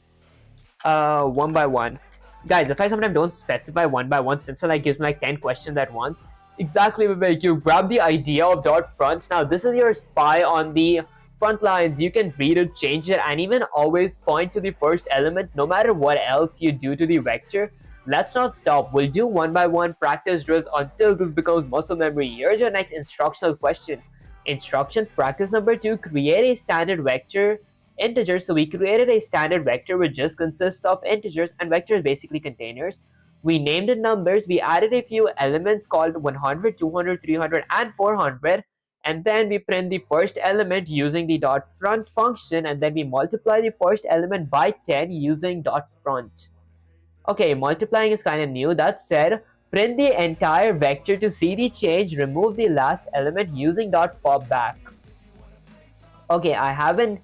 one by one. Guys, if I sometimes don't specify one by one, since it like gives me like 10 questions at once, exactly, Vivek, you grab the idea of dot front. Now this is your spy on the front lines. You can read it, change it, and even always point to the first element no matter what else you do to the vector. Let's not stop. We'll do one by one practice drills until this becomes muscle memory. Here's your next instructional question. Instructions practice number 2, create a standard vector integer. So we created a standard vector which just consists of integers, and vectors basically containers. We named it numbers. We added a few elements called 100, 200, 300, and 400. And then we print the first element using the dot front function, and then we multiply the first element by 10 using dot front. Okay, multiplying is kind of new. That said, print the entire vector to see the change. Remove the last element using dot pop back. Okay, I haven't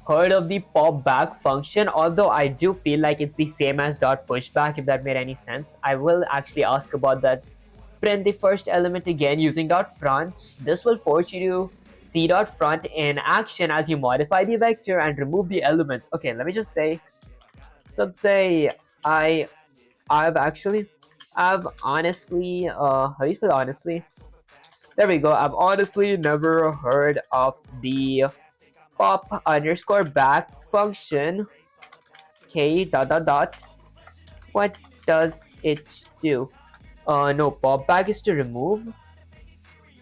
heard of the pop back function, although I do feel like it's the same as dot pushback, if that made any sense. I will actually ask about that. Print the first element again using dot front. This will force you to see dot front in action as you modify the vector and remove the elements. Okay, let me just say, so say I've honestly, how do you spell honestly? There we go. I've honestly never heard of the pop underscore back function. Okay, dot dot dot. What does it do? No, pop back is to remove.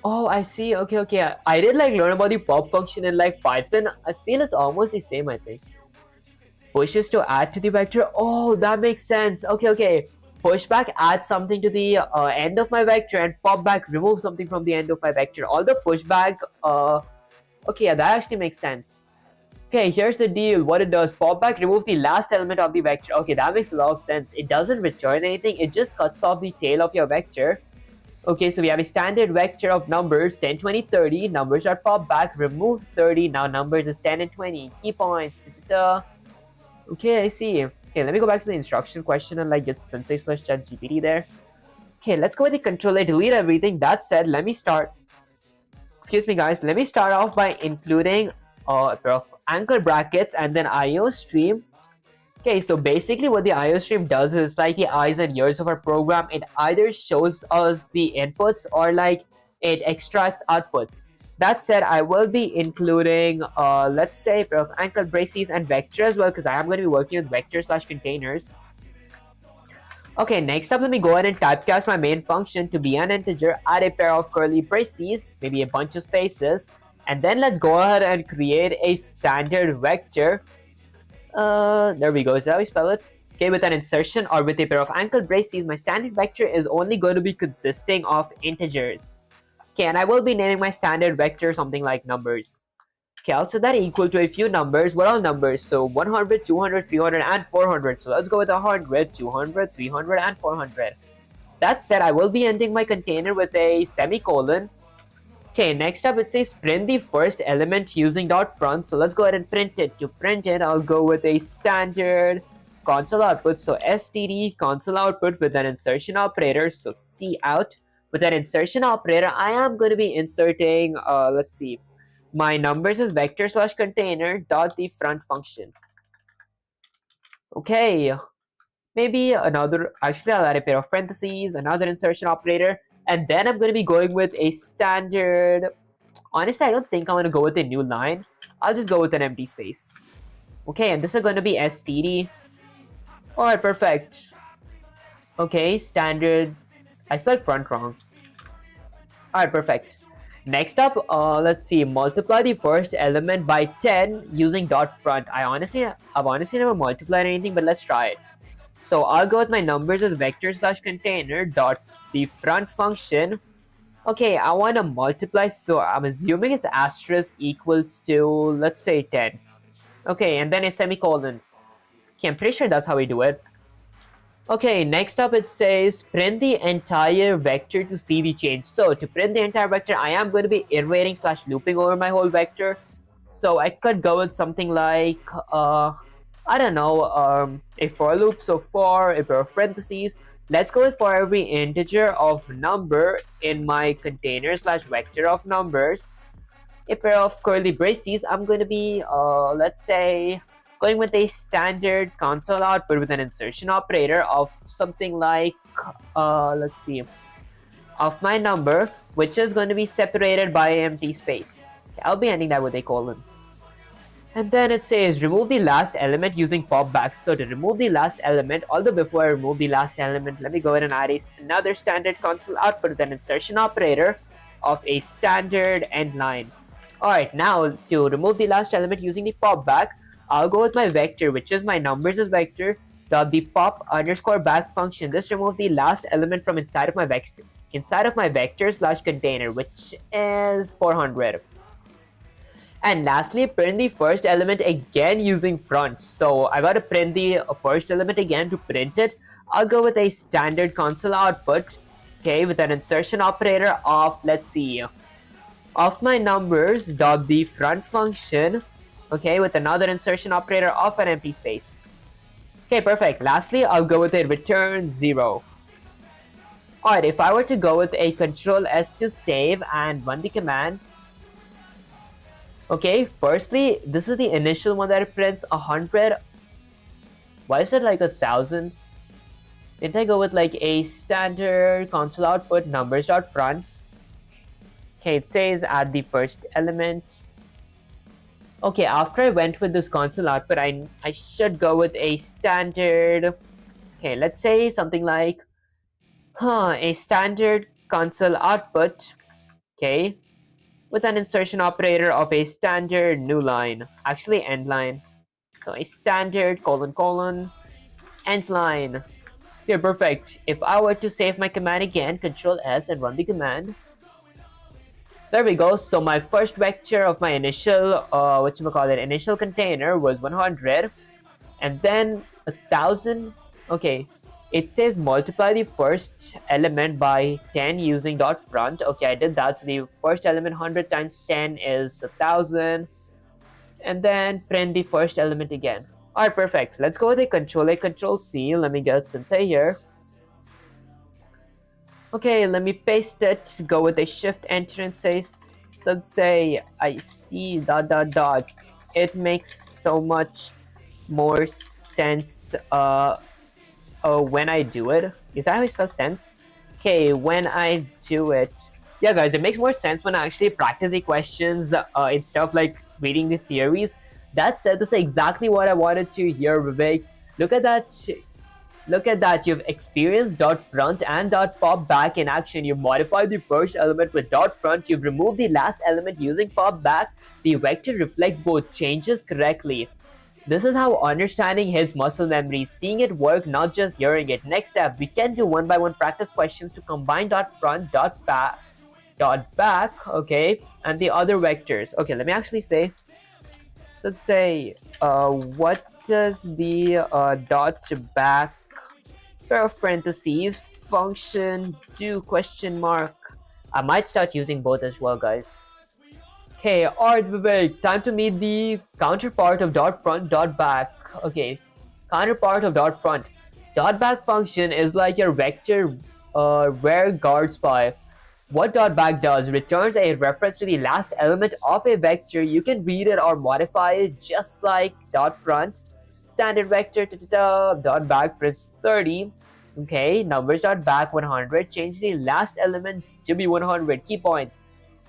Oh, I see. Okay, okay. I did like learn about the pop function in like Python. I feel it's almost the same, I think. Pushes to add to the vector. Oh, that makes sense. Okay, okay. Pushback adds something to the end of my vector, and pop back removes something from the end of my vector. All the pushback, okay, yeah, that actually makes sense. Okay, here's the deal. What it does, pop back removes the last element of the vector. Okay, that makes a lot of sense. It doesn't return anything. It just cuts off the tail of your vector. Okay, so we have a standard vector of numbers 10, 20, 30. Numbers are pop back, remove 30. Now numbers is 10 and 20. Key points. Da, da, da. Okay, I see. Okay, let me go back to the instruction question and like get Sensei slash ChatGPT there. Okay, let's go with the control A, delete everything. That said, let me start. Excuse me, guys. Let me start off by including a pair of anchor brackets and then IO stream. Okay, so basically what the IO stream does is like the eyes and ears of our program. It either shows us the inputs or like it extracts outputs. That said, I will be including, let's say, a pair of anchor braces and vector as well, because I am going to be working with vector slash containers. Okay, next up, let me go ahead and typecast my main function to be an integer, add a pair of curly braces, maybe a bunch of spaces, and then let's go ahead and create a standard vector. There we go, is that how we spell it? Okay, with an insertion or with a pair of anchor braces, my standard vector is only going to be consisting of integers. Okay, and I will be naming my standard vector something like numbers. Okay, I'll set that equal to a few numbers. What are numbers? So 100, 200, 300, and 400. So let's go with 100, 200, 300, and 400. That said, I will be ending my container with a semicolon. Okay, next up it says print the first element using dot front. So let's go ahead and print it. To print it, I'll go with a standard console output. So std console output with an insertion operator. So cout. With an insertion operator, I am going to be inserting, let's see, my numbers is vector slash container dot the front function. Okay, maybe another, actually I'll add a pair of parentheses, another insertion operator, and then I'm going to be going with a standard. Honestly, I don't think I'm going to go with a new line. I'll just go with an empty space. Okay, and this is going to be std. Alright, perfect. Okay, standard. I spelled front wrong. Alright, perfect. Next up, let's see, multiply the first element by 10 using dot front. I've honestly never multiplied anything, but let's try it. So I'll go with my numbers as vector slash container dot the front function. Okay, I want to multiply, so I'm assuming it's asterisk equals to, let's say 10. Okay, and then a semicolon. Okay, I'm pretty sure that's how we do it. Okay, next up it says print the entire vector to see the change. So to print the entire vector, I am going to be iterating slash looping over my whole vector. So I could go with something like, I don't know, a for loop. So for a pair of parentheses, let's go with for every integer of number in my container slash vector of numbers, a pair of curly braces. I'm going to be, let's say, going with a standard console output with an insertion operator of something like, let's see, of my number, which is going to be separated by an empty space. Okay, I'll be ending that with a colon. And then it says remove the last element using pop back. So to remove the last element, although before I remove the last element, let me go ahead and add another standard console output with an insertion operator of a standard end line. Alright, now to remove the last element using the pop back, I'll go with my vector, which is my numbers as vector dot the pop underscore back function. This remove the last element from inside of my vector slash container, which is 400. And lastly, print the first element again using front. So I gotta print the first element again. To print it, I'll go with a standard console output, okay, with an insertion operator of, let's see, of my numbers dot the front function, okay, with another insertion operator of an empty space. Okay, perfect. Lastly, I'll go with a return 0. Alright, if I were to go with a control S to save and run the command. Okay, firstly, this is the initial one that prints 100. Why is it like 1000? Didn't I go with like a standard console output numbers.front? Okay, it says add the first element. Okay, after I went with this console output, I should go with a standard. Okay, let's say something like a standard console output, okay, with an insertion operator of a standard new line, actually end line. So a standard colon end line. Yeah, perfect. If I were to save my command again, control S and run the command. There we go. So my first vector of my initial, initial container was 100, and then 1000. Okay, it says multiply the first element by 10 using dot front. Okay, I did that. So the first element 100 times 10 is 1000, and then print the first element again. Alright, perfect. Let's go with a control C. Let me get Sensei here. Okay, let me paste it. Go with a shift enter and say Sensei, I see ... It makes so much more sense when I do it. Is that how you spell sense? Okay, when I do it. Yeah, guys, it makes more sense when I actually practice the questions instead of like reading the theories. That said, this is exactly what I wanted to hear, Vivek. Look at that. Look at that. You've experienced dot front and dot pop back in action. You've modified the first element with dot front. You've removed the last element using pop back. The vector reflects both changes correctly. This is how understanding his muscle memory, seeing it work, not just hearing it. Next step, we can do one-by-one practice questions to combine dot front, dot back, okay, and the other vectors. Okay, let me actually say. So let's say, what does the dot back pair of parentheses function do ? Question mark. I might start using both as well, guys. Okay, alright, Vivek, time to meet the counterpart of dot front, dot back. Okay, counterpart of dot front. Dot back function is like your vector where guards by. What dot back does returns a reference to the last element of a vector. You can read it or modify it just like dot front. Standard vector dot back prints 30. Okay, numbers dot back 100. Change the last element to be 100. Key points.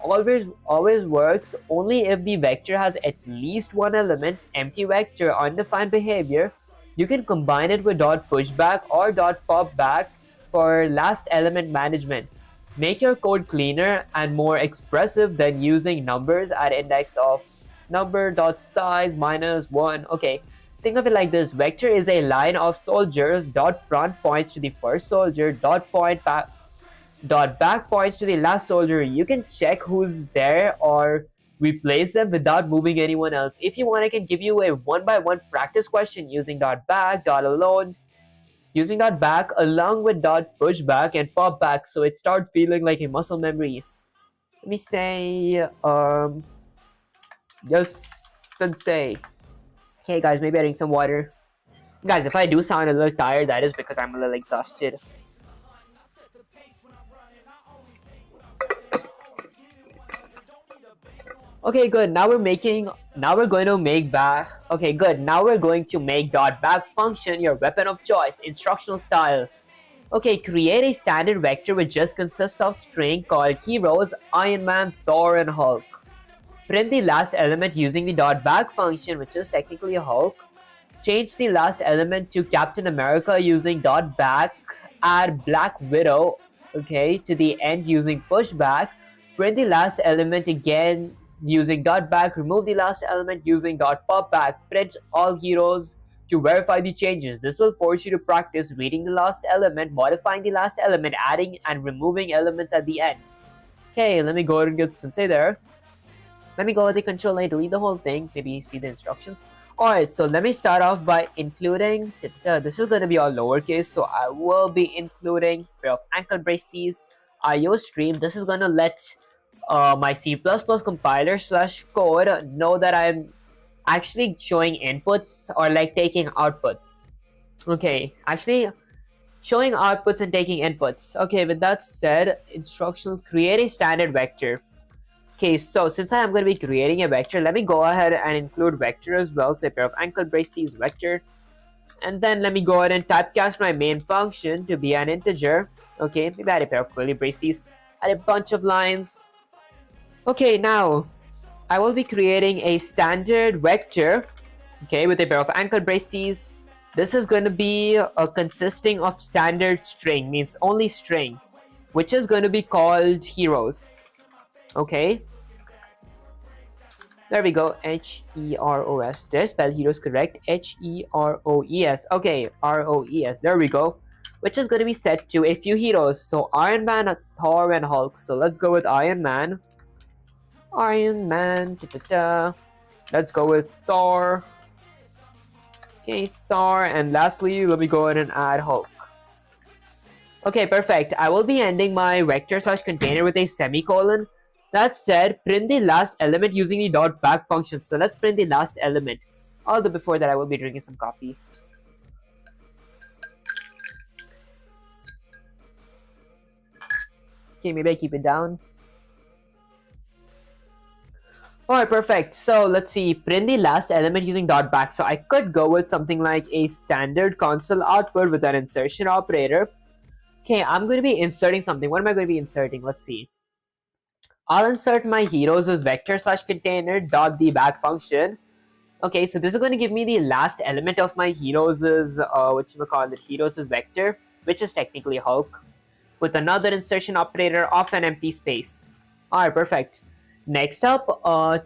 Always works only if the vector has at least one element. Empty vector, undefined behavior. You can combine it with dot pushback or dot popback for last element management. Make your code cleaner and more expressive than using numbers at index of number dot size minus 1. Okay, think of it like this. Vector is a line of soldiers. Dot front points to the first soldier. Dot back points to the last soldier. You can check who's there or replace them without moving anyone else. If you want, I can give you a one-by-one practice question using dot back, dot alone, using dot back along with dot pushback and pop back, so it starts feeling like a muscle memory. Let me say, yes, sensei. Hey guys, maybe I drink some water. Guys, if I do sound a little tired, that is because I'm a little exhausted. Okay, good. Now we're going to make back. Okay, good. Now we're going to make dot back function your weapon of choice, instructional style. Okay, create a standard vector which just consists of string called heroes, Iron Man, Thor, and Hulk. Print the last element using the dot back function, which is technically Hulk. Change the last element to Captain America using dot back. Add Black Widow, okay, to the end using pushback. Print the last element again using dot back. Remove the last element using dot pop back. Print all heroes to verify the changes. This will force you to practice reading the last element, modifying the last element, adding and removing elements at the end. Okay, let me go ahead and get Sensei there. Let me go with the Control A, delete the whole thing, maybe see the instructions. Alright, so let me start off by including, this is going to be all lowercase, so I will be including pair of ankle braces, IO stream. This is going to let my C++ compiler / code know that I'm actually showing inputs or like taking outputs. Okay, actually showing outputs and taking inputs. Okay, with that said, instructional, create a standard vector. Okay, so since I am going to be creating a vector, let me go ahead and include vector as well. So a pair of ankle braces vector. And then let me go ahead and typecast my main function to be an integer. Okay, maybe add a pair of curly braces. Add a bunch of lines. Okay, now I will be creating a standard vector. Okay, with a pair of ankle braces. This is going to be consisting of standard string, means only strings, which is going to be called heroes. Okay, there we go. H-E-R-O-S. Did I spell heroes correct? H-E-R-O-E-S. Okay, R-O-E-S. There we go. Which is going to be set to a few heroes. So Iron Man, Thor, and Hulk. So let's go with Iron Man. Iron Man. Let's go with Thor. Okay, Thor. And lastly, let me go ahead and add Hulk. Okay, perfect. I will be ending my vector / container with a semicolon. That said, print the last element using the dot back function. So let's print the last element. Although before that, I will be drinking some coffee. Okay, maybe I keep it down. Alright, perfect. So let's see, print the last element using dot back. So I could go with something like a standard console output with an insertion operator. Okay, I'm going to be inserting something. What am I going to be inserting? Let's see. I'll insert my heroes as vector / container dot the back function. Okay, so this is going to give me the last element of my heroes is whatchamacallit, heroes as vector, which is technically Hulk, with another insertion operator of an empty space. Alright, perfect. Next up,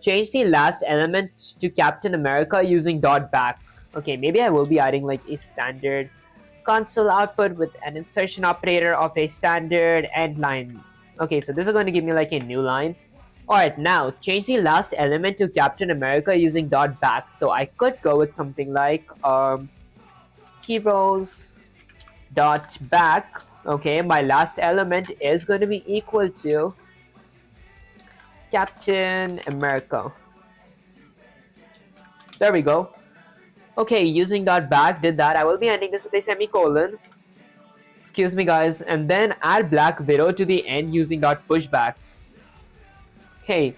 change the last element to Captain America using dot back. Okay, maybe I will be adding like a standard console output with an insertion operator of a standard end line. Okay, so this is going to give me like a new line. Alright, now change the last element to Captain America using dot back. So I could go with something like heroes dot back. Okay, my last element is going to be equal to Captain America. There we go. Okay, using dot back did that. I will be ending this with a semicolon. Excuse me, guys. And then add Black Widow to the end using dot pushback. Okay,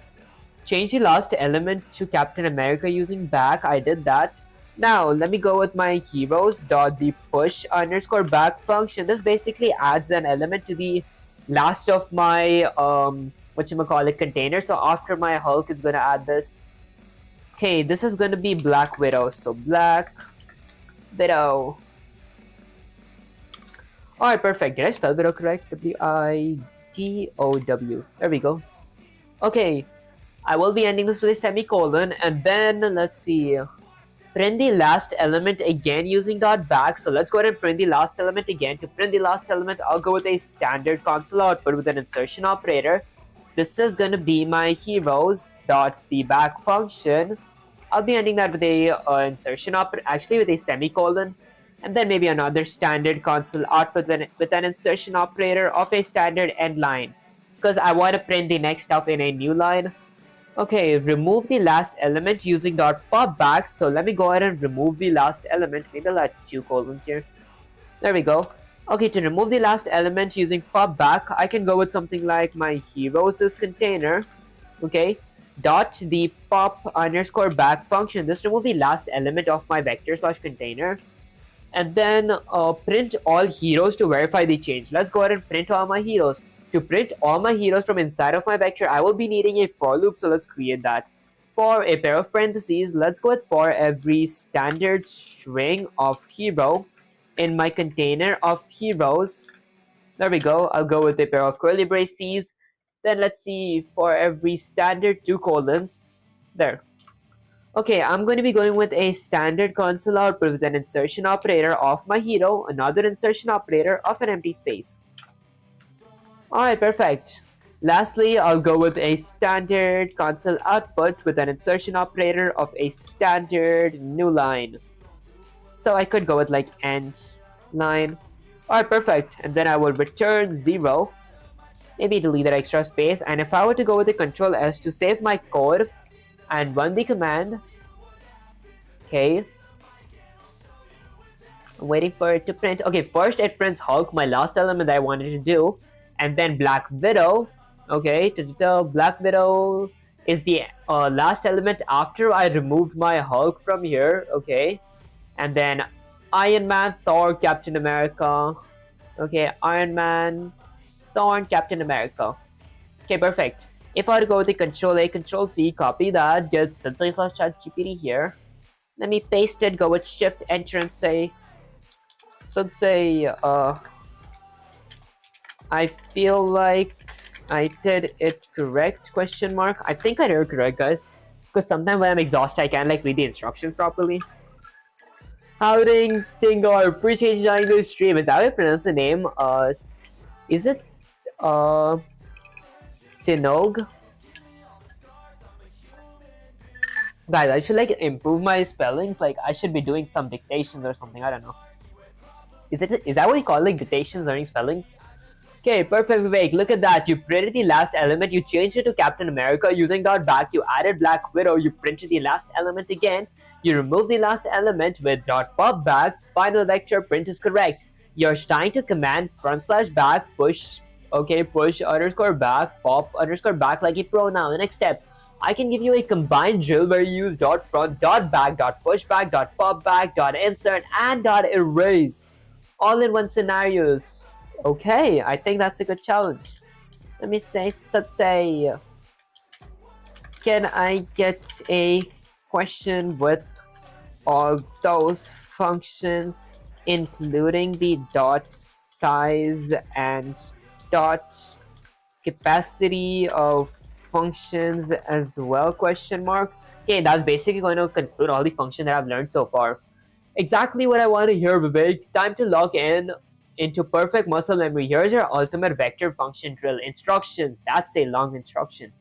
change the last element to Captain America using back. I did that. Now let me go with my heroes dot the push underscore back function. This basically adds an element to the last of my whatchamacallit container. So after my Hulk, it's gonna add this. Okay, this is gonna be Black Widow. So Black Widow. Alright, perfect. Did I spell Widow correct? W-I-D-O-W. There we go. Okay, I will be ending this with a semicolon, and then let's see. Print the last element again using dot back. So let's go ahead and print the last element again. To print the last element, I'll go with a standard console output with an insertion operator. This is gonna be my heroes dot the back function. I'll be ending that with a insertion operator, actually with a semicolon, and then maybe another standard console output with an insertion operator of a standard end line, because I want to print the next stuff in a new line. Okay, remove the last element using dot pop back. So let me go ahead and remove the last element. Maybe I'll add 2 colons here. There we go. Okay, to remove the last element using pop back, I can go with something like my heroes container. Okay, dot the pop underscore back function. This remove the last element of my vector slash container. And then print all heroes to verify the change. Let's go ahead and print all my heroes. To print all my heroes from inside of my vector, I will be needing a for loop, so let's create that. For a pair of parentheses, let's go with for every standard string of hero in my container of heroes. There we go. I'll go with a pair of curly braces. Then let's see, for every standard 2 colons. There. Okay, I'm going to be going with a standard console output with an insertion operator of my hero, another insertion operator of an empty space. Alright, perfect. Lastly, I'll go with a standard console output with an insertion operator of a standard new line. So I could go with like end line. Alright, perfect. And then I will return 0. Maybe delete that extra space. And if I were to go with the Control S to save my code and run the command. Okay. I'm waiting for it to print. Okay, first it prints Hulk, my last element that I wanted to do. And then Black Widow. Okay, Black Widow is the last element after I removed my Hulk from here. Okay. And then Iron Man, Thor, Captain America. Okay, Iron Man, Thor, and Captain America. Okay, perfect. If I were to go with the Control A, Control C, copy that, get sensei/ChatGPT here. Let me paste it, go with Shift, Enter, and say, so let's say, I feel like I did it correct, question mark. I think I did it correct, guys. Because sometimes when I'm exhausted, I can't like read the instructions properly. Howding Tingar, appreciate you joining the stream. Is that how you pronounce the name? Is it Tinog? Guys, I should like improve my spellings. Like I should be doing some dictations or something. I don't know. Is that what you call like dictations, learning spellings? Okay, perfect, Vivek. Look at that. You printed the last element. You changed it to Captain America using dot back. You added Black Widow. You printed the last element again. You remove the last element with dot pop back. Final vector print is correct. You're trying to command front/back push. Okay, push underscore back pop underscore back like a pronoun. The next step, I can give you a combined drill where you use dot front, dot back, dot push back, dot pop back, dot insert, and dot erase, all in one scenarios. Okay, I think that's a good challenge. Let me say, let's say, can I get a question with all those functions, including the dot size and dot capacity of functions as well, question mark. Okay, that's basically going to conclude all the functions that I've learned so far. Exactly what I want to hear, Vivek. Time to log in into perfect muscle memory. Here's your ultimate vector function drill. Instructions. That's a long instruction.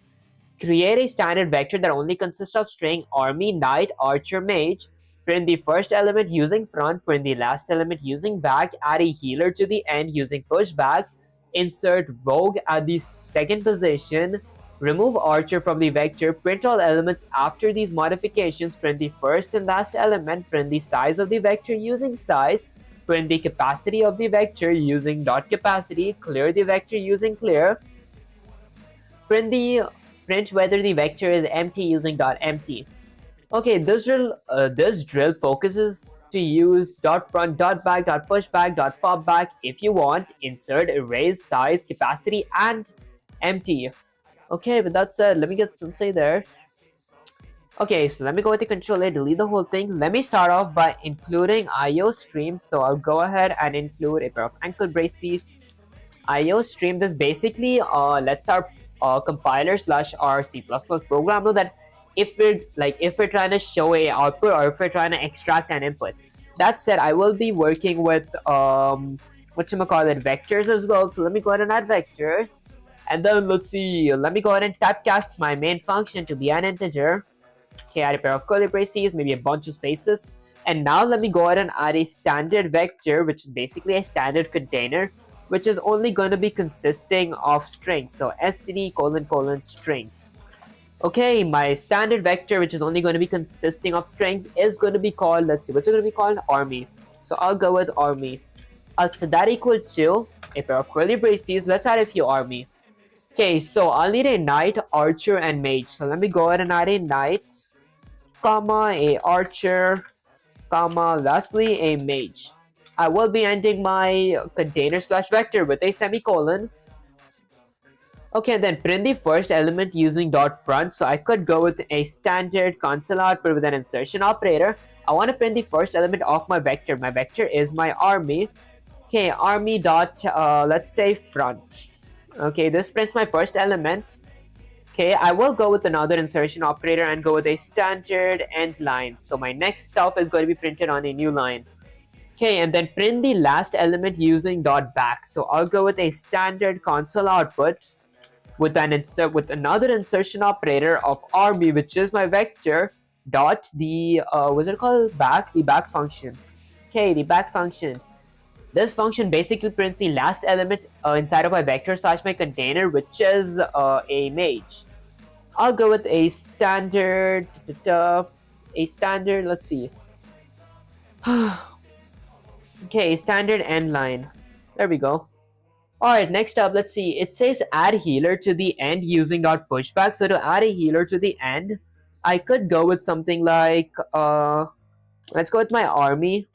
Create a standard vector that only consists of string army, knight, archer, mage. Print the first element using front, print the last element using back, add a healer to the end using pushback, insert rogue at the second position, remove archer from the vector, print all elements after these modifications, print the first and last element, print the size of the vector using size, print the capacity of the vector using dot capacity, clear the vector using clear, print whether the vector is empty using dot empty. Okay, this drill focuses to use dot front, dot back, dot push back, dot pop back if you want, insert, erase, size, capacity, and empty. Okay, with that said, let me get Sensei there. Okay, so let me go with the control A, delete the whole thing. Let me start off by including IO streams. So I'll go ahead and include a pair of ankle braces. IO stream, this basically lets our compiler slash our C++ program know that if we're trying to show a output or if we're trying to extract an input. That said, I will be working with vectors as well. So let me go ahead and add vectors, and then let's see. Let me go ahead and typecast my main function to be an integer. Okay, add a pair of curly braces, maybe a bunch of spaces, and now let me go ahead and add a standard vector, which is basically a standard container, which is only going to be consisting of strings. So std : strings. Okay, my standard vector, which is only going to be consisting of strings, is going to be called, let's see, what's it going to be called? Army. So I'll go with army. I'll set that equal to a pair of curly braces. Let's add a few army. Okay, so I'll need a knight, archer, and mage. So let me go ahead and add a knight, comma, a archer, comma, lastly a mage. I will be ending my container slash vector with a semicolon. Okay, and then print the first element using dot front. So I could go with a standard console output with an insertion operator. I want to print the first element of my vector. My vector is my army. Okay, army dot, let's say front. Okay, this prints my first element. Okay, I will go with another insertion operator and go with a standard end line. So my next stuff is going to be printed on a new line. Okay, and then print the last element using dot back. So I'll go with a standard console output with another insertion operator of army, which is my vector, dot the what's it called? Back, the back function. Okay, the back function. This function basically prints the last element inside of my vector slash my container, which is a mage. I'll go with a standard, let's see. Okay, standard end line. There we go. Alright, next up, let's see. It says add healer to the end using dot pushback. So to add a healer to the end, I could go with something like, let's go with my army.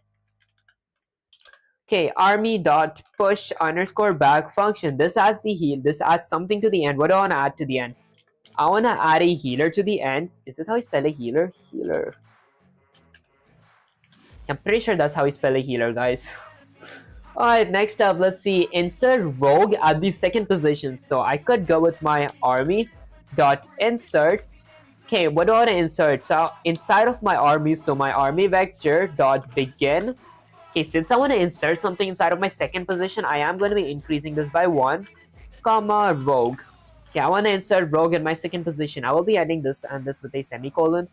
Okay, army dot push underscore back function. This adds the heal. This adds something to the end. What do I want to add to the end? I want to add a healer to the end. Is this how you spell a healer? Healer. I'm pretty sure that's how you spell a healer, guys. Alright, next up, let's see. Insert rogue at the second position. So I could go with my army dot insert. Okay, what do I want to insert? So inside of my army, so my army vector dot begin. Okay, since I want to insert something inside of my second position, I am going to be increasing this by 1, comma, rogue. Okay, I want to insert rogue in my second position. I will be ending this and this with a semicolon.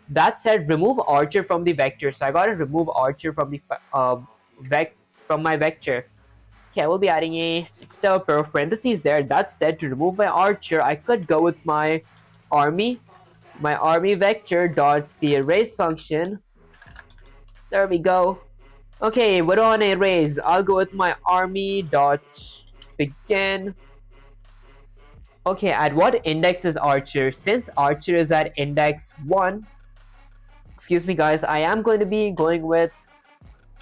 That said, remove archer from the vector. So I got to remove archer from the from my vector. Okay, I will be adding a pair of parentheses there. That said, to remove my archer, I could go with my army vector dot the erase function. There we go. Okay, what do I want to erase? I'll go with my army dot begin. Okay, at what index is archer? Since archer is at index 1, excuse me guys, I am going to be going with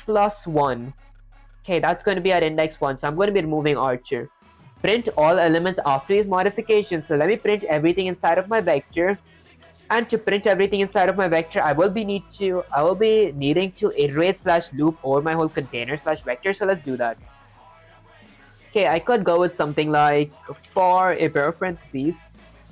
+1. Okay, that's going to be at index 1, so I'm going to be removing archer. Print all elements after these modifications. So let me print everything inside of my vector. And to print everything inside of my vector, I will be needing to iterate slash loop over my whole container slash vector. So let's do that. Okay, I could go with something like for a pair of parentheses.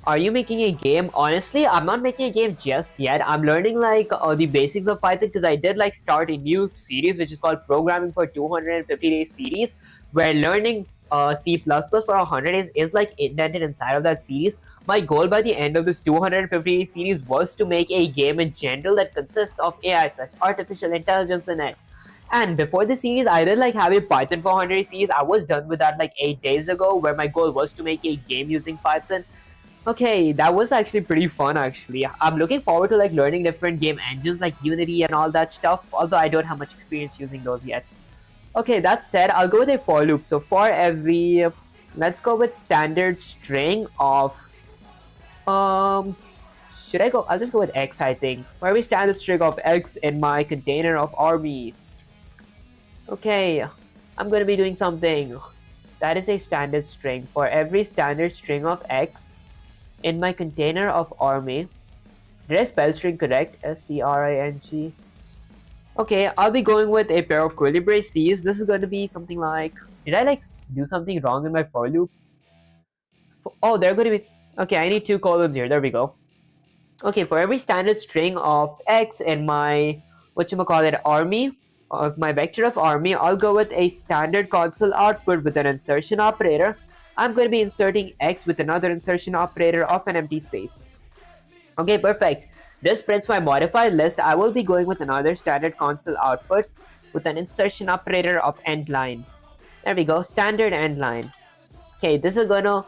Are you making a game? Honestly, I'm not making a game just yet. I'm learning like the basics of Python because I did like start a new series which is called Programming for 250 Days series, where learning C++ for 100 days is like indented inside of that series. My goal by the end of this 250 series was to make a game in general that consists of AI slash artificial intelligence in it. And before the series, I did like have a Python for 100 series. I was done with that like 8 days ago, where my goal was to make a game using Python. Okay, that was actually pretty fun actually. I'm looking forward to like learning different game engines like Unity and all that stuff, although I don't have much experience using those yet. Okay, that said, I'll go with a for loop. So for every, let's go with standard string of, um, should I go? I'll just go with X, I think. For every standard string of X in my container of army. Okay, I'm gonna be doing something. That is a standard string. For every standard string of X in my container of army. Did I spell string correct? string. Okay, I'll be going with a pair of curly braces. This is going to be something like... Did I like do something wrong in my for loop? Oh, they're going to be... Okay, I need two columns here. There we go. Okay, for every standard string of X in my... whatchamacallit, army, of my vector of army, I'll go with a standard console output with an insertion operator. I'm going to be inserting X with another insertion operator of an empty space. Okay, perfect. This prints my modified list. I will be going with another standard console output with an insertion operator of end line. There we go, standard end line. Okay, this is gonna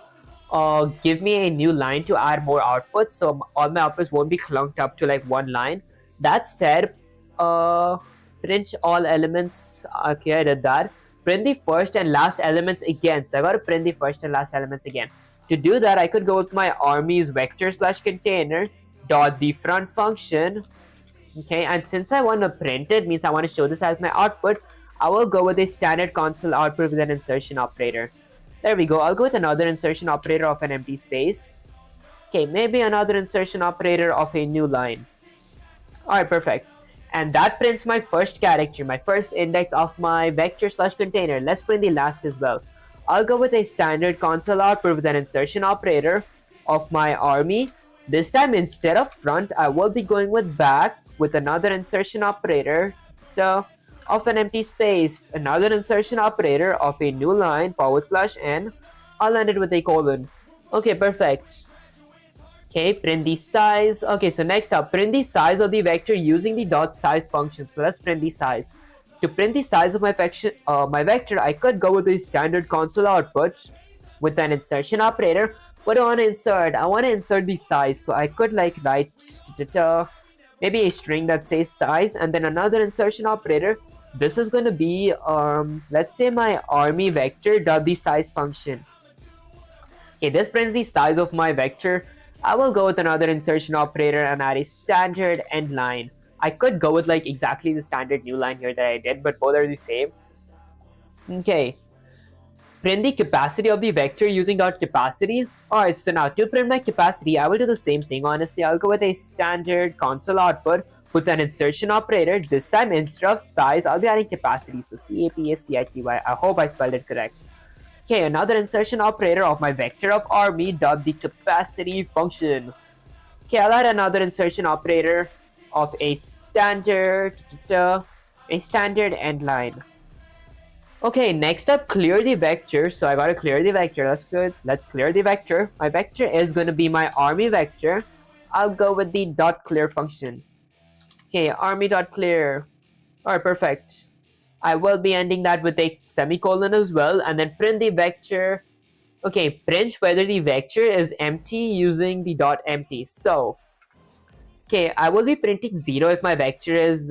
give me a new line to add more outputs, so all my outputs won't be clunked up to like one line. That said, print all elements. Okay, I did that. Print the first and last elements again. So I gotta print the first and last elements again. To do that, I could go with my army's vector slash container dot the front function. Okay, and since I want to print it, means I want to show this as my output, I will go with a standard console output with an insertion operator. There we go. I'll go with another insertion operator of an empty space. Okay, maybe another insertion operator of a new line. Alright, perfect. And that prints my first character, my first index of my vector slash container. Let's print the last as well. I'll go with a standard console output with an insertion operator of my army. This time, instead of front, I will be going with back with another insertion operator of an empty space, another insertion operator of a new line, /n. I'll end it with a colon. Okay, perfect. Okay, print the size. Okay, so next up, print the size of the vector using the dot size function. So let's print the size. To print the size of my vector, I could go with the standard console output with an insertion operator. What do I want to insert? I want to insert the size. So I could like write maybe a string that says size and then another insertion operator. This is going to be, let's say my army vector dot the size function. Okay, this prints the size of my vector. I will go with another insertion operator and add a standard end line. I could go with like exactly the standard new line here that I did, but both are the same. Okay. Print the capacity of the vector using dot capacity. Alright, so now to print my capacity, I will do the same thing. Honestly, I'll go with a standard console output with an insertion operator. This time, instead of size, I'll be adding capacity. So capacity. I hope I spelled it correct. Okay, another insertion operator of my vector of army dot the capacity function. Okay, I'll add another insertion operator of a standard end line. Okay, next up, clear the vector. So I gotta clear the vector. That's good. Let's clear the vector. My vector is gonna be my army vector. I'll go with the dot clear function. Okay, army dot clear. Alright, perfect. I will be ending that with a semicolon as well, and then print the vector. Okay, print whether the vector is empty using the dot empty. So, okay, I will be printing 0 if my vector is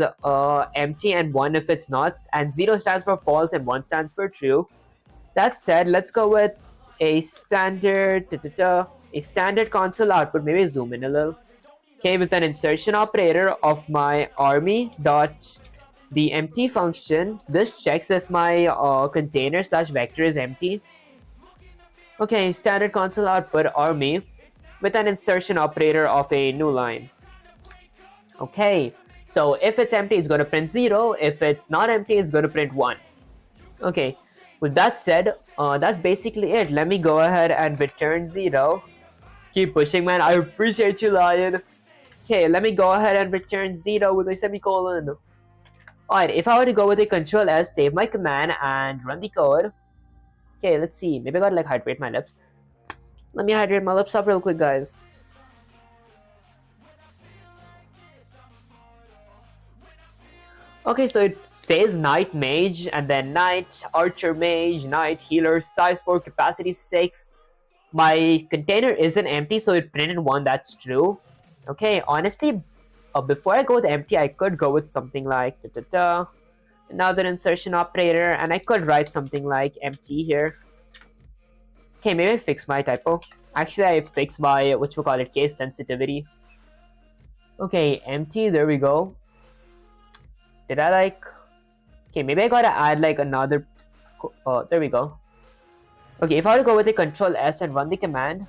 empty and 1 if it's not, and 0 stands for false and 1 stands for true. That said, let's go with a standard console output. Maybe zoom in a little. Okay, with an insertion operator of my army dot the empty function. This checks if my container slash vector is empty. Okay, standard console output army with an insertion operator of a new line. Okay, so if it's empty, it's going to print 0. If it's not empty, it's going to print 1. Okay, with that said, that's basically it. Let me go ahead and return 0. Keep pushing, man. I appreciate you, Lion. Okay, let me go ahead and return 0 with a semicolon. Alright, if I were to go with a Control S, save my command, and run the code. Okay, let's see. Maybe I gotta like hydrate my lips. Let me hydrate my lips up real quick, guys. Okay, so it says Knight Mage, and then Knight, Archer Mage, Knight Healer, size 4, capacity 6. My container isn't empty, so it printed 1, that's true. Okay, honestly, before I go with empty, I could go with something like Another insertion operator, and I could write something like empty here. Okay, maybe I fix my typo. Actually, I fixed my, which we'll call it, case sensitivity. Okay, empty, there we go. Did I like... Okay, maybe I gotta add like another... there we go. Okay, if I were to go with the Control S and run the command.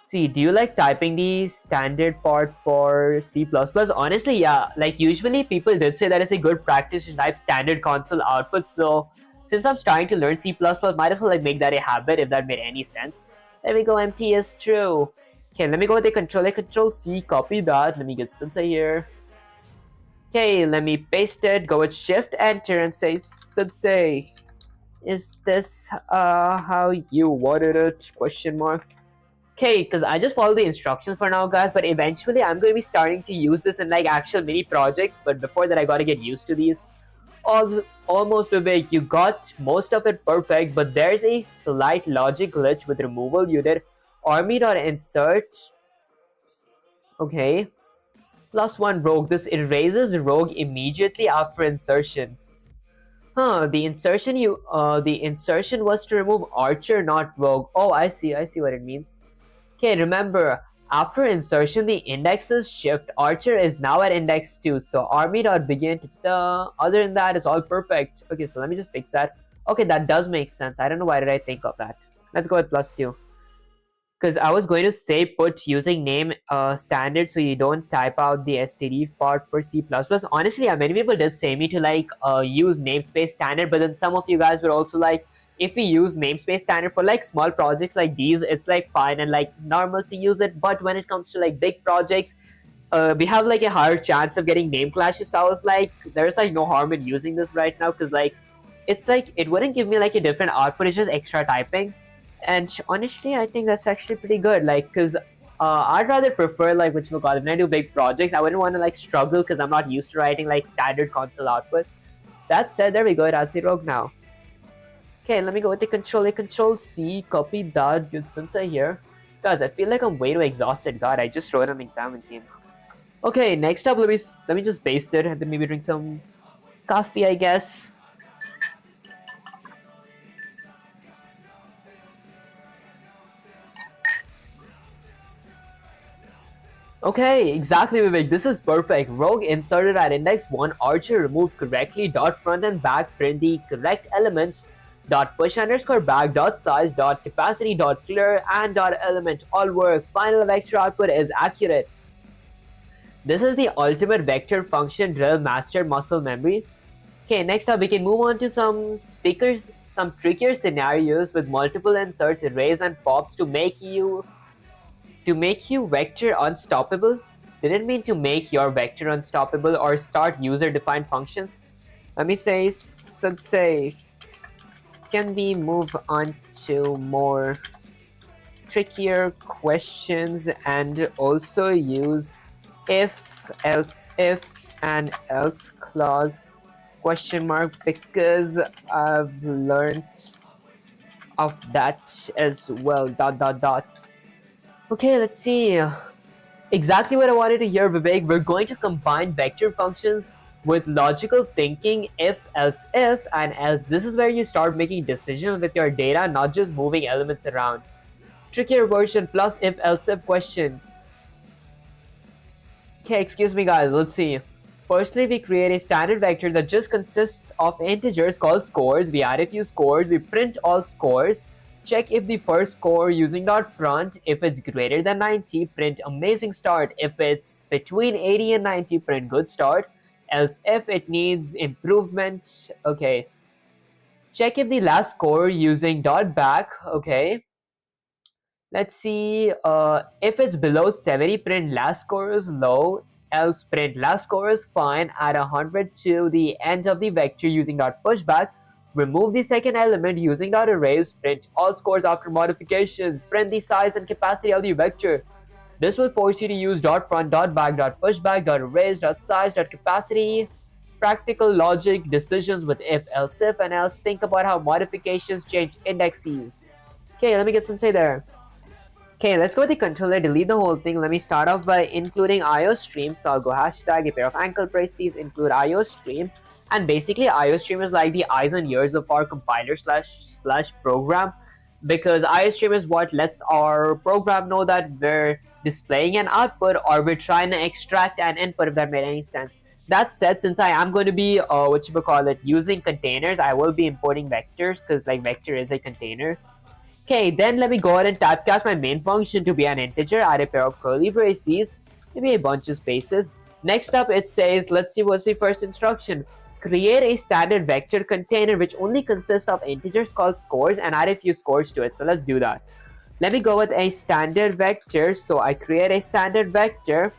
See, do you like typing the standard part for C++? Honestly, yeah. Like usually people did say that it's a good practice to type standard console output. So since I'm starting to learn C++, might as well like make that a habit if that made any sense. There we go, empty is true. Okay, let me go with the Control C, copy that. Let me get Sensei here. Okay, let me paste it, go with Shift Enter and say Sensei. Is this how you wanted it? Question mark. Okay, because I just follow the instructions for now, guys, but eventually I'm going to be starting to use this in like actual mini projects, but before that I got to get used to these. Almost Vivek, you got most of it perfect, but there's a slight logic glitch with removal. You did army.insert. Okay. +1 rogue. This erases rogue immediately after insertion. Huh, the insertion was to remove archer, not rogue. Oh, I see what it means. Okay, remember, after insertion, the indexes shift. Archer is now at index 2, so army.begin. Other than that, it's all perfect. Okay, so let me just fix that. Okay, that does make sense. I don't know why did I think of that. Let's go with +2. Because I was going to say put using name standard so you don't type out the std part for C++. Honestly, yeah, many people did say me to like use namespace standard, but then some of you guys were also like, if we use namespace standard for like small projects like these, it's like fine and like normal to use it, but when it comes to like big projects, we have like a higher chance of getting name clashes. So I was like, there's like no harm in using this right now, because like it's like it wouldn't give me like a different output, it's just extra typing. And honestly, I think that's actually pretty good, like, because I'd rather prefer like which call it, when I do big projects, I wouldn't want to like struggle because I'm not used to writing like standard console output. That said, there we go, it adds the rogue now. Okay, let me go with the Control C, copy that, get Sensei here. Guys, I feel like I'm way too exhausted. God, I just wrote an exam team. Okay, next up, let me just paste it and then maybe drink some coffee, I guess. Okay, exactly, Vivek. This is perfect. Rogue inserted at index 1, archer removed correctly, dot front and back, print the correct elements, dot push underscore back, dot size, dot capacity, dot clear, and dot element all work. Final vector output is accurate. This is the ultimate vector function drill master muscle memory. Okay, next up we can move on to some trickier scenarios with multiple inserts, arrays, and pops to make you vector unstoppable. Didn't mean to make your vector unstoppable or start user-defined functions. Let me say, Sensei, can we move on to more trickier questions and also use if, else if, and else clause question mark, because I've learned of that as well, dot dot dot. Okay, let's see. Exactly what I wanted to hear, Vivek. We're going to combine vector functions with logical thinking, if, else if, and else. This is where you start making decisions with your data, not just moving elements around. Trickier version plus if, else if question. Okay, excuse me guys, let's see. Firstly, we create a standard vector that just consists of integers called scores. We add a few scores, we print all scores. Check if the first score using dot front. If it's greater than 90, print amazing start. If it's between 80 and 90, print good start. Else if it needs improvement. Okay. Check if the last score using dot back. Okay. Let's see. If it's below 70, print last score is low. Else print last score is fine. Add 100 to the end of the vector using dot pushback. Remove the second element using dot erase. Print all scores after modifications. Print the size and capacity of the vector. This will force you to use dot front, dot back, dot pushback, dot erase, dot size, dot capacity. Practical logic decisions with if, else if, and else. Think about how modifications change indexes. Okay, let me get some say there. Okay, let's go with the controller, delete the whole thing. Let me start off by including IOStream. So I'll go hashtag a pair of ankle braces, include IOStream. And basically IOStream is like the eyes and ears of our compiler slash program, because IOStream is what lets our program know that we're displaying an output or we're trying to extract an input, if that made any sense. That said, since I am going to be using containers, I will be importing vectors, because like vector is a container. Okay, then let me go ahead and typecast my main function to be an integer, add a pair of curly braces, maybe a bunch of spaces. Next up, it says, let's see what's the first instruction. Create a standard vector container which only consists of integers called scores, and add a few scores to it. So let's do that. Let me go with a standard vector. So I create a standard vector,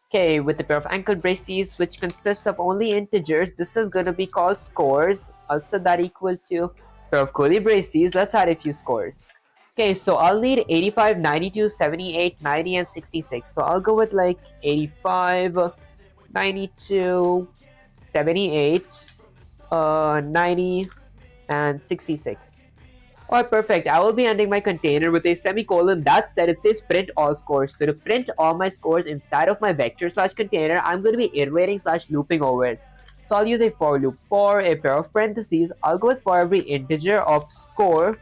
okay, with a pair of ankle braces which consists of only integers. This is going to be called scores. I'll set that equal to pair of curly braces. Let's add a few scores. Okay, so I'll need 85, 92, 78, 90, and 66. So I'll go with like 85, 92, 78, 90, and 66. Alright, perfect. I will be ending my container with a semicolon. That said, it says print all scores. So to print all my scores inside of my vector slash container, I'm going to be iterating slash looping over it. So I'll use a for loop. For a pair of parentheses, I'll go with for every integer of score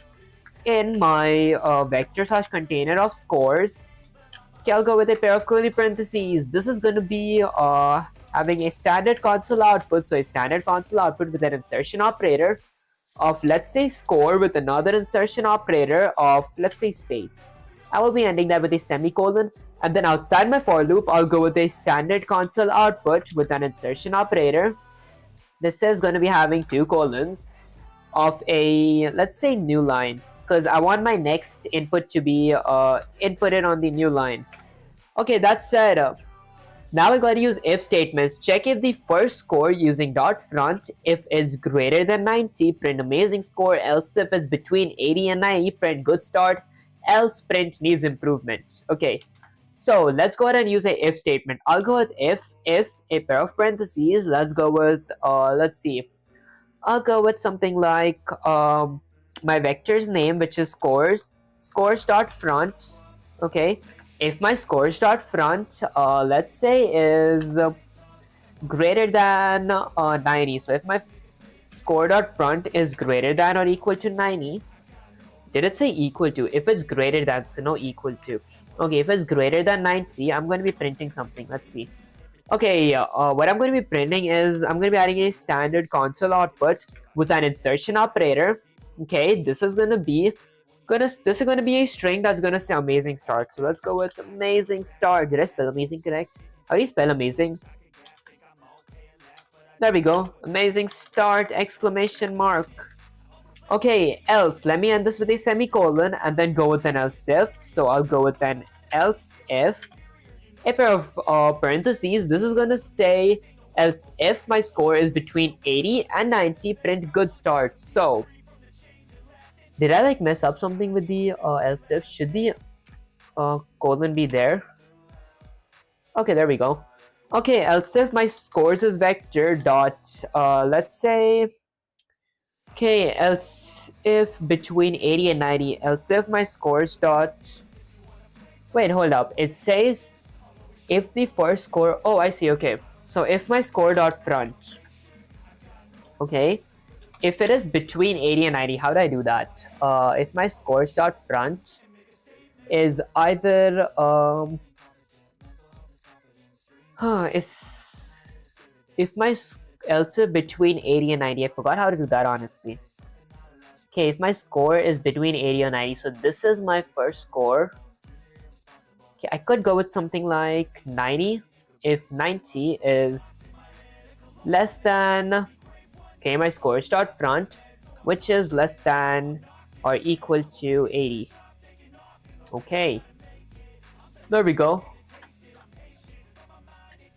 in my vector slash container of scores. Okay, I'll go with a pair of curly parentheses. This is going to be having a standard console output. So a standard console output with an insertion operator of, let's say, score with another insertion operator of, let's say, space. I will be ending that with a semicolon. And then outside my for loop, I'll go with a standard console output with an insertion operator. This is going to be having two colons of a, let's say, new line, because I want my next input to be inputted on the new line. Okay, that said, now we're going to use if statements. Check if the first score using dot front, if it's greater than 90, print amazing score, else if it's between 80 and 90, print good start, else print needs improvement. Okay, so let's go ahead and use a if statement. I'll go with if a pair of parentheses. Let's go with let's see, I'll go with something like my vector's name, which is scores dot front. Okay, if my scores dot front let's say is greater than 90. So if my score dot front is greater than or equal to 90, did it say equal to? If it's greater than, so no equal to. Okay, if it's greater than 90, I'm going to be printing something. Let's see. Okay, what I'm going to be printing is I'm going to be adding a standard console output with an insertion operator. Okay, this is going to be a string that's going to say amazing start. So let's go with amazing start. Did I spell amazing correct? How do you spell amazing? There we go. Amazing start, exclamation mark. Okay, else. Let me end this with a semicolon and then go with an else if. So I'll go with an else if. A pair of parentheses. This is going to say else if my score is between 80 and 90, print good start. So did I like mess up something with the else if? Should the colon be there? Okay, there we go. Okay, else if my scores is vector dot let's say, okay, else if between 80 and 90, else if my scores dot, wait, hold up, it says if the first score, oh I see, okay, so if my score dot front, okay, if it is between 80 and 90, how do I do that? If my scores dot front is either if my else if between 80 and 90, I forgot how to do that honestly. Okay, if my score is between 80 and 90, so this is my first score. Okay, I could go with something like 90 if 90 is less than, okay, my score is dot front, which is less than or equal to 80. Okay, there we go.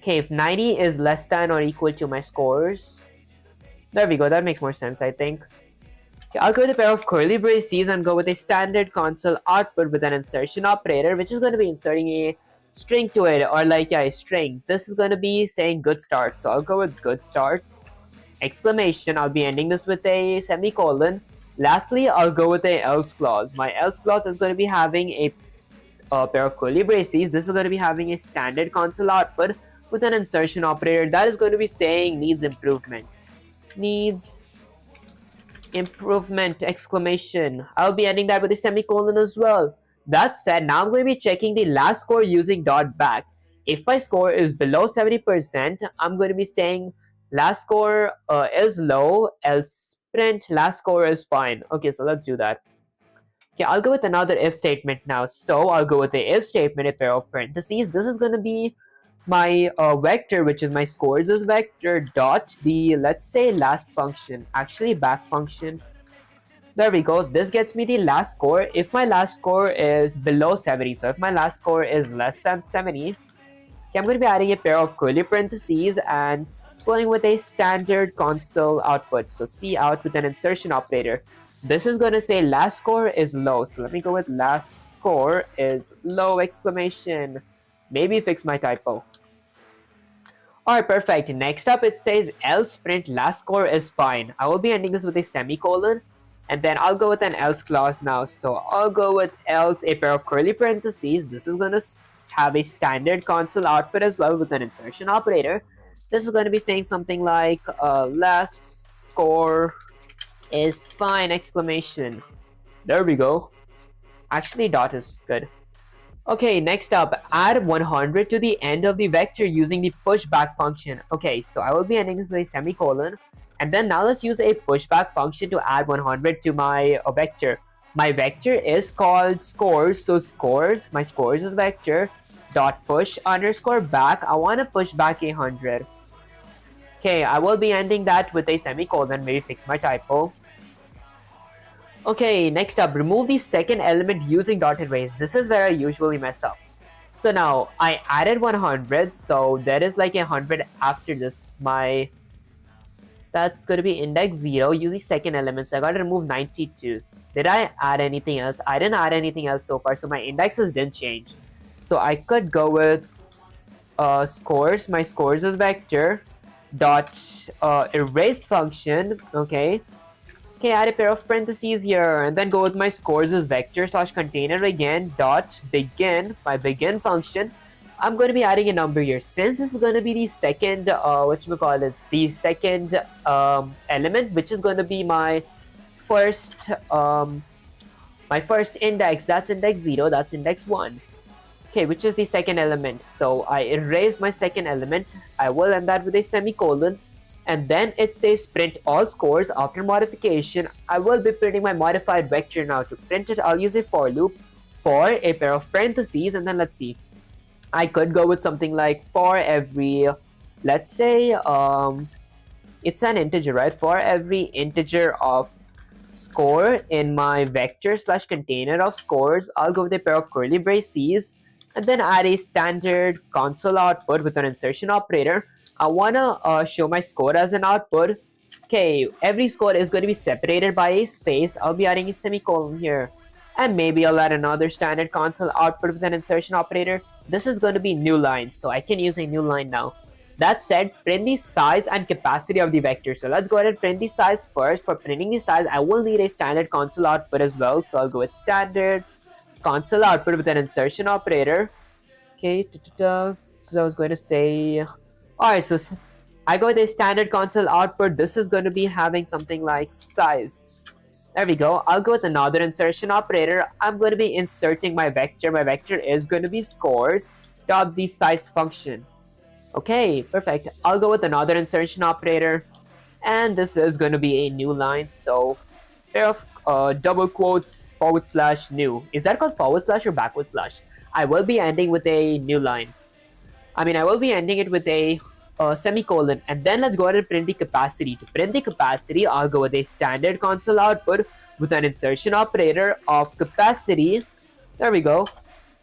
Okay, if 90 is less than or equal to my scores, there we go, that makes more sense, I think. Okay, I'll go with a pair of curly braces and go with a standard console output with an insertion operator, which is going to be inserting a string to it, or like, yeah, a string. This is going to be saying good start, so I'll go with good start, exclamation. I'll be ending this with a semicolon. Lastly, I'll go with a else clause. My else clause is going to be having a a pair of curly braces. This is going to be having a standard console output with an insertion operator that is going to be saying needs improvement. Needs improvement exclamation. I'll be ending that with a semicolon as well. That said, now I'm going to be checking the last score using dot back. If my score is below 70%, I'm going to be saying last score is low, else print last score is fine. Okay, so let's do that. Okay, I'll go with another if statement now. So I'll go with the if statement, a pair of parentheses. This is going to be my vector, which is my scores is vector dot the, let's say, last function, actually back function. There we go. This gets me the last score. If my last score is below 70, so if my last score is less than 70, okay, I'm going to be adding a pair of curly parentheses and going with a standard console output. So C out with an insertion operator. This is going to say last score is low. So let me go with last score is low exclamation. Maybe fix my typo. Alright, perfect. Next up, it says else print last score is fine. I will be ending this with a semicolon, and then I'll go with an else clause now. So I'll go with else, a pair of curly parentheses. This is going to have a standard console output as well with an insertion operator. This is going to be saying something like last score is fine exclamation. There we go. Actually, dot is good. Okay, next up, add 100 to the end of the vector using the pushback function. Okay, so I will be ending this with a semicolon. And then now let's use a pushback function to add 100 to my vector. My vector is called scores. So scores, my scores is vector dot push underscore back. I want to push back 100. Okay, I will be ending that with a semicolon. Maybe fix my typo. Okay, next up, remove the second element using dot erase. This is where I usually mess up. So now I added 100, so there is like 100 after this. That's going to be index 0. Use the second element, so I got to remove 92. Did I add anything else? I didn't add anything else so far, so my indexes didn't change. So I could go with scores. My scores is vector dot erase function. Okay, add a pair of parentheses here, and then go with my scores as vector slash container again dot begin, my begin function. I'm going to be adding a number here since this is going to be the second the second element, which is going to be my first index. That's index 0, that's index 1. Okay, which is the second element. So I erase my second element. I will end that with a semicolon. And then it says print all scores after modification. I will be printing my modified vector now. To print it, I'll use a for loop for a pair of parentheses, and then let's see. I could go with something like for every, let's say, it's an integer, right? For every integer of score in my vector slash container of scores, I'll go with a pair of curly braces, and then add a standard console output with an insertion operator. I wanna show my score as an output. Okay, every score is going to be separated by a space. I'll be adding a semicolon here. And maybe I'll add another standard console output with an insertion operator. This is going to be new line, so I can use a new line now. That said, print the size and capacity of the vector. So let's go ahead and print the size first. For printing the size, I will need a standard console output as well. So I'll go with standard console output with an insertion operator. Okay, because I was going to say... Alright, so I go with a standard console output. This is going to be having something like size. There we go. I'll go with another insertion operator. I'm going to be inserting my vector. My vector is going to be scores dot the size function. Okay, perfect. I'll go with another insertion operator. And this is going to be a new line. So, pair of double quotes / new. Is that called / or backward slash? I will be ending with a new line. I will be ending it with a semicolon, and then let's go ahead and print the capacity. To print the capacity, I'll go with a standard console output with an insertion operator of capacity. There we go.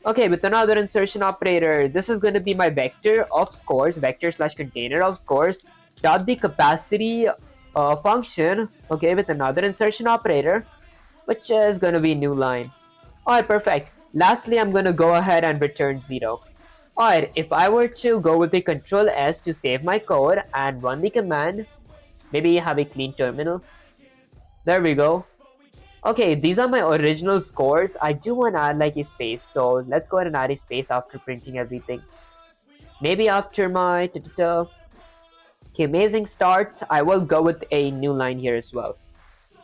Okay, with another insertion operator, this is going to be my vector of scores, vector / container of scores, dot the capacity function. Okay, with another insertion operator, which is going to be new line. Alright, perfect. Lastly, I'm going to go ahead and return 0. Alright, if I were to go with the Control S to save my code and run the command, maybe have a clean terminal. There we go. Okay, these are my original scores. I do want to add like a space, so let's go ahead and add a space after printing everything. Maybe after my okay, amazing start, I will go with a new line here as well.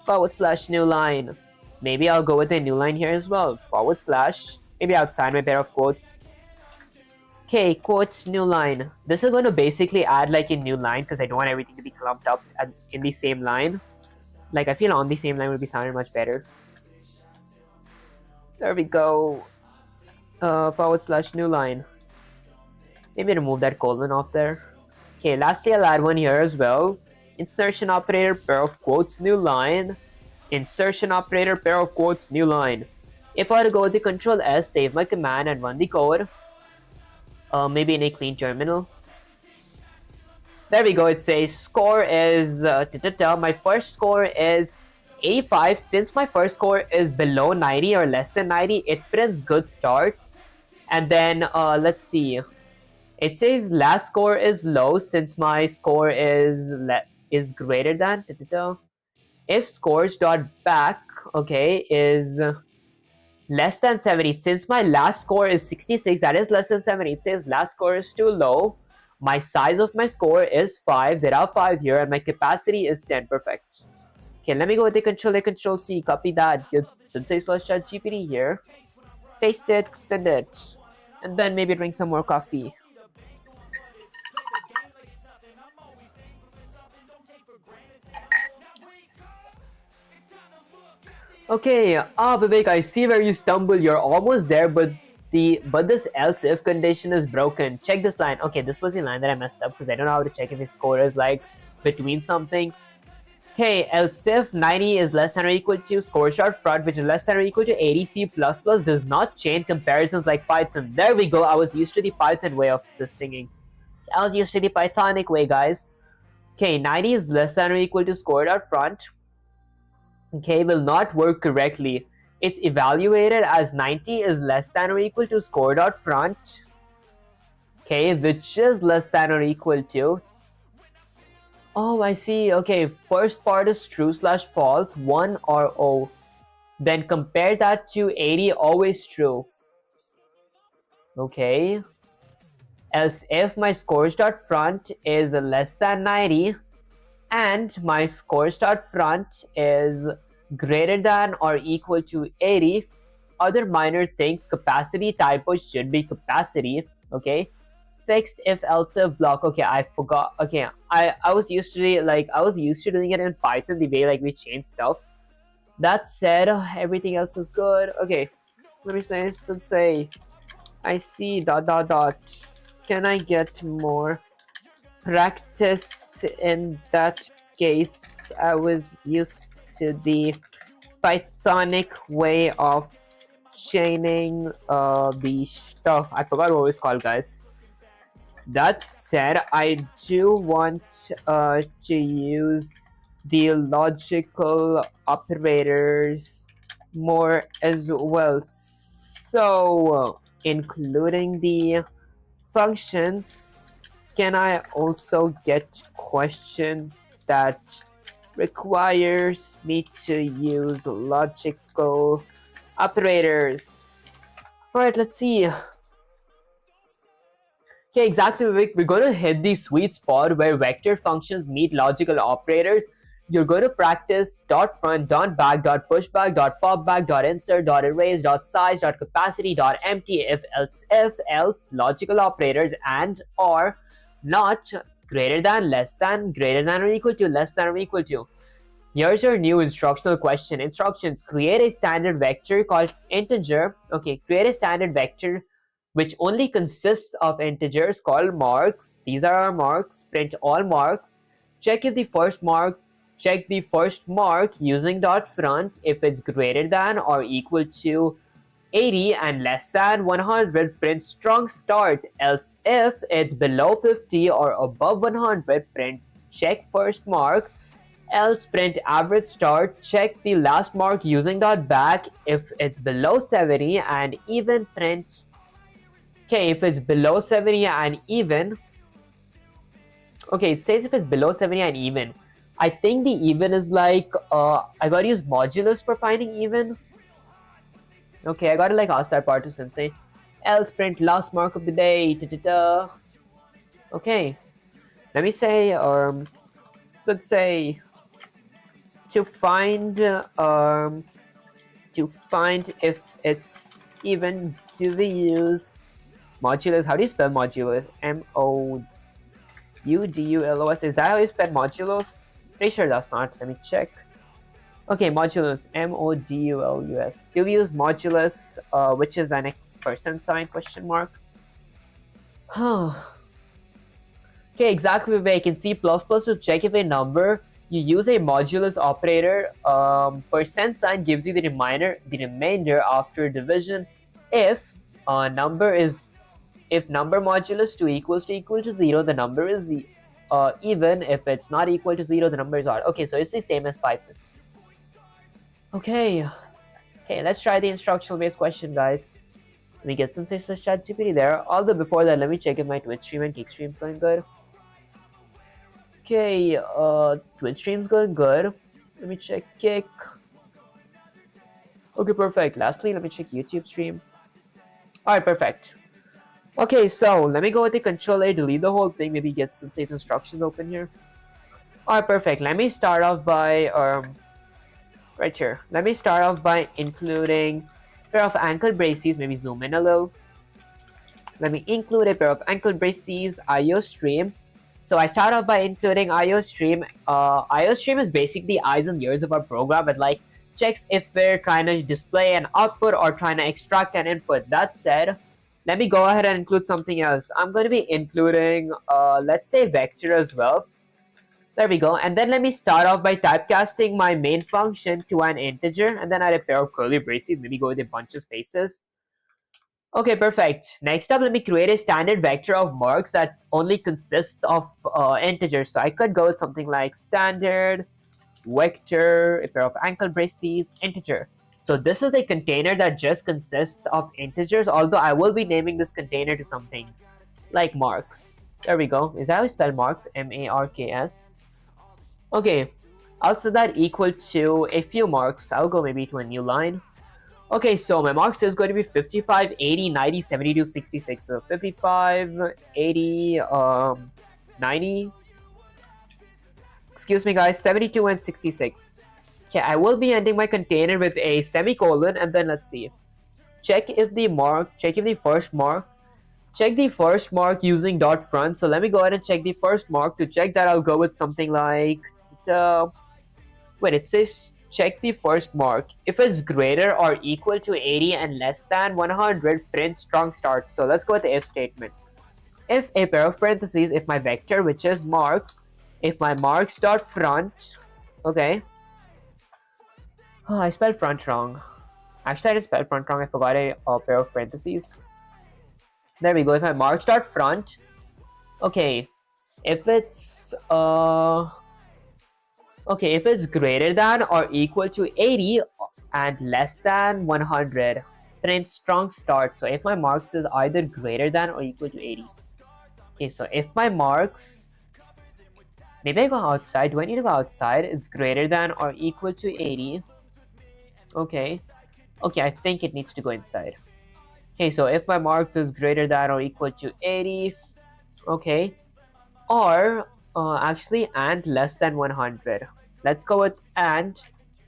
/ new line. Maybe I'll go with a new line here as well. / maybe outside my pair of quotes. Okay, quotes, new line. This is going to basically add like a new line because I don't want everything to be clumped up in the same line. Like, I feel on the same line would be sounding much better. There we go. / new line. Maybe remove that colon off there. Okay, lastly, I'll add one here as well. Insertion operator, pair of quotes, new line. Insertion operator, pair of quotes, new line. If I were to go with the Control S, save my command and run the code. Maybe in a clean terminal. There we go. It says score is my first score is 85. Since my first score is below 90 or less than 90, it prints good start. And then let's see. It says last score is low since my score is greater than. If scores dot back, okay, is less than 70. Since my last score is 66, that is less than 70. It says last score is too low. My size of my score is 5. There are 5 here, and my capacity is 10. Perfect. Okay, let me go with the Control C. Copy that. Get Sensei/ChatGPT here. Paste it, send it, and then maybe drink some more coffee. Okay, Vivek, I see where you stumble. You're almost there, but this else if condition is broken. Check this line. Okay, this was the line that I messed up because I don't know how to check if his score is like between something. Hey, else if 90 is less than or equal to score chart front, which is less than or equal to 80 C++ does not chain comparisons like Python. There we go. I was used to the Python way of this thinking. I was used to the Pythonic way, guys. Okay, 90 is less than or equal to score dot front. Okay, will not work correctly. It's evaluated as 90 is less than or equal to score dot front. Okay, which is less than or equal to. Oh, I see. Okay, first part is true/false, 1 or O. Then compare that to 80, always true. Okay. Else if my scores dot front is less than 90 and my scores dot front is greater than or equal to 80, other minor things, capacity typo should be capacity. Okay, fixed if else if block. Okay, I forgot. Okay, I was used to doing it in Python the way like we change stuff. That said, everything else is good. Okay, let me say I see ... Can I get more practice? In that case, I was used to the Pythonic way of chaining the stuff. I forgot what it's called, guys. That said, I do want to use the logical operators more as well. So, including the functions, can I also get questions that requires me to use logical operators? Alright, let's see. Okay, exactly, Vivek. We're going to hit the sweet spot where vector functions meet logical operators. You're going to practice dot front, dot back, dot pushback, dot popback, dot insert, dot erase, dot size, dot capacity, dot empty, if else, logical operators, and or not, greater than, less than, greater than or equal to, less than or equal to. Here's your new instructional question. Instructions: create a standard vector called integer. Okay, create a standard vector which only consists of integers called marks. These are our marks. Print all marks. Check the first mark using dot front. If it's greater than or equal to 80 and less than 100, print strong start. Else if it's below 50 or above 100, print check first mark. Else print average start. Check the last mark using dot back. If it's below 70 and even, print. Okay, if it's below 70 and even. Okay, it says if it's below 70 and even. I think the even is like, I gotta use modulus for finding even. Okay, I gotta like ask that part to Sensei. Else print last mark of the day. Da, da, da. Okay, let me say, should say to find if it's even, do we use modulus? How do you spell modulus? M-O-U-D-U-L-O-S. Is that how you spell modulus? Pretty sure that's not. Let me check. Okay, modulus. M-O-D-U-L-U-S. Do we use modulus, which is an % sign, question mark? Okay, exactly, Vivek. In C++, to check if a number, you use a modulus operator. % sign gives you the remainder after division if number modulus 2 equal to 0, the number is even. If it's not equal to 0, the number is odd. Okay, so it's the same as Python. Okay, let's try the instructional based question, guys. Let me get sensational ChatGPT there. Although before that, let me check if my Twitch stream and Kick stream is going good. Okay, Twitch stream's going good. Let me check Kick. Okay, perfect. Lastly, let me check YouTube stream. Alright, perfect. Okay, so let me go with the Control A, delete the whole thing, maybe get some safe instructions open here. Alright, perfect. Let me start off by right here. Let me start off by including a pair of ankle braces, maybe zoom in a little. Let me include a pair of ankle braces, IO stream. So I start off by including IO stream. IO stream is basically the eyes and ears of our program. It like checks if we're trying to display an output or trying to extract an input. That said, let me go ahead and include something else. I'm going to be including, let's say, vector as well. There we go. And then let me start off by typecasting my main function to an integer, and then add a pair of curly braces, maybe go with a bunch of spaces. Okay, perfect. Next up, let me create a standard vector of marks that only consists of integers. So I could go with something like standard vector, a pair of ankle braces, integer. So this is a container that just consists of integers, although I will be naming this container to something like marks. There we go. Is that how you spell marks? M-A-R-K-S. Okay, I'll set that equal to a few marks. I'll go maybe to a new line. Okay, so my marks is going to be 55, 80, 90, 72, 66. So 55, 80, 90. Excuse me, guys, 72 and 66. Okay, I will be ending my container with a semicolon, and then let's see. Check the first mark using dot front. So let me go ahead and check the first mark. To check that, I'll go with something like, wait, it says check the first mark. If it's greater or equal to 80 and less than 100, print strong start. So let's go with the if statement. If a pair of parentheses, if my vector, which is marks, if my marks dot front, okay. Oh, I spelled front wrong. Actually, I didn't spell front wrong. I forgot a pair of parentheses. There we go. If my marks dot front, okay. If it's okay, if it's greater than or equal to 80 and less than 100, print strong start. So if my marks is either greater than or equal to 80. Okay, so if my marks, maybe I go outside. Do I need to go outside? It's greater than or equal to 80. Okay. Okay, I think it needs to go inside. Okay, so if my marks is greater than or equal to 80, okay, or actually and less than 100. Let's go with and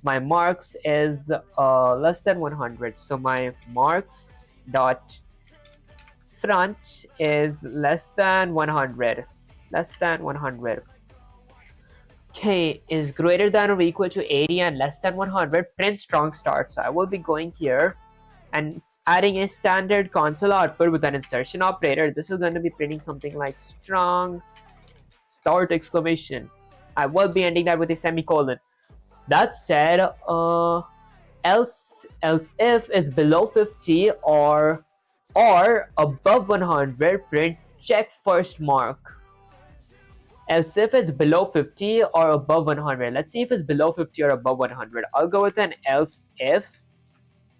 my marks is less than 100. So my marks dot front is less than 100. Less than 100. Okay, is greater than or equal to 80 and less than 100, print strong start. So I will be going here and adding a standard console output with an insertion operator. This is going to be printing something like strong start exclamation. I will be ending that with a semicolon. That said, else if it's below 50 or above 100, print check first mark. Else if it's below 50 or above 100. Let's see if it's below 50 or above 100. I'll go with an else if.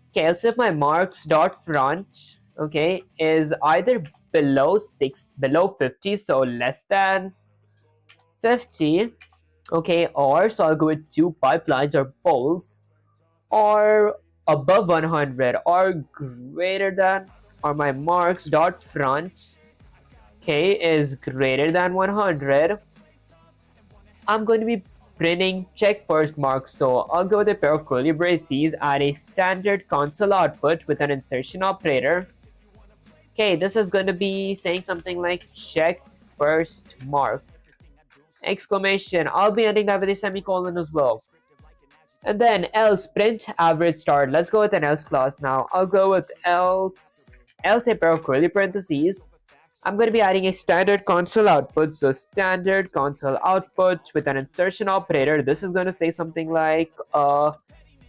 Okay, else if my marks dot front, okay, is either below 50, so less than 50, Okay, or so I'll go with two pipelines or poles, or above 100 or greater than, or my marks dot front, okay, is greater than 100. I'm going to be printing check first marks, so I'll go with a pair of curly braces at a standard console output with an insertion operator. Okay, this is going to be saying something like check first mark exclamation. I'll be ending that with a semicolon as well. And then else print average start. Let's go with an else clause now. I'll go with else a pair of curly parentheses. I'm going to be adding a standard console output. So standard console output with an insertion operator. This is going to say something like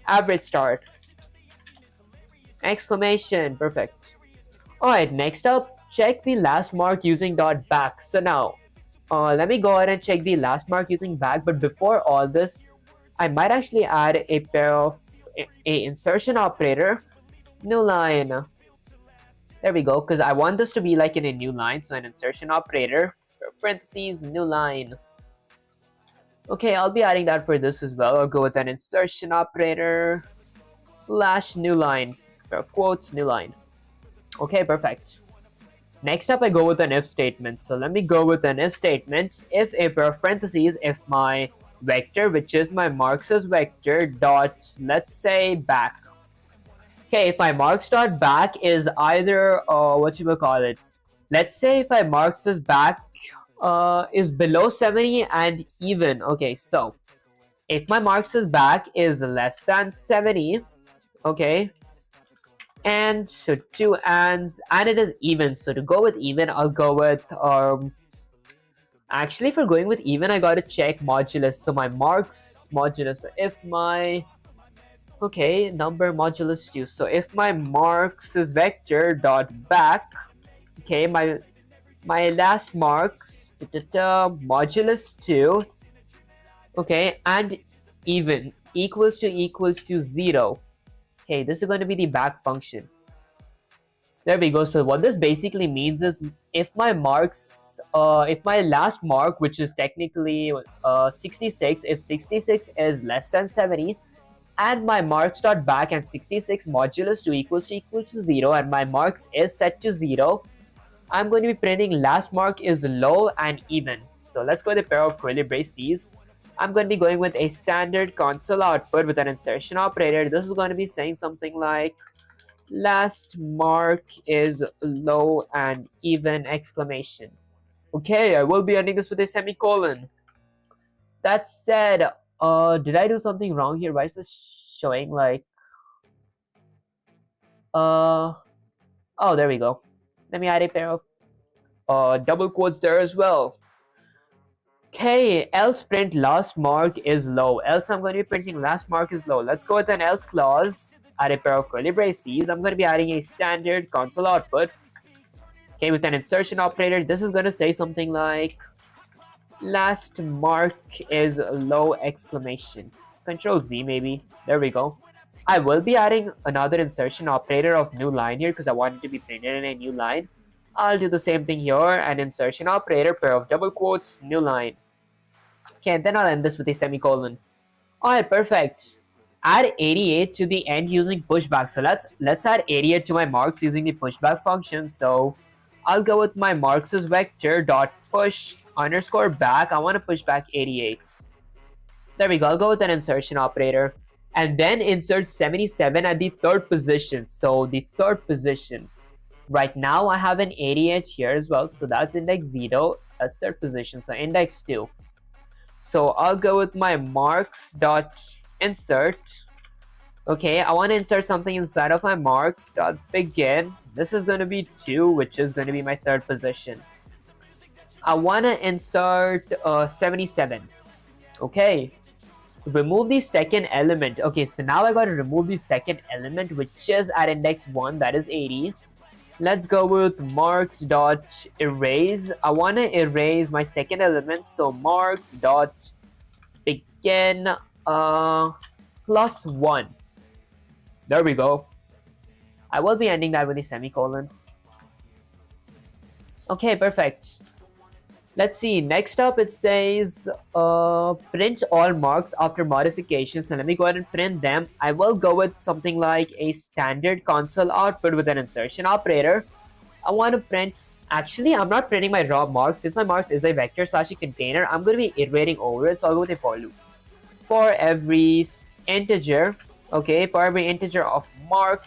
average start exclamation. Perfect. Alright, next up, check the last mark using dot back. So now let me go ahead and check the last mark using back, but before all this, I might actually add a pair of a insertion operator, new line. There we go, because I want this to be like in a new line, so an insertion operator, parentheses, new line. Okay, I'll be adding that for this as well. I'll go with an insertion operator slash new line, pair of quotes, new line. Okay, perfect. Next up, I go with an if statement. So let me go with an if statement. If a pair of parentheses, if my vector, which is my marks' vector, dot, let's say, back. Okay, if my marks dot back is either, what you will call it. Let's say if my marks' back is below 70 and even. Okay, so if my marks' back is less than 70, okay, and so two ands, and it is even. So to go with even, I'll go with actually for going with even, I gotta check modulus. So my marks modulus. So if my number modulus 2. So if my marks is vector dot back, okay, my last marks modulus 2, okay, and even equals to 0. Okay, this is going to be the back function. There we go. So what this basically means is if my marks, if my last mark, which is technically 66, if 66 is less than 70, and my marks dot back and 66 modulus 2 equals to 0, and my marks is set to 0, I'm going to be printing last mark is low and even. So let's go with a pair of curly braces. I'm going to be going with a standard console output with an insertion operator. This is going to be saying something like last mark is low and even exclamation. Okay, I will be ending this with a semicolon. That said, did I do something wrong here? Why is this showing like oh, there we go. Let me add a pair of double quotes there as well. Okay, else print last mark is low. Else I'm going to be printing last mark is low. Let's go with an else clause. Add a pair of curly braces. I'm going to be adding a standard console output. Okay, with an insertion operator, this is going to say something like last mark is low exclamation. Control Z maybe. There we go. I will be adding another insertion operator of new line here because I want it to be printed in a new line. I'll do the same thing here, an insertion operator, pair of double quotes, new line. Okay, and then I'll end this with a semicolon. Alright, perfect. Add 88 to the end using pushback. So let's add 88 to my marks using the pushback function. So I'll go with my marks as vector dot push underscore back. I want to push back 88. There we go. I'll go with an insertion operator. And then insert 77 at the third position. So the third position. Right now I have an 88 here as well. So that's index 0. That's third position. So index 2. So I'll go with my marks dot insert. Okay, I want to insert something inside of my marks dot begin. This is going to be 2, which is going to be my third position. I want to insert 77. Okay, remove the second element. Okay, so now I got to remove the second element, which is at index 1, that is 80. Let's go with marks dot erase. I want to erase my second element, so marks dot begin plus 1. There we go. I will be ending that with a semicolon. Okay, perfect. Let's see. Next up, it says print all marks after modification. So let me go ahead and print them. I will go with something like a standard console output with an insertion operator. I want to print. Actually, I'm not printing my raw marks. Since my marks is a vector slash a container, I'm going to be iterating over it. So I'll go with a for loop. For every integer, okay, for every integer of mark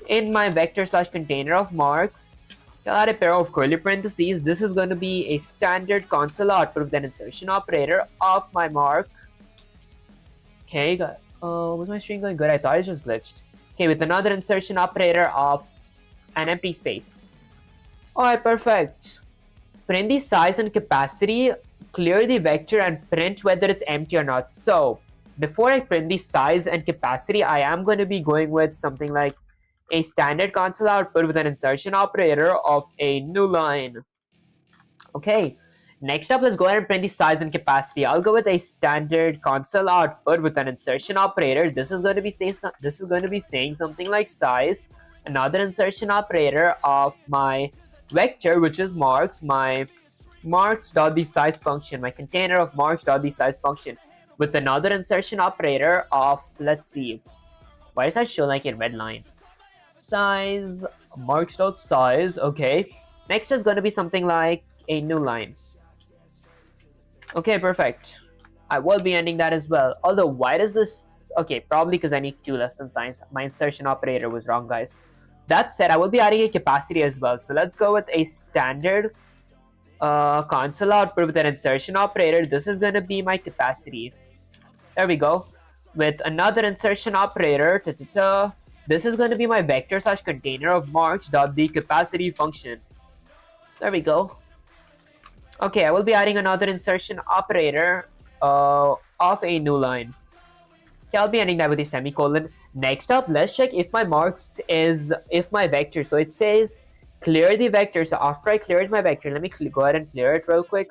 in my vector slash container of marks, I'll add a pair of curly parentheses. This is going to be a standard console output with an insertion operator of my mark. Okay, was my string going good? I thought it just glitched. Okay, with another insertion operator of an empty space. Alright, perfect. Print the size and capacity, clear the vector, and print whether it's empty or not. So, before I print the size and capacity, I am going to be going with something like a standard console output with an insertion operator of a new line. Okay, next up, let's go ahead and print the size and capacity. I'll go with a standard console output with an insertion operator. This is going to be saying something like size, another insertion operator of my vector, which is marks, my marks.thesize function, my container of marks.thesize function, with another insertion operator of, let's see, why does that show like a red line? Size, marks.size, okay. Next is going to be something like a new line. Okay, perfect. I will be ending that as well. Although, why does this... Okay, probably because I need 2 less than signs. My insertion operator was wrong, guys. That said, I will be adding a capacity as well. So let's go with a standard console output with an insertion operator. This is going to be my capacity. There we go. With another insertion operator, this is going to be my vector slash container of marks.the capacity function. There we go. Okay, I will be adding another insertion operator of a new line. Okay, I'll be ending that with a semicolon. Next up, let's check if my vector. So it says clear the vector. So after I cleared my vector, let me go ahead and clear it real quick.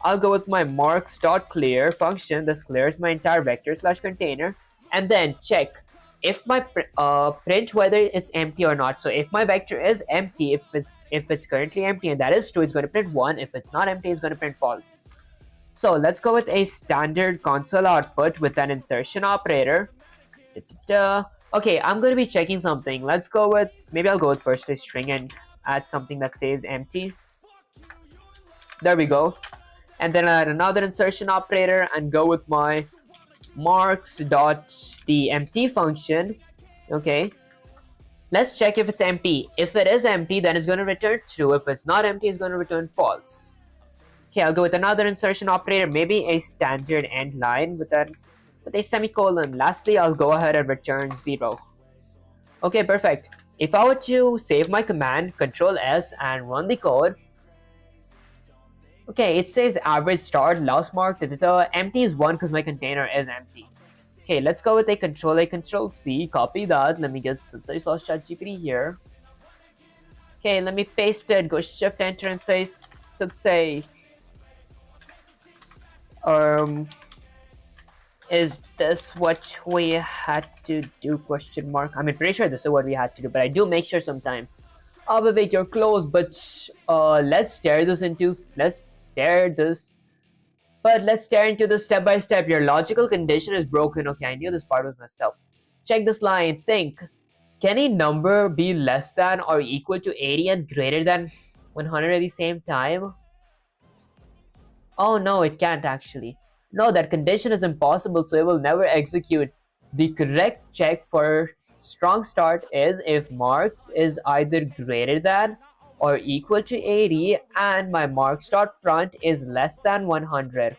I'll go with my marks.clear function. This clears my entire vector slash container, and then check if my print whether it's empty or not. So if my vector is empty, if it's currently empty and that is true, it's going to print 1. If it's not empty, it's going to print false. So let's go with a standard console output with an insertion operator. Okay, I'm going to be checking something. Let's go with, maybe I'll go with first a string and add something that says empty. There we go. And then add another insertion operator and go with my marks.theEmpty function. Okay. Let's check if it's empty. If it is empty, then it's going to return true. If it's not empty, it's going to return false. Okay, I'll go with another insertion operator, maybe a standard end line with a semicolon. Lastly, I'll go ahead and return 0. Okay, perfect. If I were to save my command, Control S, and run the code, okay, it says average start, last mark, empty is 1 because my container is empty. Okay, let's go with a Control C, copy that. Let me get ChatGPT here. Okay, let me paste it, go Shift Enter and say is this what we had to do, question mark? I mean, pretty sure this is what we had to do, but I do make sure sometimes. Oh, Vivek, you're close, but let's stare into this step by step. Your logical condition is broken. Okay, I knew this part was messed up. Check this line. Think, can a number be less than or equal to 80 and greater than 100 at the same time? Oh no, it can't actually. No, that condition is impossible, so it will never execute. The correct check for strong start is if marks is either greater than or equal to 80 and my marks.front is less than 100.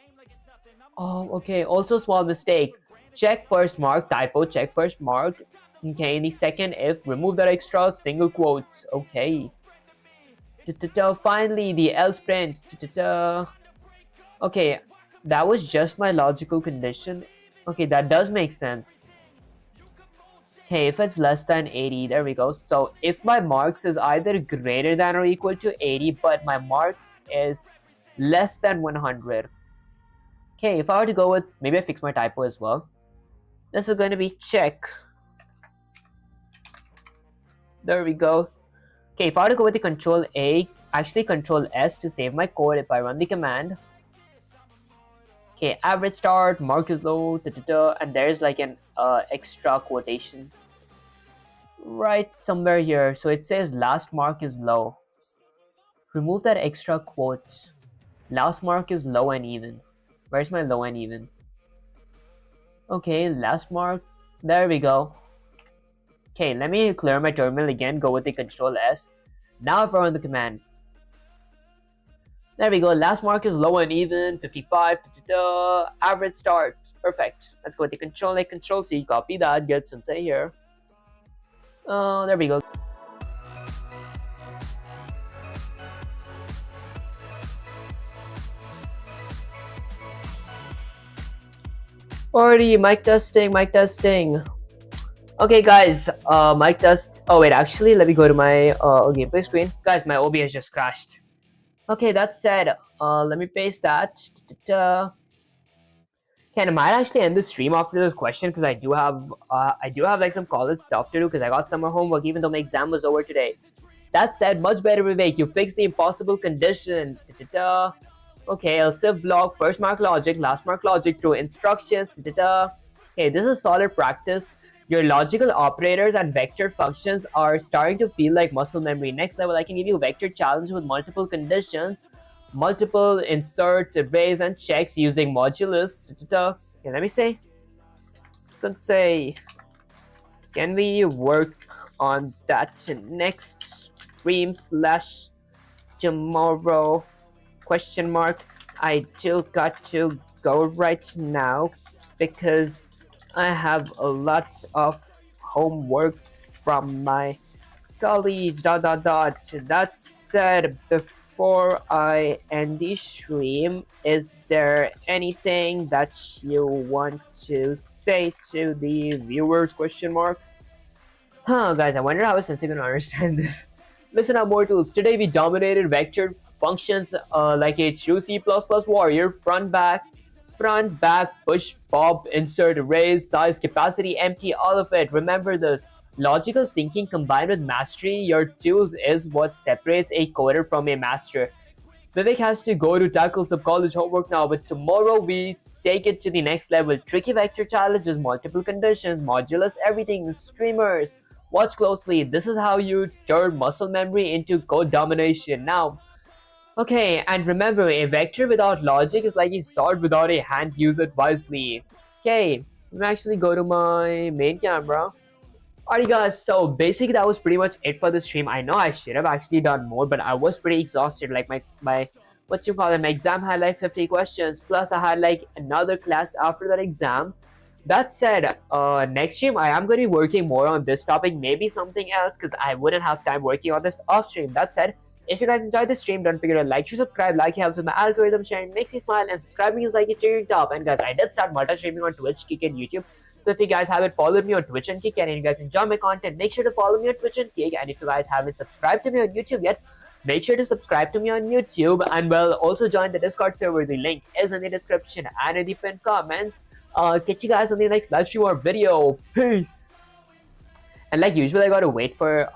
Oh, okay. Also, small mistake. Check first mark, typo, check first mark. Okay, in the second if, remove that extra single quotes. Okay. Finally, the else print. Okay, that was just my logical condition. Okay, that does make sense. Okay, if it's less than 80, there we go. So if my marks is either greater than or equal to 80, but my marks is less than 100. Okay, if I were to go with, maybe I fix my typo as well. This is going to be check. There we go. Okay, if I were to go with the Control A, actually control S to save my code if I run the command. Okay, average start, mark is low, and there's like an extra quotation right somewhere here. So it says last mark is low. Remove that extra quote. Last mark is low and even. Where's my low and even? Okay, last mark. There we go. Okay, let me clear my terminal again. Go with the control S. Now if I run the command. There we go. Last mark is low and even. 55. Average start. Perfect. Let's go with the control A, control C. Copy that. Get Sensei here. There we go. Already, mic testing, mic testing. Okay, guys, mic test. Oh, wait, actually, let me go to my gameplay screen. Guys, my OBS just crashed. Okay, that said, let me paste that. Okay, I might actually end the stream after this question because I do have like some college stuff to do because I got summer homework even though my exam was over today. That said, much better, Vivek. You fixed the impossible condition. Okay, else if block, first mark logic, last mark logic through instructions. Okay, this is solid practice. Your logical operators and vector functions are starting to feel like muscle memory. Next level, I can give you a vector challenge with multiple conditions, multiple inserts, arrays, and checks using modulus. Okay, let me say. Sensei, can we work on that next stream / tomorrow? Question mark. I do got to go right now because I have a lot of homework from my college. ... That said, before I end the stream, is there anything that you want to say to the viewers? Question mark. Guys, I wonder how Sensei gonna understand this. Listen up, mortals. Today we dominated vector functions like a true C++ warrior. Front, back, push, pop, insert, arrays, size, capacity, empty, all of it. Remember this. Logical thinking combined with mastery, your tools, is what separates a coder from a master. Vivek has to go to tackle some college homework now, but tomorrow we take it to the next level. Tricky vector challenges, multiple conditions, modulus, everything, streamers. Watch closely. This is how you turn muscle memory into code domination. Now, okay, and remember, a vector without logic is like a sword without a hand. Use it wisely. Okay, let me actually go to my main camera. Alright guys, so basically that was pretty much it for the stream. I know I should have actually done more, but I was pretty exhausted. Like my what you call it, my exam had like 50 questions, plus I had like another class after that exam. That said, next stream I am going to be working more on this topic, maybe something else, because I wouldn't have time working on this off stream. That said, if you guys enjoyed this stream, don't forget to like, share, subscribe. Like helps with my algorithm, sharing makes you smile, and subscribing is like a cherry top. And guys, I did start multi-streaming on Twitch, Kick, and YouTube. So if you guys haven't followed me on Twitch and Kick, and you guys enjoy my content, make sure to follow me on Twitch and Kick. And if you guys haven't subscribed to me on YouTube yet, make sure to subscribe to me on YouTube, and well, also join the Discord server. The link is in the description and in the pinned comments. Catch you guys on the next live stream or video. Peace. And like usual, I gotta wait for